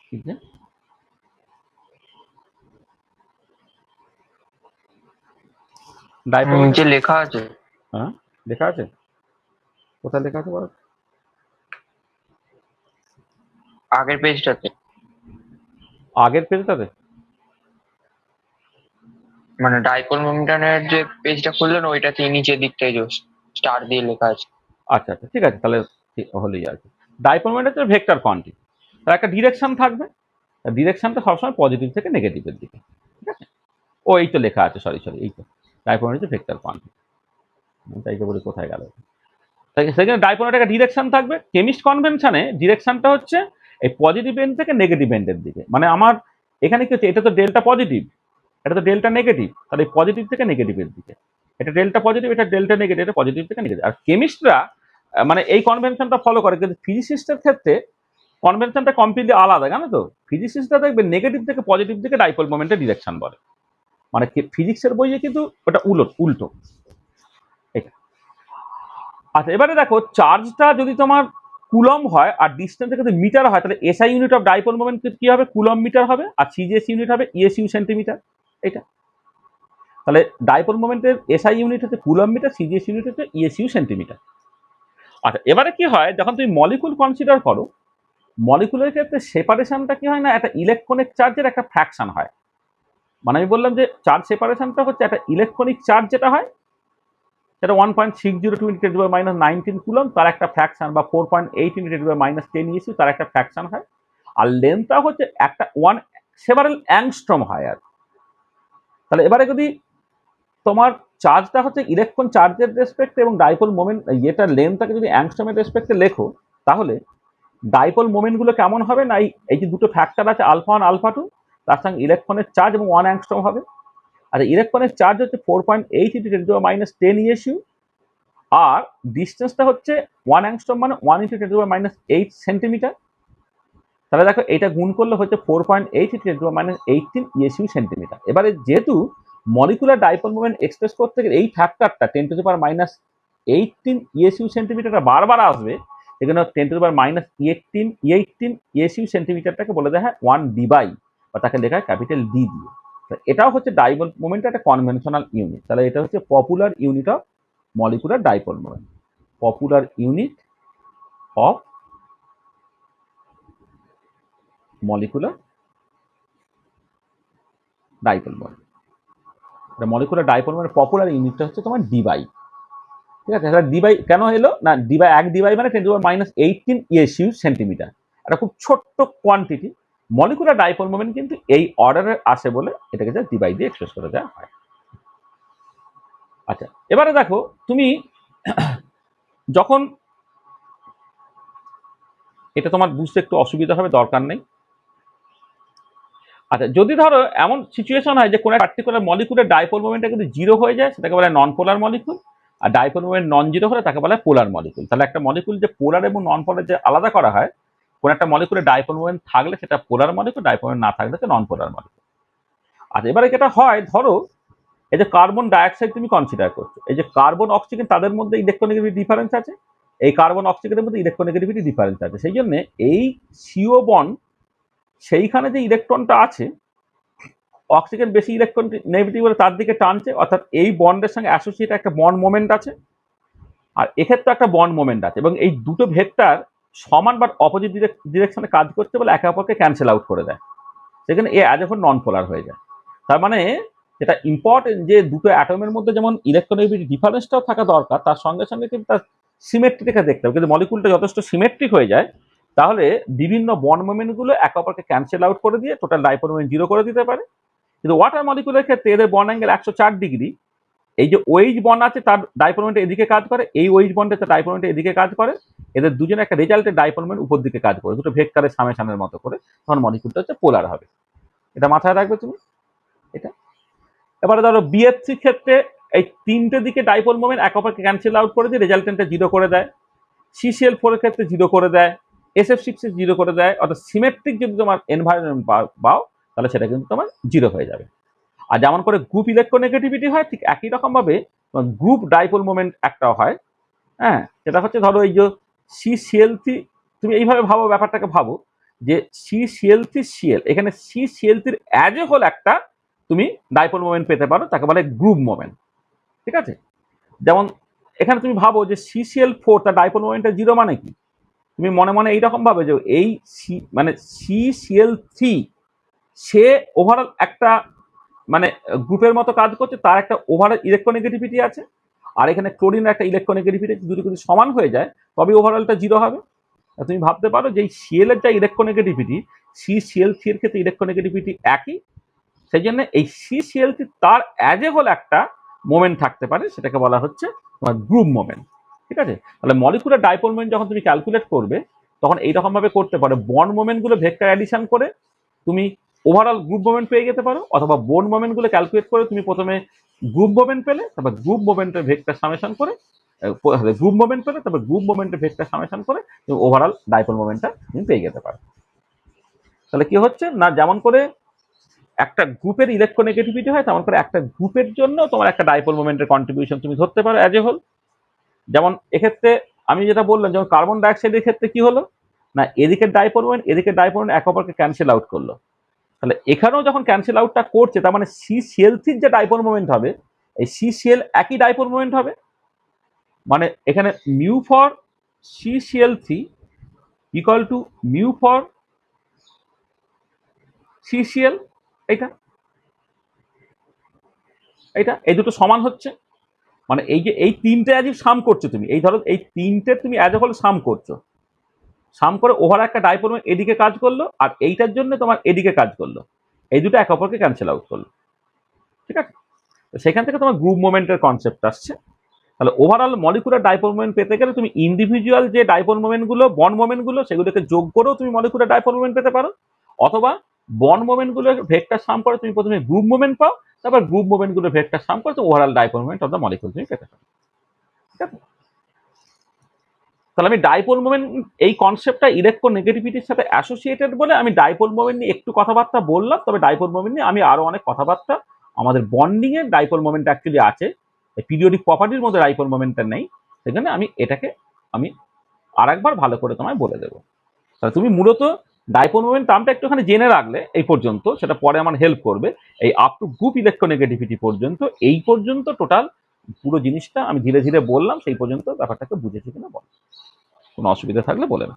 ঠিক আছে? ডাইপোল মোমেন্ট নিচে লেখা আছে, হ্যাঁ লেখা আছে, কোথায় লেখা আছে বলো? আগের পেজটাতে, আগের পেজটাতে? মানে ডাইপোল মোমেন্টামের যে পেজটা খুললেন ওইটাতে নিচের দিকটাই যে স্টার দিয়ে লেখা আছে। আচ্ছা আচ্ছা, ঠিক আছে, তাহলে হলেই আছে। ডাইপোল মোমেন্ট হচ্ছে ভেক্টর কোয়ান্টিটি, তার একটা ডিরেকশন থাকবে, ডিরেকশনটা সবসময় পজিটিভ থেকে নেগেটিভের দিকে। ঠিক আছে? ও এই তো লেখা আছে, সরি সরি, এই তো ডাইপোল মোমেন্ট হচ্ছে ভেক্টর কোয়ান্টিটি। তাই তো বলি কোথায় গেল, সেখানে ডাইপোল মোমেন্ট একটা ডিরেকশন থাকবে। কেমিস্ট কনভেনশনে ডিরেকশনটা হচ্ছে এই পজিটিভ এন্ড থেকে নেগেটিভ এন্ডের দিকে। মানে আমার এখানে কি হচ্ছে, এটা তো ডেল্টা পজিটিভ, এটা তো ডেল্টা নেগেটিভ, তাহলে পজিটিভ থেকে নেগেটিভের দিকে। এটা ডেল্টা পজিটিভ, এটা ডেল্টা নেগেটিভ, এটা পজিটিভ থেকে নেগেটিভ। আর কেমিস্টরা মানে এই কনভেনশনটা ফলো করে, কিন্তু ফিজিসিস্টের ক্ষেত্রে কনভেনশনটা কমপ্লিটলি আলাদা, জানো তো? ফিজিসিস্টরা দেখবে নেগেটিভ থেকে পজিটিভ দিকে ডাইপোল মোমেন্টের ডিরেকশন বলে, মানে ফিজিক্সের বইয়ে কিন্তু ওটা উল্টো এটা। আচ্ছা, এবারে দেখো চার্জটা যদি তোমার কুলম হয় আর ডিস্টেন্সটা যদি মিটার হয়, তাহলে SI unit of dipole moment কি হবে? কুলম মিটার হবে, আর সিজিএস ইউনিট হবে ইএসইউ সেন্টিমিটার। এটা তাহলে ডাইপোল মোমেন্টের এসআই ইউনিট হচ্ছে কুলম মিটার, সিজিএস ইউনিট হচ্ছে ইএসইউ সেন্টিমিটার। আচ্ছা, এবারে কি হয়, যখন তুমি মলিকুল কনসিডার করো, মলিকুলের ক্ষেত্রে সেপারেশনটা কি হয় না, একটা ইলেকট্রনিক চার্জের একটা ফ্র্যাকশন হয়। মানে আমি বললাম যে চার্জ সেপারেশনটা হচ্ছে একটা ইলেকট্রনিক চার্জ যেটা হয়, সেটা 1.602 × 10⁻19 কুলম, তার একটা ফ্র্যাকশন, বা 4.8 × 10⁻10 ইএসইউ, তার একটা ফ্র্যাকশন হয়। আর লেন্থটা হচ্ছে একটা সেভারাল অ্যাংস্ট্রম হয়। আর তাহলে এবারে যদি তোমার চার্জটা হচ্ছে ইলেকট্রন চার্জের রেসপেক্টে এবং ডাইপোল মোমেন্ট এটার লেন্থটাকে যদি অ্যাংস্ট্রমের রেসপেক্টে লেখো, তাহলে ডাইপোল মোমেন্টগুলো কেমন হবে না, এই যে দুটো ফ্যাক্টর আছে আলফা 1 আলফা 2, তার সঙ্গে ইলেকট্রনের চার্জ এবং 1 অ্যাংস্ট্রম হবে। আর ইলেকট্রনের চার্জ হচ্ছে 4.8 × 10⁻10 ইএসইউ, আর ডিস্টেন্সটা হচ্ছে 1 অ্যাংস্ট্রম, মানে 1 × 10⁻8 সেন্টিমিটার। তাহলে দেখো এটা গুণ করলে হচ্ছে 4.8 × 10⁻18 ইএসইউ সেন্টিমিটার। এবারে যেহেতু মলিকুলার ডাইপোল মোমেন্ট এক্সপ্রেস করতে গেলে এই ফ্যাক্টরটা 10⁻18 ইএসইউ সেন্টিমিটারটা বারবার আসবে, এখানে 10⁻18 ইএসইউ সেন্টিমিটারটাকে বলে দেয় 1 ডিবাই, বা তাকে লেখা হয় ক্যাপিটাল ডি দিয়ে। এটাও হচ্ছে ডাইপোল মোমেন্টের একটা কনভেনশনাল ইউনিট। তাহলে এটা হচ্ছে popular unit of molecular dipole moment, popular unit of molecular dipole moment. Molecular dipole মোমেন্টের পপুলার ইউনিটটা হচ্ছে তোমার ডিবাই। ঠিক আছে, তাহলে ডিবাই কেন এলো না, ডিবাই এক ডিবাই মানে 10⁻18 ইএসইউ সেন্টিমিটার, এটা খুব ছোট্ট কোয়ান্টিটি। মলিকুলার ডাইপোল মোমেন্ট কিন্তু এই অর্ডারে আসে বলে এটাকে ডিবাই দিয়ে এক্সপ্রেস করে দেওয়া হয়। আচ্ছা, এবারে দেখো তুমি যখন, এটা তোমার বুঝতে একটু অসুবিধা হবে, দরকার নেই। আচ্ছা, যদি ধরো এমন সিচুয়েশন হয় যে কোনো পার্টিকুলার মলিকুলের ডাইপোল মোমেন্টটা কিন্তু জিরো হয়ে যায়, সেটাকে বলে নন পোলার মলিকুল। আর ডাইপোল মোমেন্ট নন জিরো হলে তাকে বলে পোলার মলিকুল। তাহলে একটা মলিকুল যে পোলার এবং নন পোলার যে আলাদা করা হয়, কোন একটা মলিকুলের ডাইপোল মোমেন্ট থাকলে সেটা পোলার মলিকুল, ডাইপোল মোমেন্ট না থাকলে সেটা নন পোলার মলিকুল। আচ্ছা, এবারে যেটা হয়, ধরো এই যে কার্বন ডাইঅক্সাইড তুমি কনসিডার করছো, এই যে কার্বন অক্সিজেন তাদের মধ্যে ইলেকট্রোনেগেটিভিটি ডিফারেন্স আছে, এই কার্বন অক্সিজেনের মধ্যে ইলেকট্রোনেগেটিভিটি ডিফারেন্স আছে। সেই জন্য এই সিও বন্ড, সেইখানে যে ইলেকট্রনটা আছে, অক্সিজেন বেশি ইলেকট্রন নেগেটিভ হলে তার দিকে টানছে, অর্থাৎ এই বন্ডের সঙ্গে অ্যাসোসিয়েট একটা বন্ড মোমেন্ট আছে, আর এক্ষেত্রে একটা বন্ড মোমেন্ট আছে, এবং এই দুটো ভেক্টর সমান বা অপোজিট ডিরেকশনে কাজ করতে বলে একে অপরকে ক্যান্সেল আউট করে দেয়। সেখানে এ যখন নন পোলার হয়ে যায়, তার মানে যেটা ইম্পর্টেন্ট যে দুটো অ্যাটমের মধ্যে যেমন ইলেকট্রোনেগেটিভিটি ডিফারেন্সটাও থাকা দরকার, তার সঙ্গে সঙ্গে কিন্তু তার সিমেট্রিটা দেখতে হবে। কিন্তু মলিকুলটা যথেষ্ট সিমেট্রিক হয়ে যায়, তাহলে বিভিন্ন বন্ড মোমেন্টগুলো একে অপরকে ক্যান্সেল আউট করে দিয়ে টোটাল ডাইপোল মোমেন্ট জিরো করে দিতে পারে। কিন্তু ওয়াটার মলিকুলের ক্ষেত্রে এদের বন্ড অ্যাঙ্গেল 104 ডিগ্রি। এই যে ওএইচ বন্ড আছে তার ডাইপোল মোমেন্ট এদিকে কাজ করে, এই ওএইচ বন্ডের তার ডাইপোল মোমেন্ট এদিকে কাজ করে, এদের দুজনে একটা রেজাল্টের ডাইপোল মোমেন্ট উপর দিকে কাজ করে, দুটো ভেক্টরের সামেশনের মতো করে, তখন মলিকুলটা হচ্ছে পোলার হবে। এটা মাথায় রাখবে তুমি এটা। এবারে ধরো বিএফসির ক্ষেত্রে এই তিনটে দিকে ডাইপোল মোমেন্ট এক অপরকে ক্যান্সেল আউট করে দিয়ে রেজাল্টেন্টটা জিরো করে দেয়। CCl4 এর ক্ষেত্রে জিরো করে দেয়, SF6 জিরো করে দেয়। অর্থাৎ সিমেট্রিক যদি তোমার এনভায়রনমেন্ট পাও, তাহলে সেটা কিন্তু তোমার জিরো হয়ে যাবে। আর যেমন করে গ্রুপ ইলেকট্রোনেগেটিভিটি হয়, ঠিক একই রকম ভাবে গ্রুপ ডাইপোল মোমেন্ট একটা হয়। হ্যাঁ, সেটা হচ্ছে ধরো এই যে CCl3, তুমি এইভাবে ভাবো, ব্যাপারটাকে ভাবো যে CCl3Cl, এখানে CCl3 অ্যাজ এ হোল একটা তুমি ডাইপোল মোমেন্ট পেতে পারো, তাকে বলে গ্রুপ মোমেন্ট। ঠিক আছে, যেমন এখানে তুমি ভাবো যে CCl4 তার ডাইপোল মোমেন্টটা জিরো, মানে কি তুমি মনে মনে এইরকম ভাবে যে এই মানে CCl3 সে ওভারঅল একটা মানে গ্রুপের মতো কাজ করছে, তার একটা ওভারঅল ইলেকট্রোনেগেটিভিটি আছে, আর এখানে ক্লোরিনের একটা ইলেকট্রোনেগেটিভিটি, দুটো যদি সমান হয়ে যায় তবে ওভারঅলটা জিরো হবে। তুমি ভাবতে পারো যে এই সিএল এর যা ইলেকট্রোনেগেটিভিটি, CCl3 এর ক্ষেত্রে ইলেকট্রোনেগেটিভিটি একই। সেই জন্য এই CCl3 তার অ্যাজ এ হোল একটা মোমেন্ট থাকতে পারে, সেটাকে বলা হচ্ছে তোমার গ্রুপ মোমেন্ট। ঠিক আছে, তাহলে মলিকুলার ডাইপোল মোমেন্ট যখন তুমি ক্যালকুলেট করবে, তখন এইরকম ভাবে করতে পারো, বন্ড মোমেন্টগুলো ভেক্টর অ্যাডিশন করে তুমি ওভারঅল গ্রুপ মোমেন্ট পেয়ে যেতে পারো, অথবা বন্ড মোমেন্টগুলো ক্যালকুলেট করে তুমি প্রথমে গ্রুপ মোমেন্ট পেলে, তারপর গ্রুপ মোমেন্টের ভেক্টর সামেশন করে, গ্রুপ মোমেন্ট পেলে তারপর গ্রুপ মোমেন্টের ভেক্টর সামেশন করে তুমি ওভারঅল ডাইপোল মোমেন্টটা তুমি পেয়ে যেতে পারো। তাহলে কি হচ্ছে না, যেমন করে একটা গ্রুপের ইলেকট্রোনেগেটিভিটি হয়, তেমন করে একটা গ্রুপের জন্য তোমার একটা ডাইপোল মোমেন্টের কন্ট্রিবিউশন তুমি ধরতে পারো অ্যাজ এ হোল। যেমন এক্ষেত্রে আমি যেটা বললাম, যেমন কার্বন ডাইঅক্সাইডের ক্ষেত্রে কি হলো না, এদিকে ডাইপোল মোমেন্ট এদিকে ডাইপোল মোমেন্ট এক অপরকে ক্যান্সেল আউট করলো। তাহলে এখানেও যখন ক্যান্সেল আউটটা করছে, তার মানে CCl3 যে ডাইপোল মোমেন্ট হবে, এই CCl একই ডাইপোল মোমেন্ট হবে। মানে এখানে mu for CCl3 equal to mu for CCl, এইটা এইটা এই দুটো সমান হচ্ছে। মানে এই যে এই তিনটে অ্যাজ সাম করছো তুমি, এই ধরো এই তিনটে তুমি অ্যাজ এ হোল সাম করছো, সাম করে ওভার একটা ডাইপোল মোমেন্ট এদিকে কাজ করলো, আর এইটার জন্য তোমার এদিকে কাজ করলো, এই দুটো একে অপরকে ক্যান্সেল আউট করলো। ঠিক আছে, সেখান থেকে তোমার গ্রুপ মোমেন্টের কনসেপ্ট আসছে। তাহলে ওভারঅল মলিকুলার ডাইপোল মোমেন্ট পেতে গেলে তুমি ইন্ডিভিজুয়াল যে ডাইপোল মোমেন্টগুলো, বন্ড মোমেন্টগুলো, সেগুলোকে যোগ করেও তুমি মলিকুলার ডাইপোল মোমেন্ট পেতে পারো, অথবা বন্ড মোমেন্টগুলো ভেক্টর সাম করে তুমি প্রথমে গ্রুপ মোমেন্ট পাও, তারপর গ্রুপ মোমেন্টগুলো ভেক্টর সাম করে তুমি overall dipole moment of the molecule তুমি পেতে পারো। ঠিক আছে, তাহলে আমি ডাইপোল মোমেন্ট এই কনসেপ্টটা ইলেকট্রোনেগেটিভিটির সাথে অ্যাসোসিয়েটেড বলে আমি ডাইপোল মোমেন্ট নিয়ে একটু কথাবার্তা বললাম। তবে ডাইপোল মোমেন্ট নিয়ে আমি আরো অনেক কথাবার্তা, আমাদের বন্ডিং এর ডাইপোল মোমেন্ট অ্যাকচুয়ালি আছে, পিরিয়ডিক প্রপার্টির মধ্যে ডাইপোল মোমেন্টটা নেই, সেখানে আমি এটাকে আমি আরেকবার ভালো করে তোমায় বলে দেবো। তাহলে তুমি মূলত ডাইপোল মোমেন্ট টার্মটা একটুখানি জেনে রাখলে এই পর্যন্ত, সেটা পরে আমার হেল্প করবে। এই আপ টু গ্রুপ ইলেকট্রোনেগেটিভিটি পর্যন্ত, এই পর্যন্ত টোটাল পুরো জিনিসটা আমি ধীরে ধীরে বললাম, সেই পর্যন্ত ব্যাপারটাকে বুঝেছি কিনা বল, কোনো অসুবিধা থাকলে বলে না।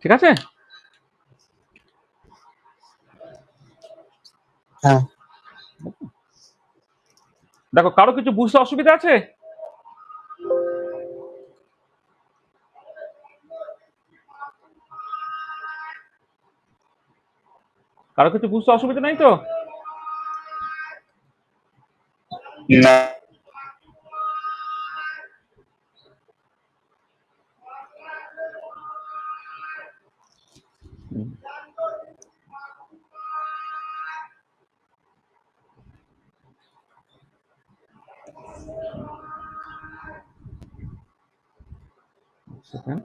ঠিক আছে, হ্যাঁ। দেখো কারো কিছু বুঝতে অসুবিধা আছে? কারো কিছু বুঝতে অসুবিধা নাই তো? না। সেকেন্ড